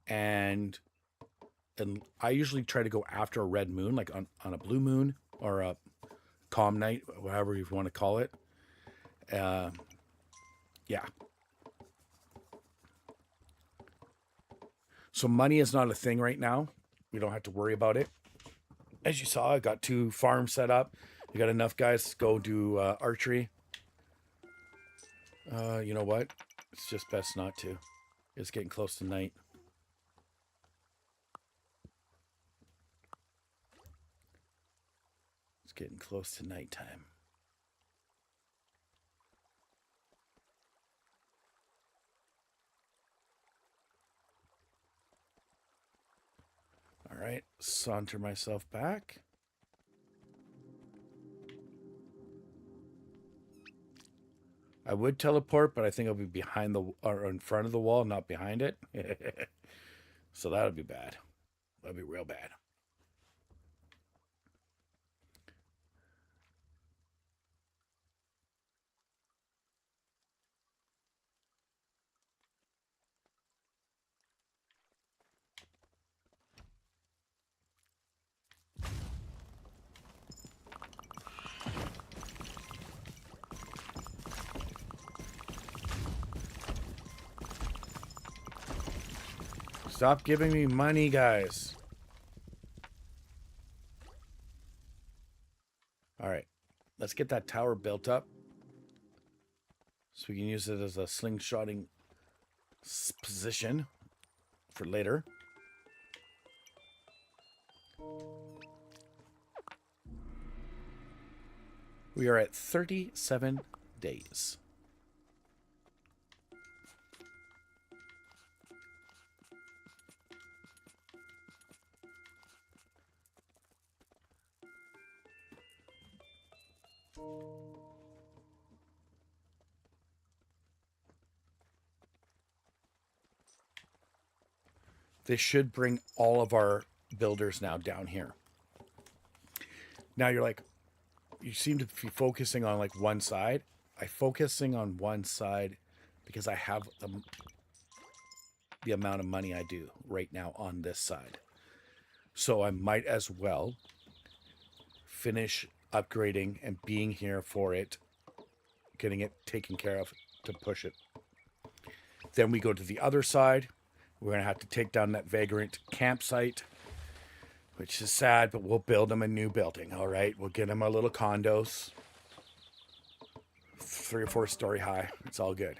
and I usually try to go after a red moon, like on a blue moon or a calm night, whatever you want to call it. Yeah. So money is not a thing right now. We don't have to worry about it. As you saw, I got 2 farms set up. We got enough guys to go do archery. You know what? It's just best not to. It's getting close to night. It's getting close to nighttime. All right, saunter myself back. I would teleport, but I think I'll be behind the or in front of the wall, not behind it. So that would be bad. That'd be real bad. Stop giving me money, guys. All right, let's get that tower built up so we can use it as a slingshotting position for later. We are at 37 days. This should bring all of our builders now down here. Now you're like, you seem to be focusing on like one side. I'm focusing on one side because I have the amount of money I do right now on this side. So I might as well finish upgrading and being here for it, getting it taken care of to push it. Then we go to the other side. We're going to have to take down that vagrant campsite, which is sad, but we'll build them a new building, all right? We'll get them our little condos, 3 or 4 story high. It's all good.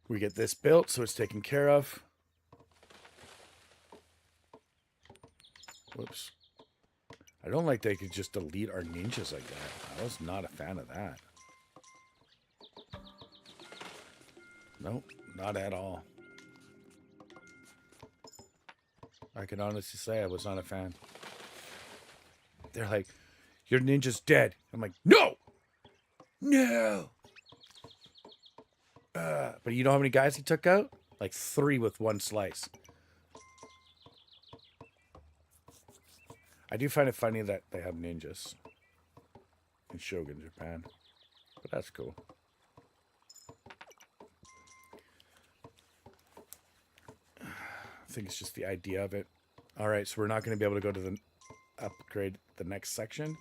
We get this built, so it's taken care of. Whoops. I don't like they could just delete our ninjas like that. I was not a fan of that. Nope, not at all. I can honestly say I was not a fan. They're like, your ninja's dead. I'm like, no! No! But you know how many guys he took out? Like 3 with 1 slice. I do find it funny that they have ninjas in Shogun Japan. But that's cool. I think it's just the idea of it. All right, so we're not going to be able to go to the upgrade the next section.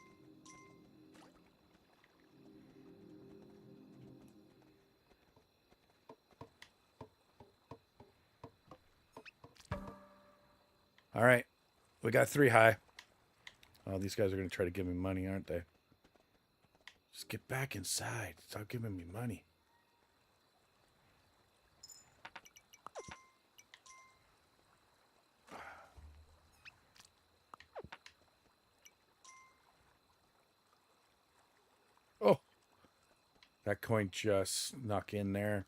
All right, we got 3 high. Oh, these guys are going to try to give me money, aren't they? Just get back inside. Stop giving me money. Oh, that coin just snuck in there.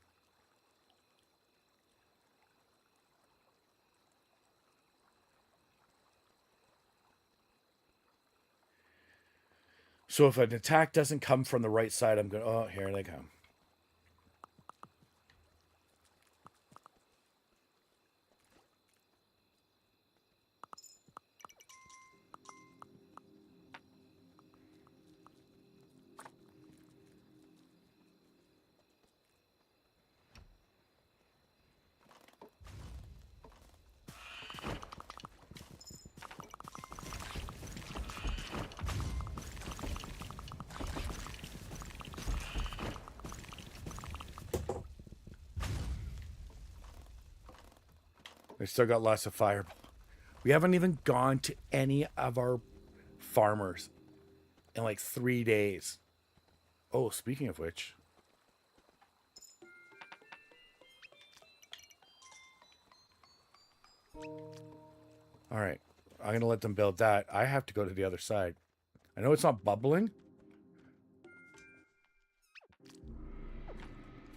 So if an attack doesn't come from the right side, I'm going, oh, here they come. We still got lots of fire. We haven't even gone to any of our farmers in like 3 days. Oh, speaking of which. All right. I'm going to let them build that. I have to go to the other side. I know it's not bubbling,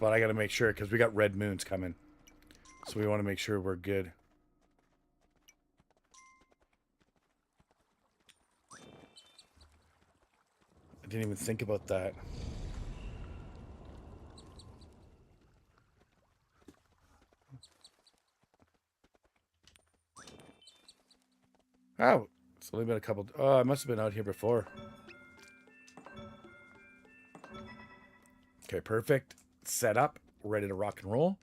but I got to make sure because we got red moons coming. So we want to make sure we're good. I didn't even think about that. Oh, it's only been a couple. Oh, I must have been out here before. Okay, perfect. Set up. Ready to rock and roll.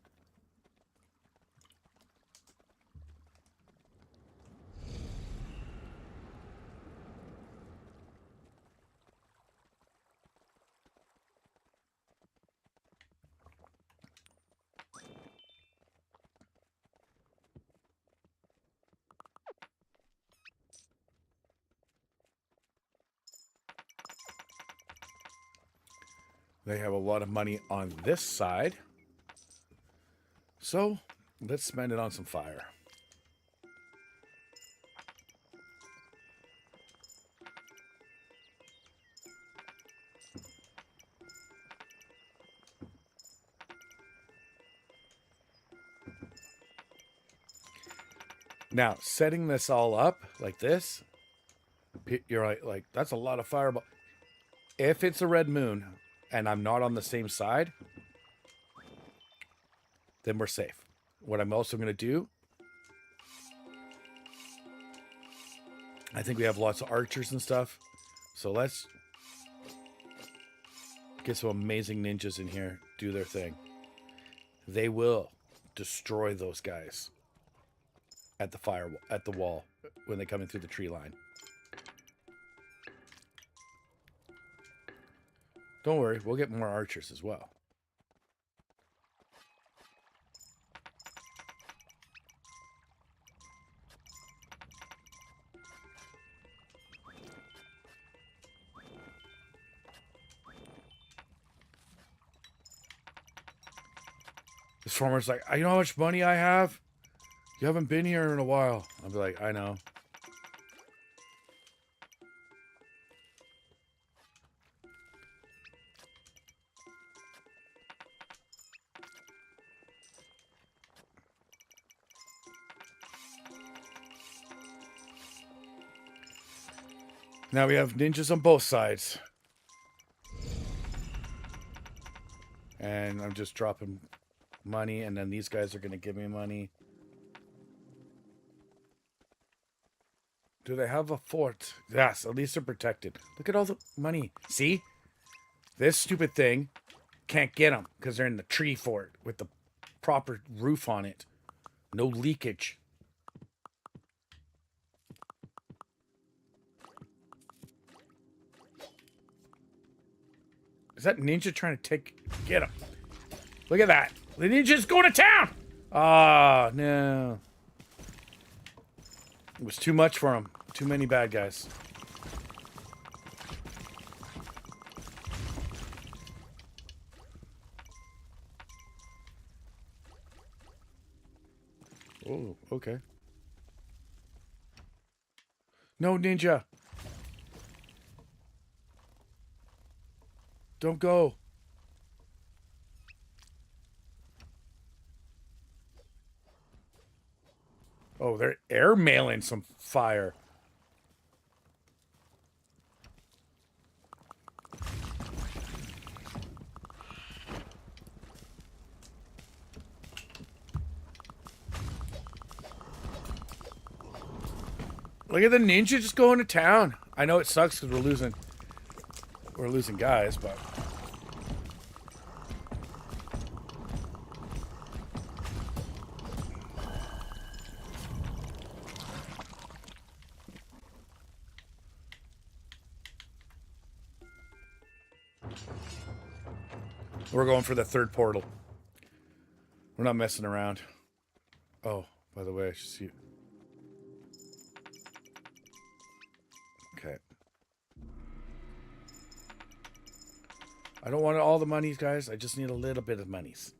They have a lot of money on this side. So, let's spend it on some fire. Now, setting this all up like this, you're like that's a lot of fireball. If it's a red moon and I'm not on the same side, then we're safe. What I'm also going to do, I think we have lots of archers and stuff. So let's get some amazing ninjas in here, do their thing. They will destroy those guys at the at the wall when they come in through the tree line. Don't worry, we'll get more archers as well. This farmer's like, you know how much money I have? You haven't been here in a while. I'll be like, I know. Now we have ninjas on both sides. And I'm just dropping money, and then these guys are going to give me money. Do they have a fort? Yes, at least they're protected. Look at all the money. See? This stupid thing can't get them because they're in the tree fort with the proper roof on it. No leakage. Is that ninja trying to get him? Look at that. The ninja's going to town. Ah, no. It was too much for him. Too many bad guys. Oh, okay. No, ninja. Don't go. Oh, they're airmailing some fire. Look at the ninja just going to town. I know it sucks because we're losing guys, but we're going for the third portal. We're not messing around. Oh, By the way, I should see. Okay. I don't want all the monies, guys. I just need a little bit of monies.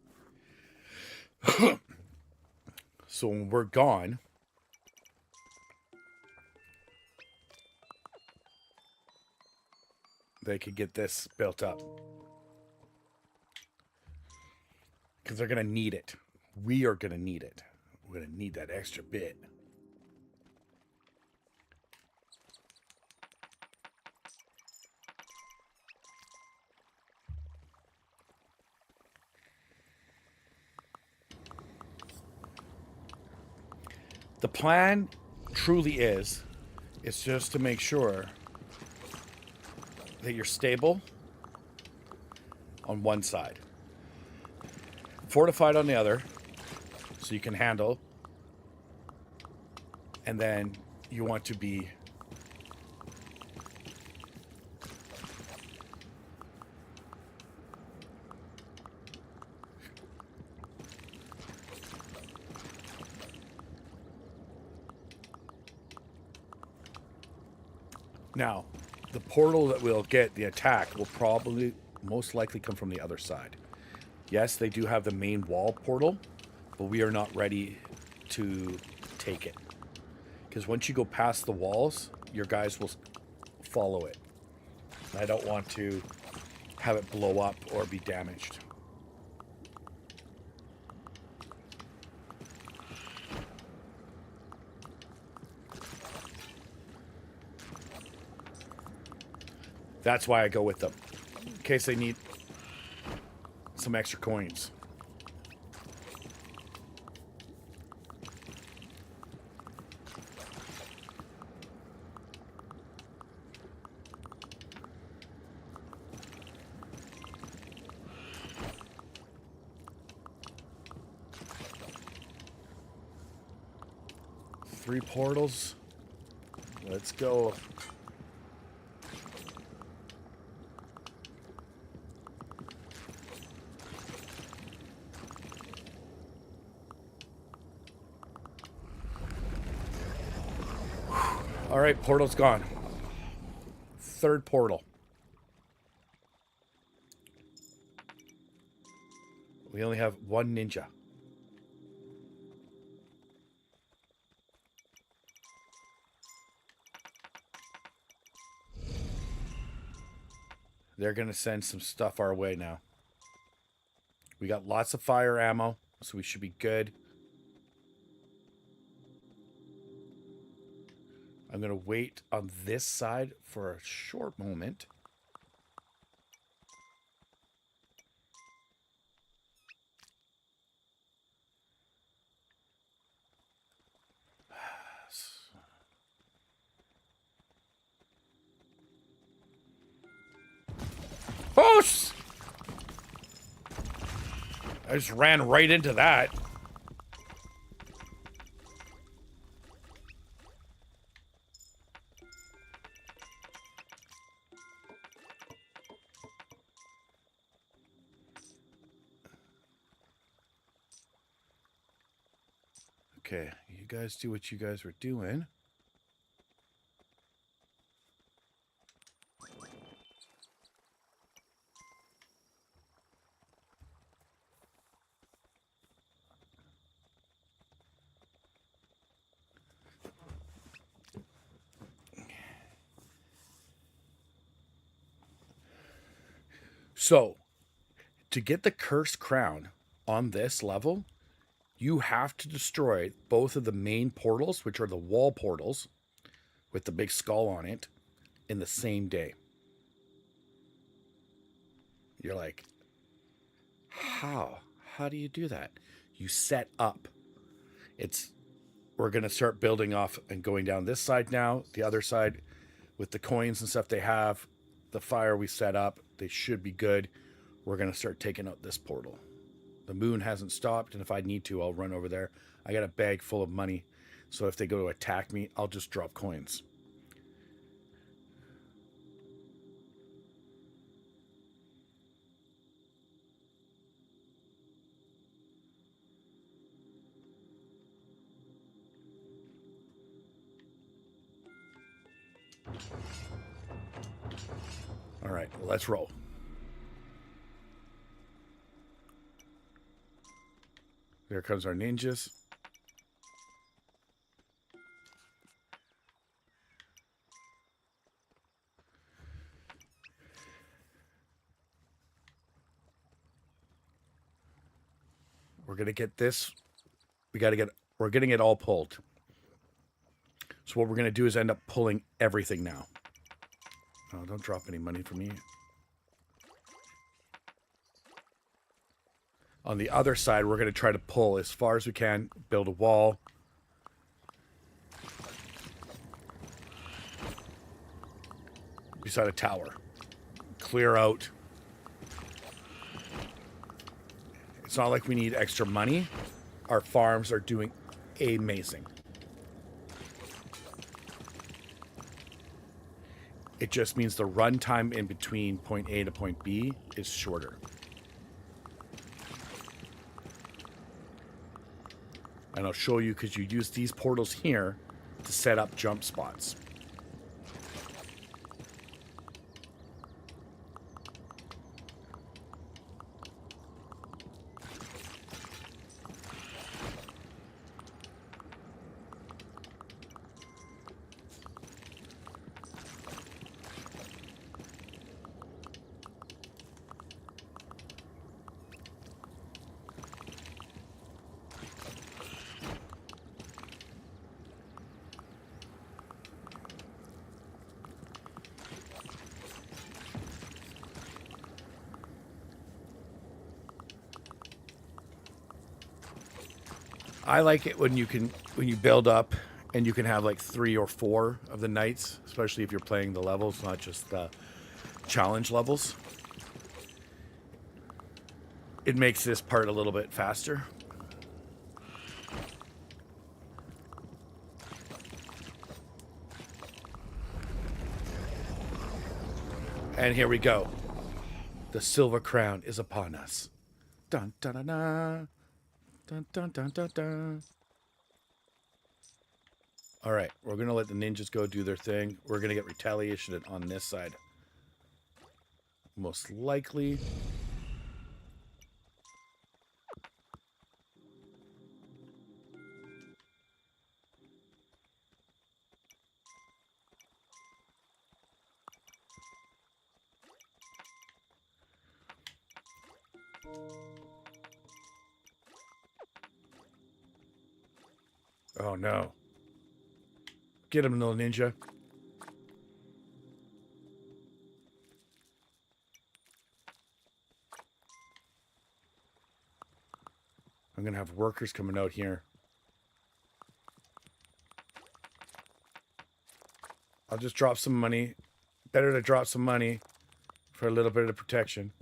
So when we're gone, they could get this built up. Because they're going to need it. We are going to need it. We're going to need that extra bit. The plan truly is just to make sure that you're stable on one side, fortified on the other, so you can handle, and then you want to be now, the portal that we'll get, the attack, will probably most likely come from the other side. Yes, they do have the main wall portal, but we are not ready to take it. Because once you go past the walls, your guys will follow it. I don't want to have it blow up or be damaged. That's why I go with them, in case they need some extra coins. Three portals. Let's go. All right, portal's gone. Third portal. We only have one ninja. They're going to send some stuff our way now. We got lots of fire ammo, so we should be good. I'm going to wait on this side for a short moment. Oh! I just ran right into that. Okay, you guys do what you guys were doing. So, to get the cursed crown on this level, you have to destroy both of the main portals, which are the wall portals with the big skull on it, in the same day. You're like, how? How do you do that? You set up. We're going to start building off and going down this side now. The other side, with the coins and stuff they have, the fire we set up, they should be good. We're going to start taking out this portal. The moon hasn't stopped, and if I need to, I'll run over there. I got a bag full of money, so if they go to attack me, I'll just drop coins. right, let's roll. There comes our ninjas. We're going to get this. We're getting it all pulled. So what we're going to do is end up pulling everything now. Oh, don't drop any money for me. On the other side, we're going to try to pull as far as we can, build a wall. Beside a tower. Clear out. It's not like we need extra money. Our farms are doing amazing. It just means the run time in between point A to point B is shorter. And I'll show you because you use these portals here to set up jump spots. I like it when you build up and you can have like 3 or 4 of the knights, especially if you're playing the levels, not just the challenge levels. It makes this part a little bit faster. And here we go. The silver crown is upon us. Dun dun dun dun. Dun dun dun dun dun. All right, we're gonna let the ninjas go do their thing. We're gonna get retaliation on this side, most likely. Oh no. Get him, little ninja. I'm going to have workers coming out here. I'll just drop some money. Better to drop some money for a little bit of protection.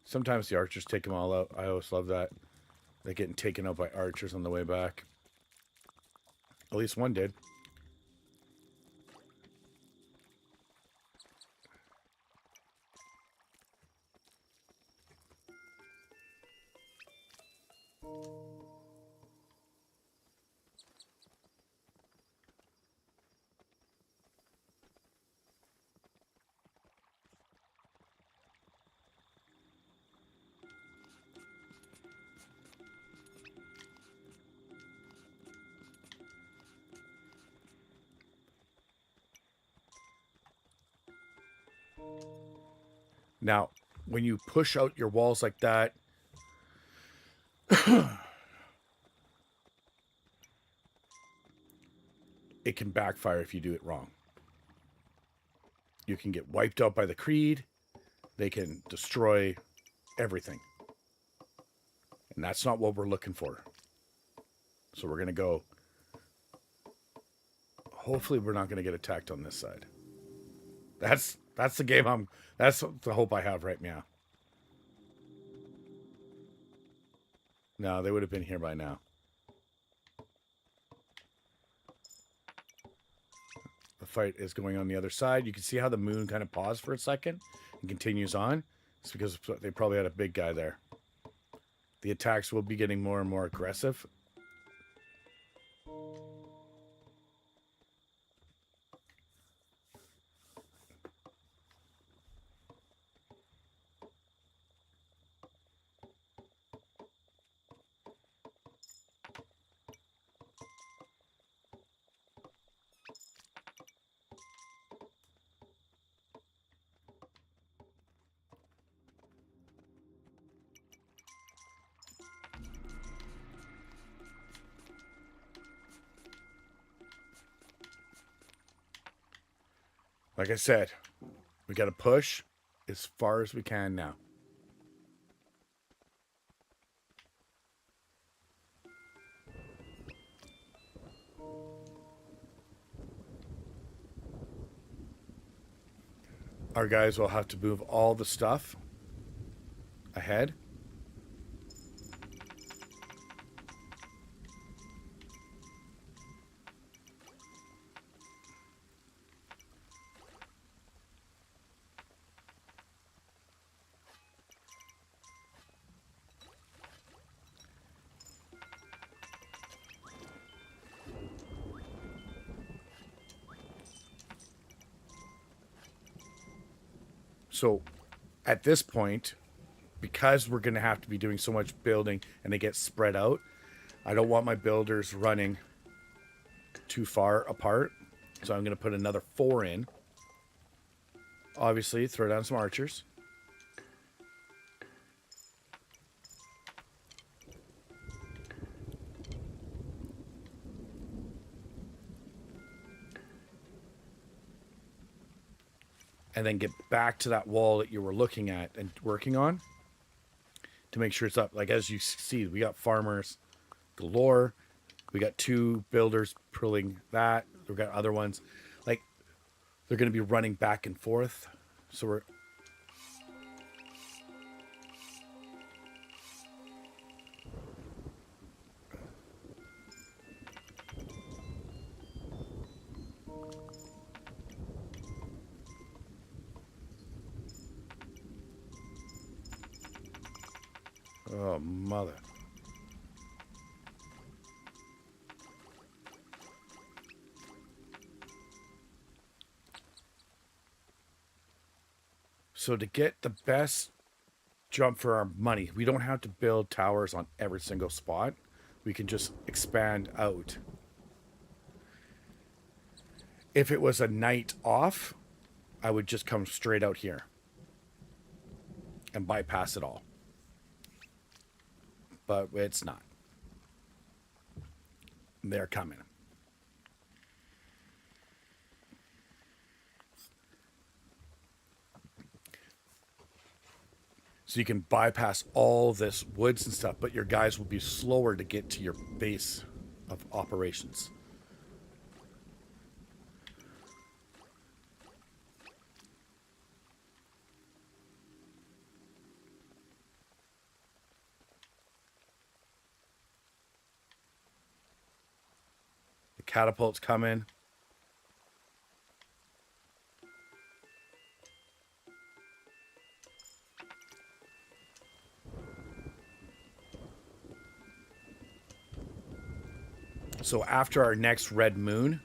Sometimes the archers take them all out. I always love that. They're getting taken out by archers on the way back. At least one did. Now, when you push out your walls like that, it can backfire if you do it wrong. You can get wiped out by the Creed. They can destroy everything. And that's not what we're looking for. So we're going to go. Hopefully we're not going to get attacked on this side. That's the game that's the hope I have right now. No, they would have been here by now. The fight is going on the other side. You can see how the moon kind of paused for a second and continues on. It's because they probably had a big guy there. The attacks will be getting more and more aggressive. Like I said, we got to push as far as we can now. Our guys will have to move all the stuff ahead. So at this point, because we're going to have to be doing so much building and they get spread out, I don't want my builders running too far apart. So I'm going to put another 4 in. Obviously, throw down some archers. And then get back to that wall that you were looking at and working on to make sure it's up. Like, as you see, we got farmers galore. We got 2 builders pulling that. We've got other ones. Like, they're going to be running back and forth. So we're... Oh, mother. So to get the best jump for our money, we don't have to build towers on every single spot. We can just expand out. If it was a night off, I would just come straight out here and bypass it all. But it's not. They're coming. So you can bypass all this woods and stuff, but your guys will be slower to get to your base of operations. The catapults come in. So after our next red moon,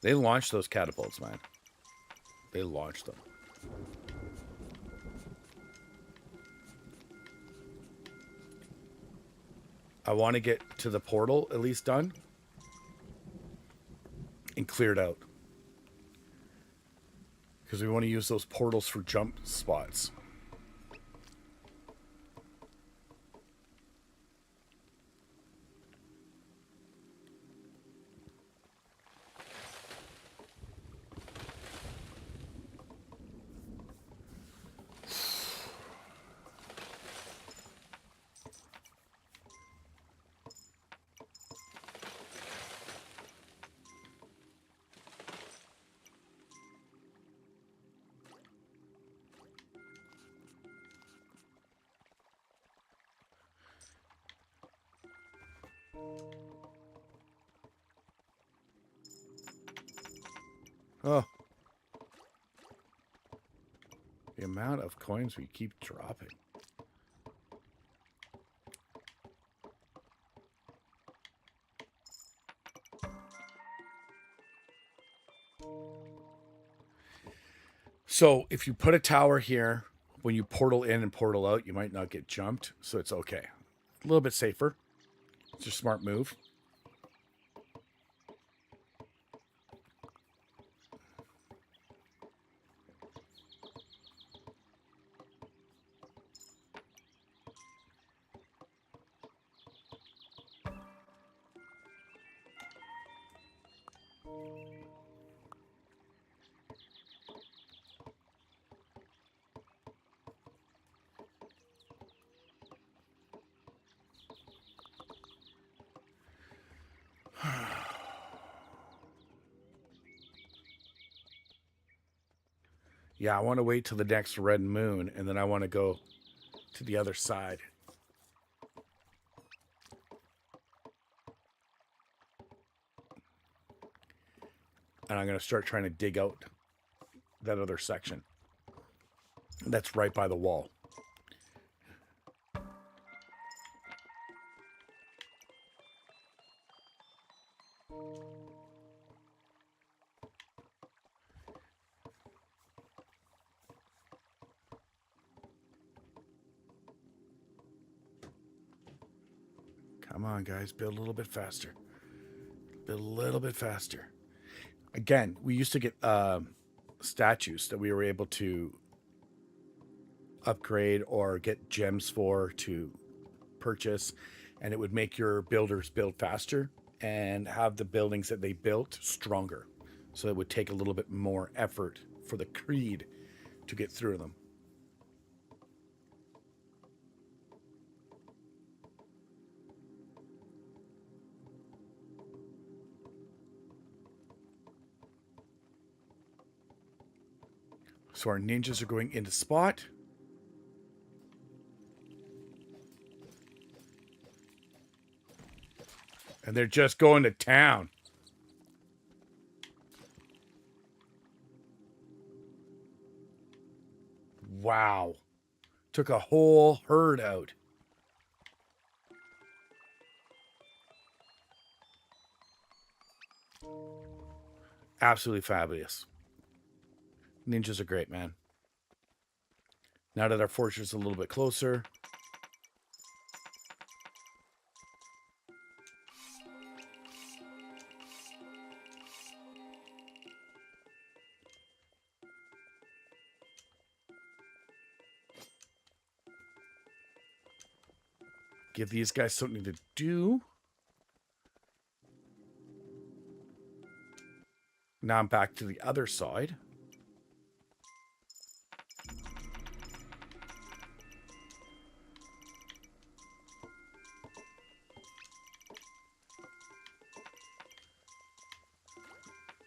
they launched those catapults, man. They launched them. I want to get to the portal at least done and cleared out. Because we want to use those portals for jump spots. Oh. The amount of coins we keep dropping. So if you put a tower here, when you portal in and portal out, you might not get jumped. So it's okay. A little bit safer. It's a smart move. Yeah, I want to wait till the next red moon, and then I want to go to the other side. And I'm going to start trying to dig out that other section. That's right by the wall. Come on, guys. Build a little bit faster. Build a little bit faster. Again, we used to get statues that we were able to upgrade or get gems for to purchase, and it would make your builders build faster and have the buildings that they built stronger. So it would take a little bit more effort for the creed to get through them. So our ninjas are going into spot. And they're just going to town. Wow. Took a whole herd out. Absolutely fabulous. Ninjas are great, man. Now that our fortress is a little bit closer. Give these guys something to do. Now I'm back to the other side.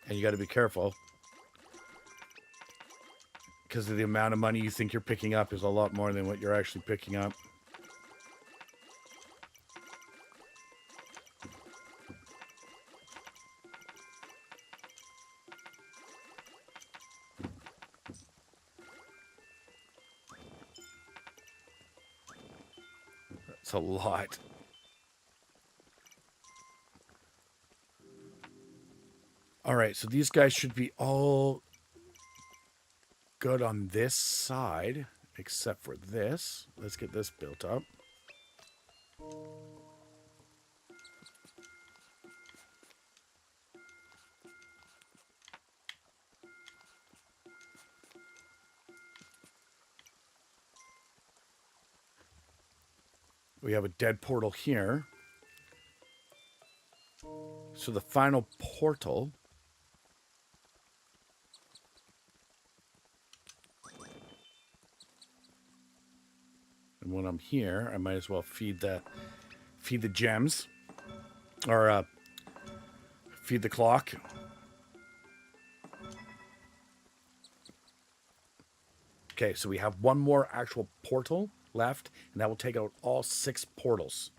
And you got to be careful, because of the amount of money you think you're picking up is a lot more than what you're actually picking up. It's a lot. All right, so these guys should be all good on this side, except for this. Let's get this built up. We have a dead portal here. So the final portal. And when I'm here, I might as well feed the gems, or feed the clock. Okay, so we have one more actual portal left, and that will take out all 6 portals.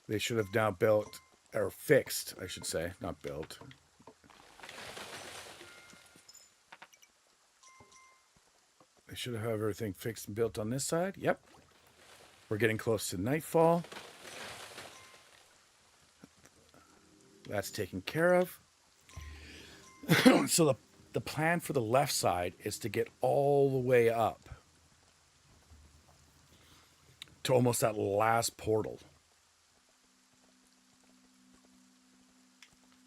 They should have now built, or fixed, I should say, not built. They should have everything fixed and built on this side. Yep. We're getting close to nightfall. That's taken care of. So the plan for the left side is to get all the way up to almost that last portal.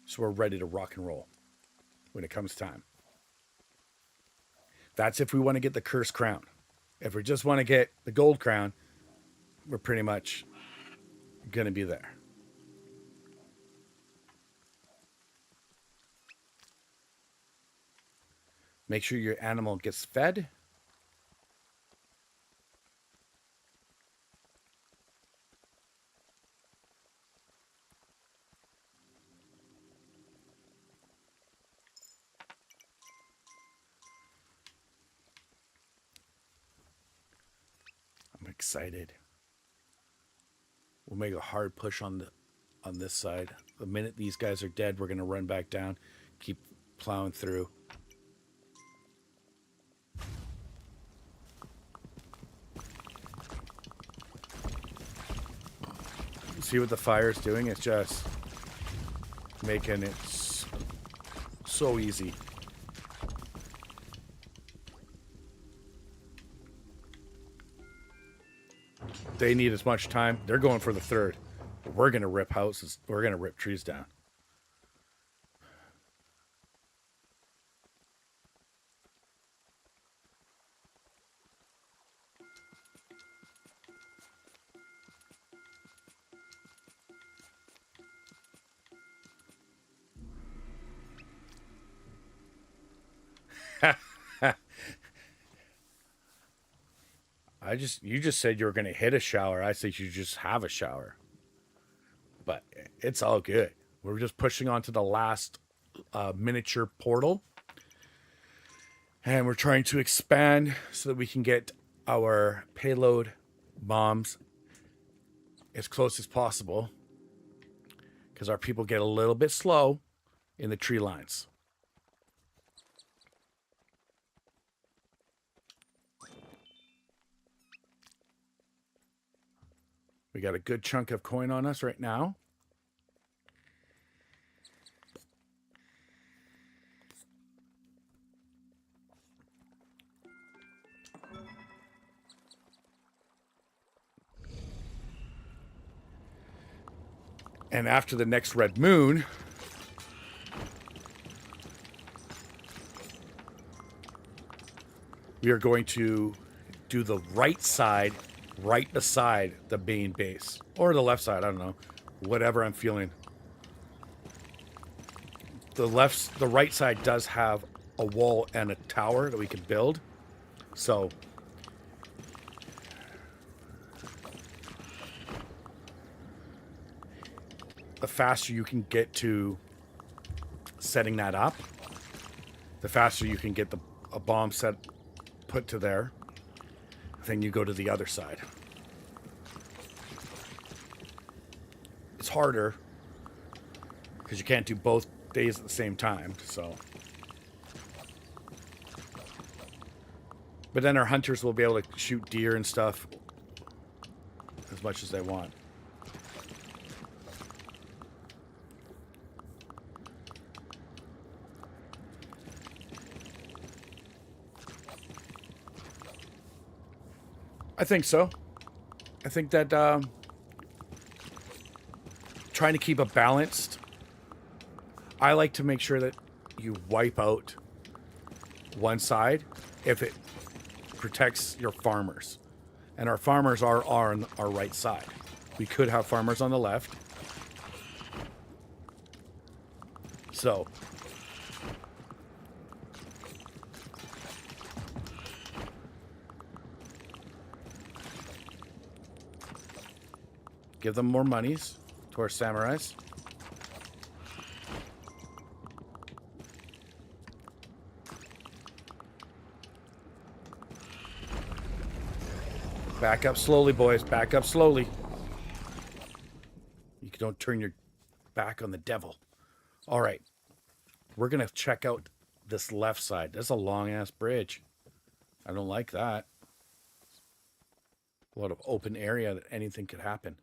So we're ready to rock and roll when it comes time. That's if we want to get the cursed crown. If we just want to get the gold crown, we're pretty much going to be there. Make sure your animal gets fed. I'm excited. We'll make a hard push on this side. The minute these guys are dead, we're going to run back down, keep plowing through. See what the fire's doing? It's just making it so easy. They need as much time. They're going for the third. We're going to rip houses. We're going to rip trees down. You just said you were going to hit a shower. I said you just have a shower. But it's all good. We're just pushing on to the last miniature portal. And we're trying to expand so that we can get our payload bombs as close as possible. Because our people get a little bit slow in the tree lines. We got a good chunk of coin on us right now. And after the next red moon, we are going to do the right side right beside the main base. Or the left side, I don't know. Whatever I'm feeling. The right side does have a wall and a tower that we can build. So the faster you can get to setting that up, the faster you can get a bomb set put to there. Then you go to the other side. It's harder because you can't do both days at the same time, so. But then our hunters will be able to shoot deer and stuff as much as they want. I think so. I think that trying to keep it balanced. I like to make sure that you wipe out one side if it protects your farmers. And our farmers are on our right side. We could have farmers on the left. So give them more monies to our samurais. Back up slowly, boys. Back up slowly. don't turn your back on the devil. All right. We're going to check out this left side. That's a long-ass bridge. I don't like that. A lot of open area that anything could happen.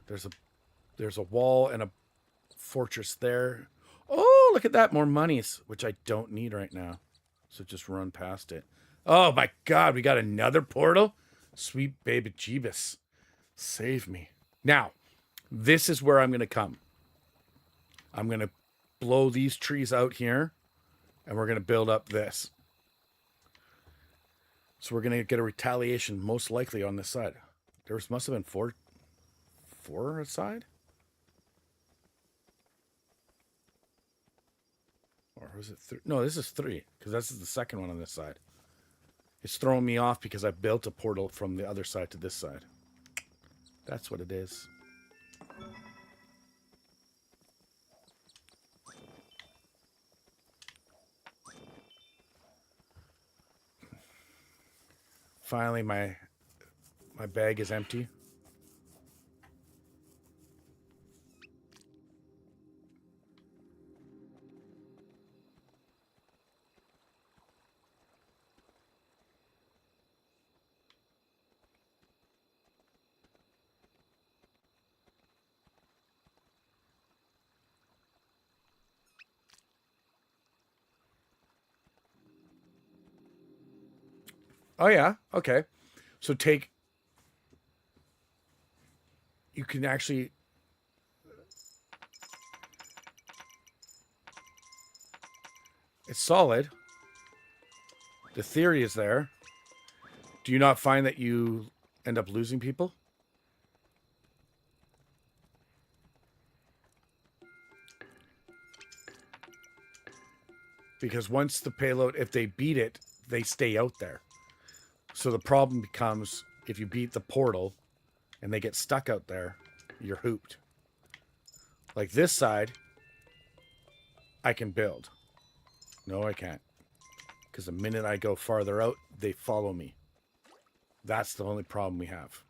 There's a wall and a fortress there. Oh, look at that. More monies, which I don't need right now. So just run past it. Oh, my God. We got another portal? Sweet baby Jeebus. Save me. Now, this is where I'm going to come. I'm going to blow these trees out here, and we're going to build up this. So we're going to get a retaliation, most likely, on this side. There must have been four aside? Or was it 3? No, this is 3, because this is the second one on this side. It's throwing me off because I built a portal from the other side to this side. That's what it is. Finally, my bag is empty. Oh, yeah. Okay. So you can actually... It's solid. The theory is there. Do you not find that you end up losing people? Because once the payload, if they beat it, they stay out there. So the problem becomes, if you beat the portal and they get stuck out there, you're hooped. Like this side, I can build. No, I can't. Because the minute I go farther out, they follow me. That's the only problem we have.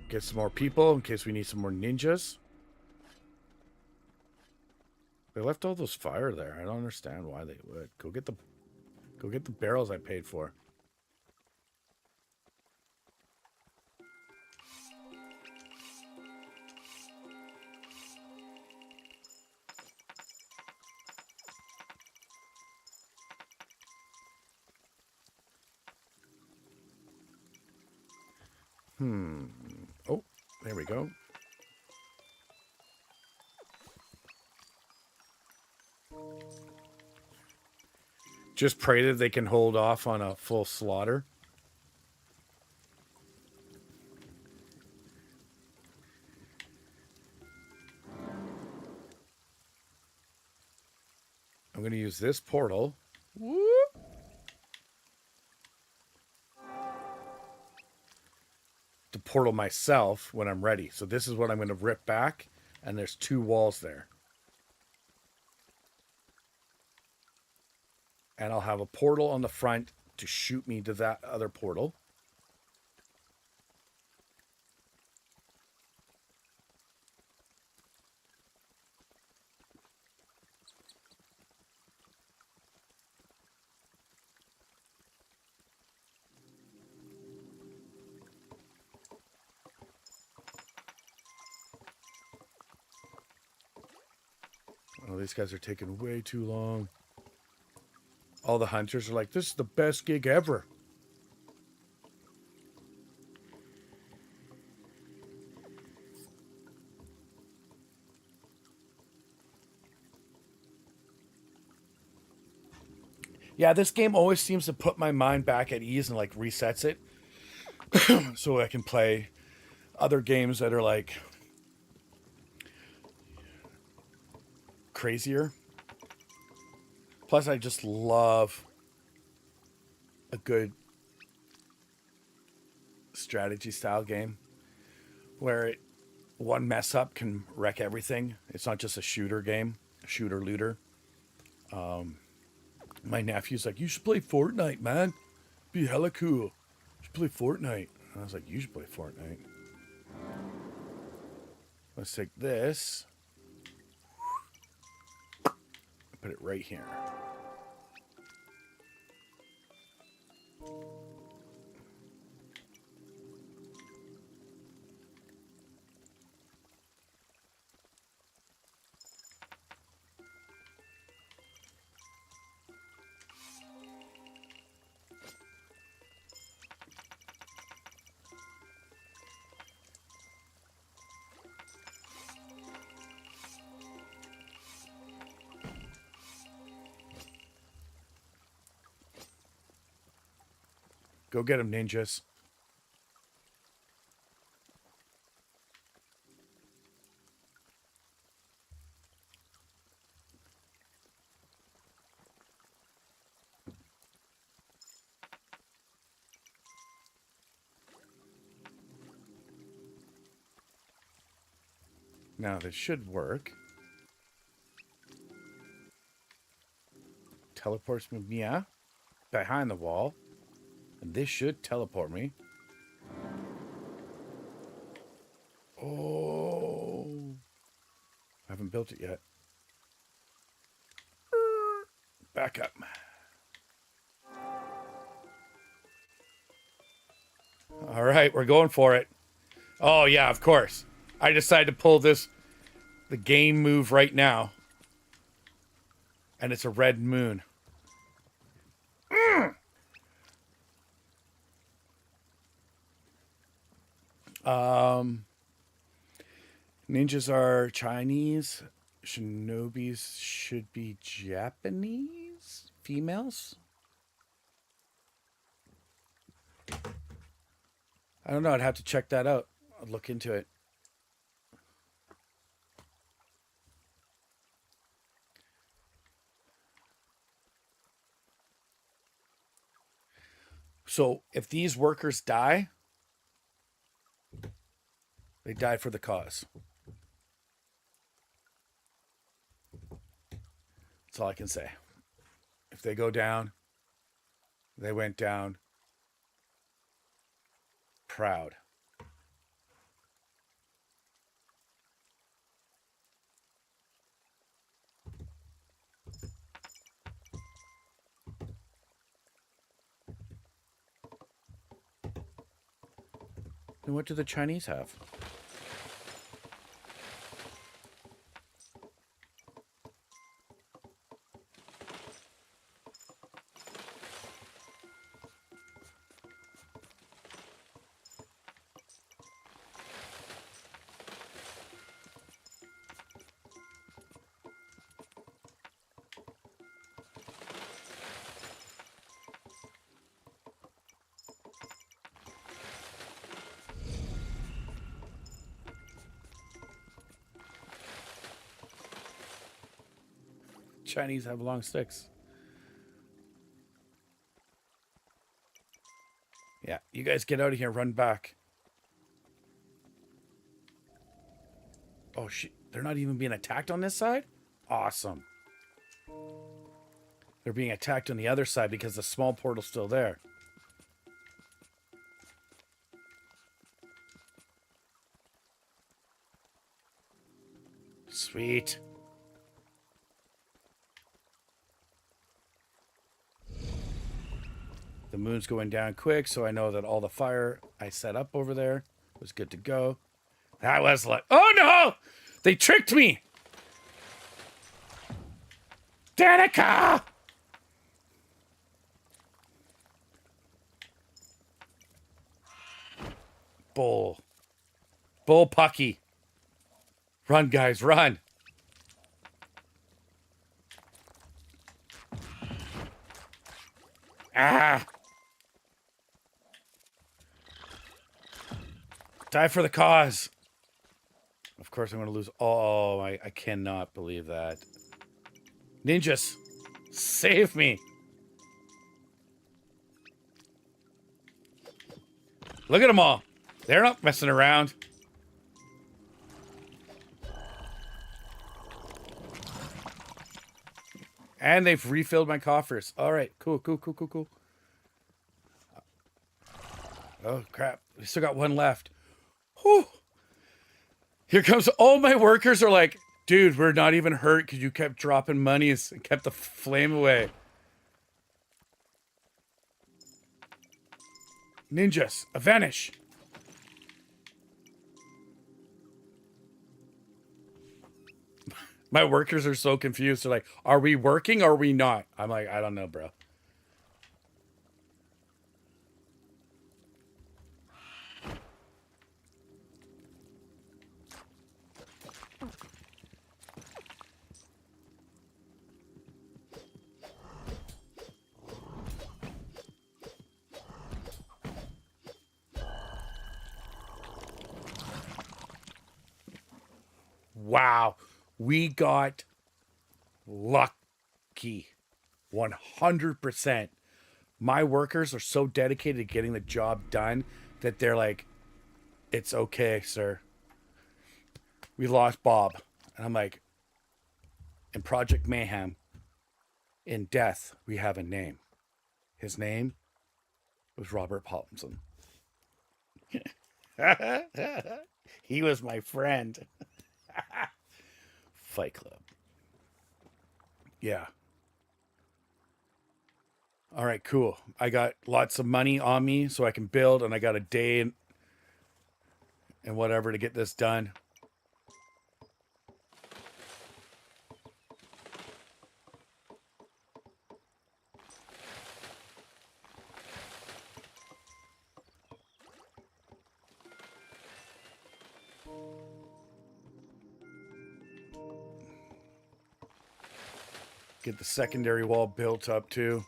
Get some more people in case we need some more ninjas. They left all those fire there. I don't understand why they would. Go get the barrels I paid for. Oh, there we go. Just pray that they can hold off on a full slaughter. I'm going to use this portal. Whoop. To portal myself when I'm ready. So this is what I'm going to rip back. And there's 2 walls there. And I'll have a portal on the front to shoot me to that other portal. Oh, these guys are taking way too long. All the hunters are like, this is the best gig ever. Yeah, this game always seems to put my mind back at ease and like resets it. So I can play other games that are like crazier. Plus, I just love a good strategy style game where one mess up can wreck everything. It's not just a shooter game, shooter looter. My nephew's like, you should play Fortnite, man. Be hella cool. You should play Fortnite. I was like, you should play Fortnite. Let's take this. Put it right here. Go get them, ninjas. Now this should work. Teleports me behind the wall. And this should teleport me. Oh. I haven't built it yet. Back up. All right, we're going for it. Oh, yeah, of course. I decided to pull the game move right now. And it's a red moon. Ninjas are Chinese. Shinobis should be Japanese? Females? I don't know. I'd have to check that out. I'll look into it. So if these workers die, they died for the cause. That's all I can say. If they go down, they went down proud. Then what do the Chinese have? Chinese have long sticks. Yeah, you guys get out of here. Run back. Oh, shit. They're not even being attacked on this side? Awesome. They're being attacked on the other side because the small portal's still there. Sweet. The moon's going down quick, so I know that all the fire I set up over there was good to go. That was like, oh no! They tricked me! Danica! Bull. Bull Pucky. Run, guys, run. Ah! Die for the cause. Of course I'm going to lose. Oh, I cannot believe that. Ninjas, save me. Look at them all. They're not messing around. And they've refilled my coffers. All right, cool. Oh, crap. We still got one left. Whew. Here comes all my workers are like, dude, we're not even hurt because you kept dropping monies and kept the flame away. Ninjas, vanish. My workers are so confused. They're like, are we working or are we not? I'm like, I don't know, bro. Wow. We got lucky. 100%. My workers are so dedicated to getting the job done that they're like, it's okay, sir. We lost Bob. And I'm like, in Project Mayhem, in death, we have a name. His name was Robert Pattinson. He was my friend. Fight Club. Yeah. All right, cool. I got lots of money on me so I can build, and I got a day and whatever to get this done. Get the secondary wall built up too.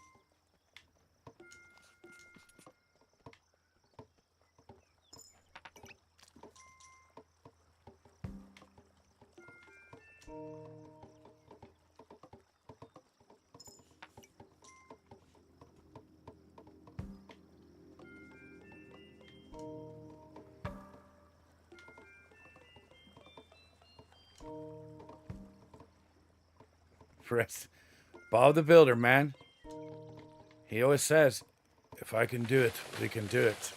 Press Bob the Builder, man. He always says, if I can do it, we can do it.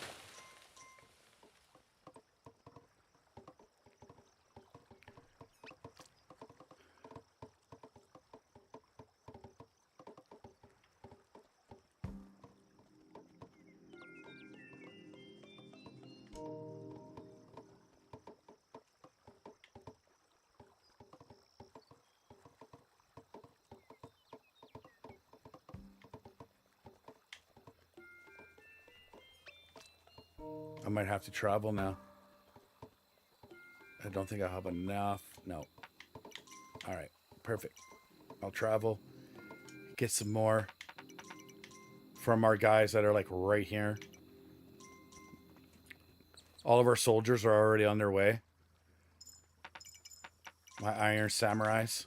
I might have to travel now. I don't think I have enough. No. All right. Perfect. I'll travel. Get some more from our guys that are like right here. All of our soldiers are already on their way. My iron samurais.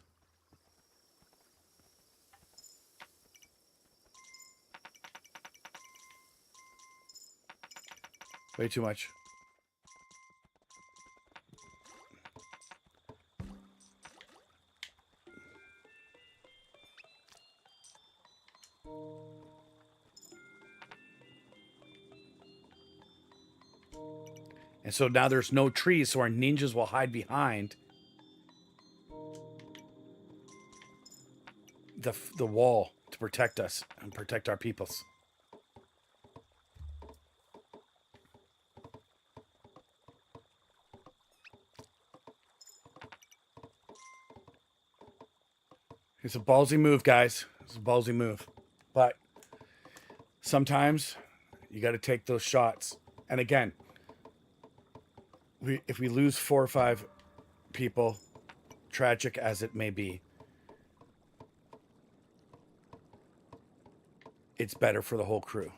Way too much. And so now there's no trees, so our ninjas will hide behind the wall to protect us and protect our peoples. It's a ballsy move, guys. It's a ballsy move. But sometimes you got to take those shots. And again, if we lose 4 or 5 people, tragic as it may be, it's better for the whole crew.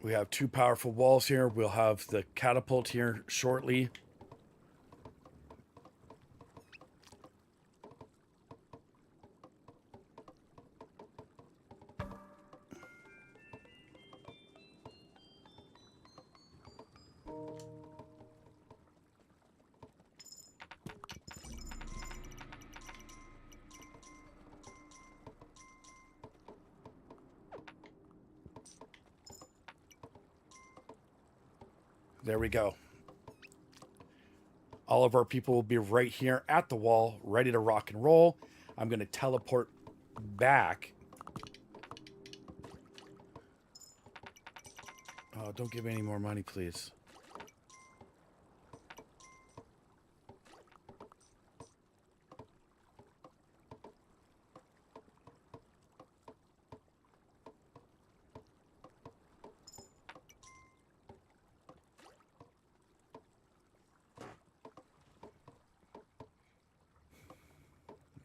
We have 2 powerful walls here. We'll have the catapult here shortly. There we go. All of our people will be right here at the wall, ready to rock and roll. I'm going to teleport back. Oh, don't give me any more money, please.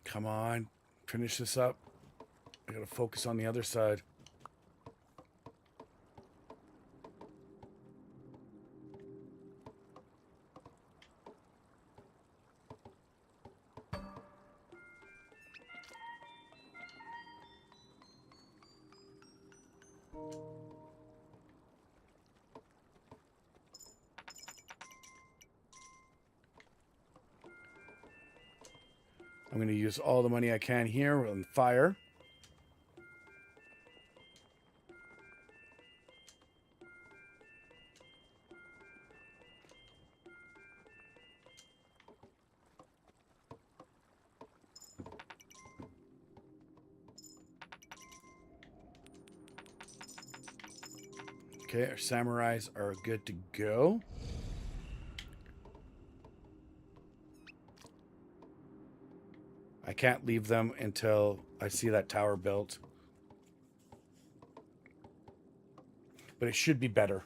Come on, finish this up. I gotta focus on the other side. I'm going to use all the money I can here on fire. Okay, our samurais are good to go. I can't leave them until I see that tower built. But it should be better.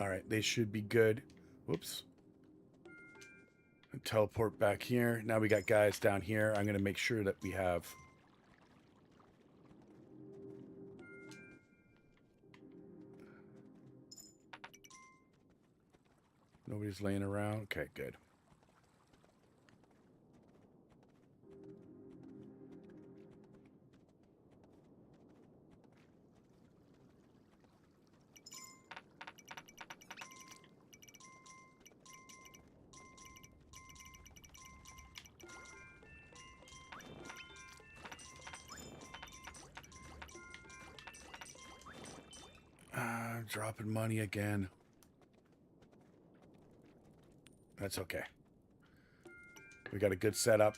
All right, they should be good. Whoops. Teleport back here. Now we got guys down here. I'm going to make sure that we have... Nobody's laying around. Okay, good. Dropping money again. That's okay. We got a good setup.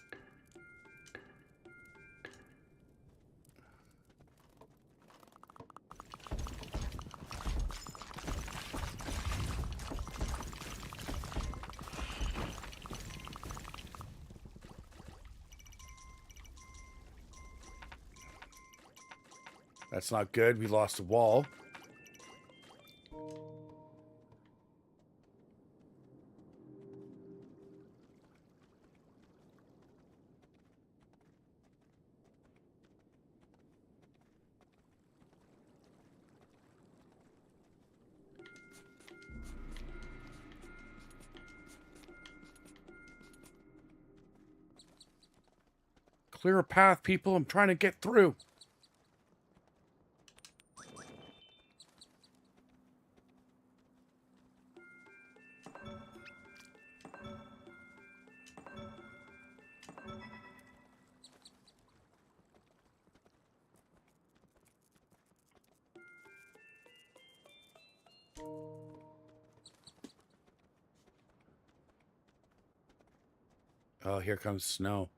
That's not good. We lost a wall. Clear a path, people. I'm trying to get through. Oh, here comes snow.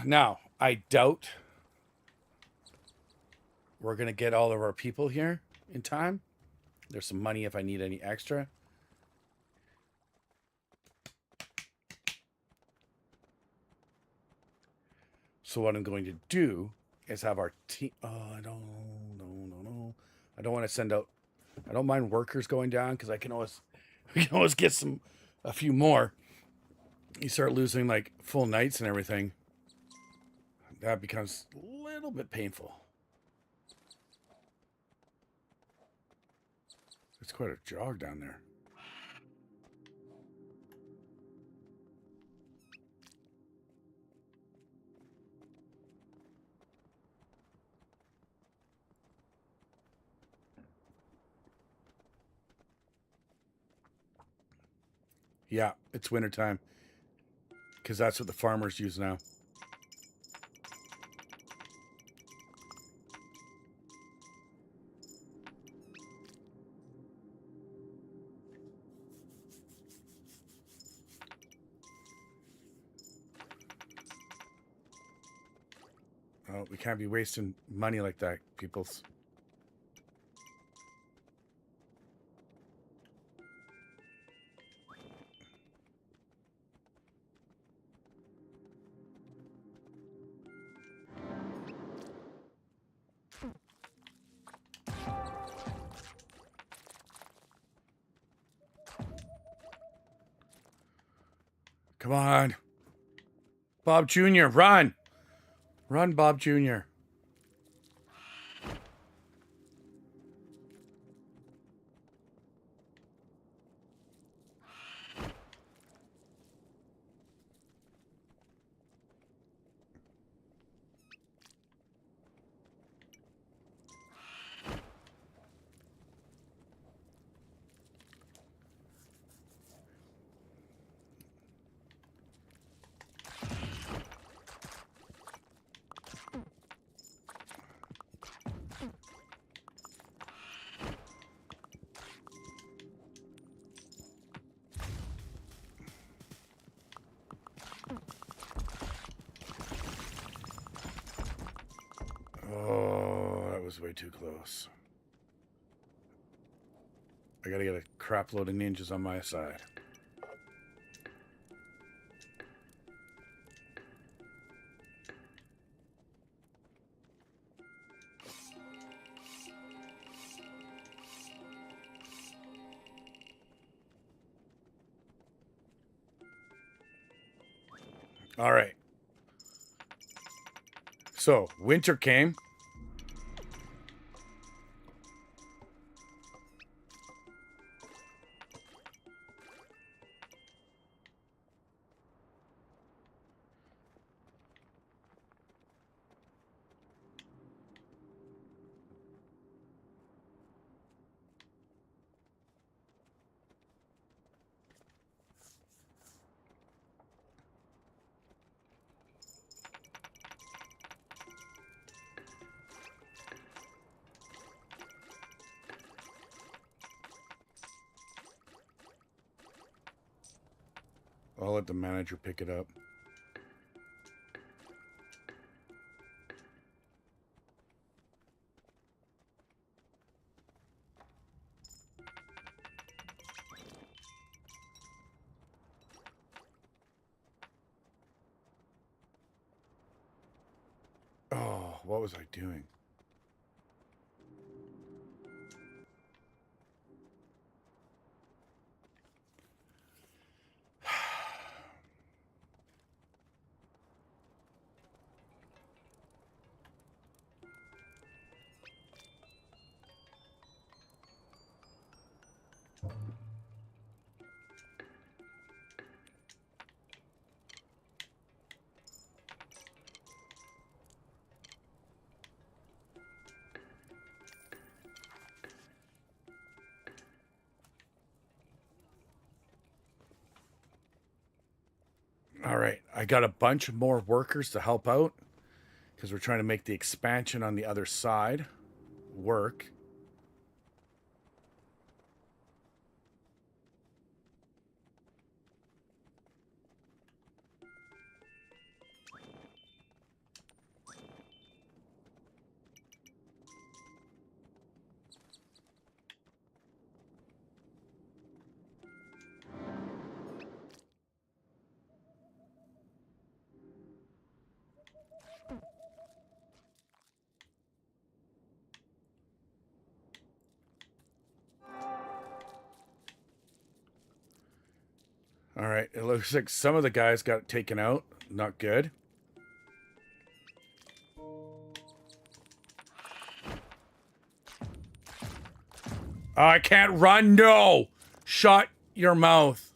Now, I doubt we're going to get all of our people here in time. There's some money if I need any extra. So what I'm going to do is have our team. Oh, I don't. No. I don't want to send out. I don't mind workers going down because I can always, we can always get a few more. You start losing like full nights and everything. That becomes a little bit painful. It's quite a jog down there. Yeah, it's wintertime. Because that's what the farmers use now. Oh, we can't be wasting money like that, peoples. Come on. Bob Jr., run! Run, Bob Jr. Oh, that was way too close. I gotta get a crap load of ninjas on my side. All right. So, winter came. I'll let the manager pick it up. Oh, what was I doing? All right, I got a bunch more workers to help out because we're trying to make the expansion on the other side work. right, it looks like some of the guys got taken out. Not good. I can't run. No! Shut your mouth.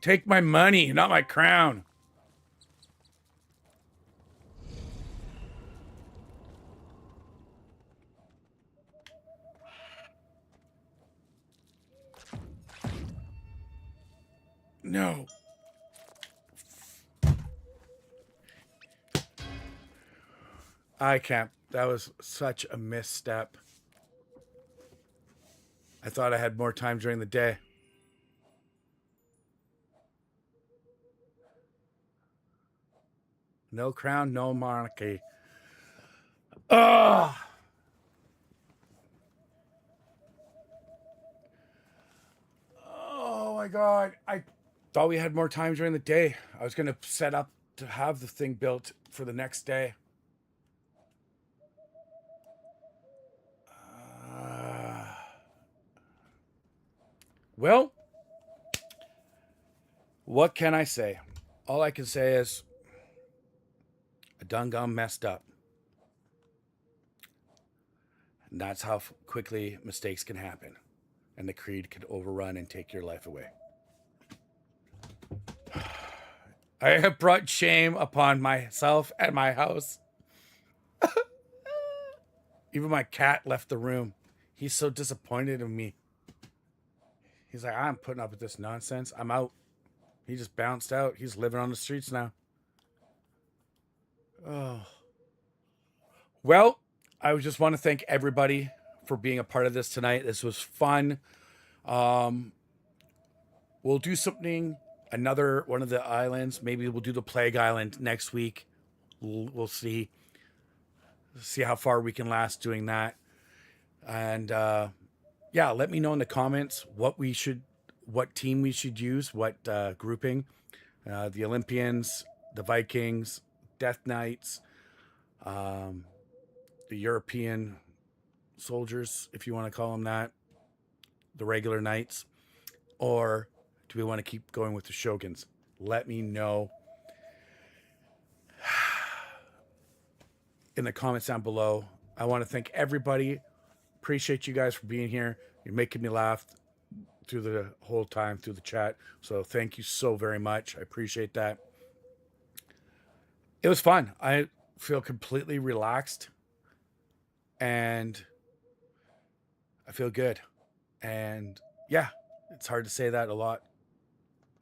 Take my money, not my crown. No. I can't. That was such a misstep. I thought I had more time during the day. No crown, no monarchy. Ugh! Oh my god. I thought we had more time during the day. I was going to set up to have the thing built for the next day. Well, what can I say? All I can say is I done gone messed up. And that's how quickly mistakes can happen. And the creed can overrun and take your life away. I have brought shame upon myself and my house. Even my cat left the room. He's so disappointed in me. He's like, I'm putting up with this nonsense. I'm out. He just bounced out. He's living on the streets now. Oh. Well, I just want to thank everybody for being a part of this tonight. This was fun. We'll do something, another one of the islands. Maybe we'll do the Plague Island next week. We'll see how far we can last doing that. And yeah, let me know in the comments what team we should use, what grouping. The Olympians, the Vikings, Death Knights, the European soldiers, if you want to call them that, the regular knights, or do we want to keep going with the Shoguns? Let me know in the comments down below. I want to thank everybody. Appreciate you guys for being here. You're making me laugh through the whole time through the chat. So thank you so very much. I appreciate that. It was fun. I feel completely relaxed and I feel good. And yeah, it's hard to say that a lot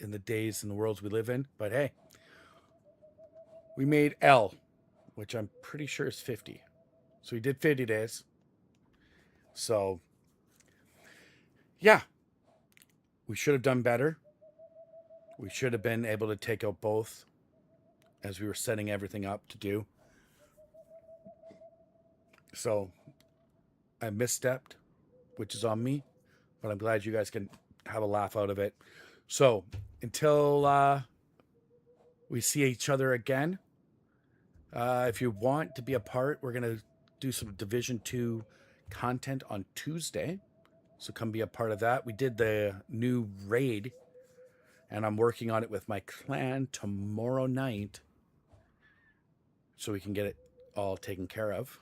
in the days and the worlds we live in, but hey, we made L, which I'm pretty sure is 50. So we did 50 days. So yeah, we should have done better. We should have been able to take out both as we were setting everything up to do. So I misstepped, which is on me, but I'm glad you guys can have a laugh out of it. So until we see each other again, if you want to be a part, we're going to do some Division 2 content on Tuesday. So come be a part of that. We did the new raid, and I'm working on it with my clan tomorrow night so we can get it all taken care of.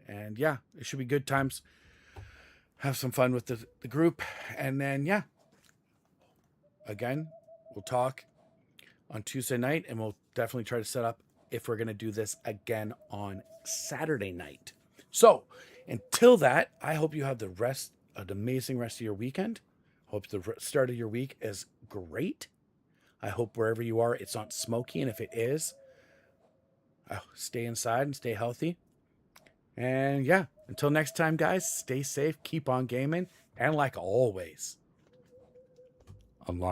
And yeah, it should be good times. Have some fun with the group. And then, yeah, again, we'll talk on Tuesday night, and we'll definitely try to set up if we're going to do this again on Saturday night. So until that, I hope you have an amazing rest of your weekend. Hope the start of your week is great. I hope wherever you are, it's not smoky. And if it is, stay inside and stay healthy. And yeah, until next time, guys, stay safe, keep on gaming, and like always, unlock.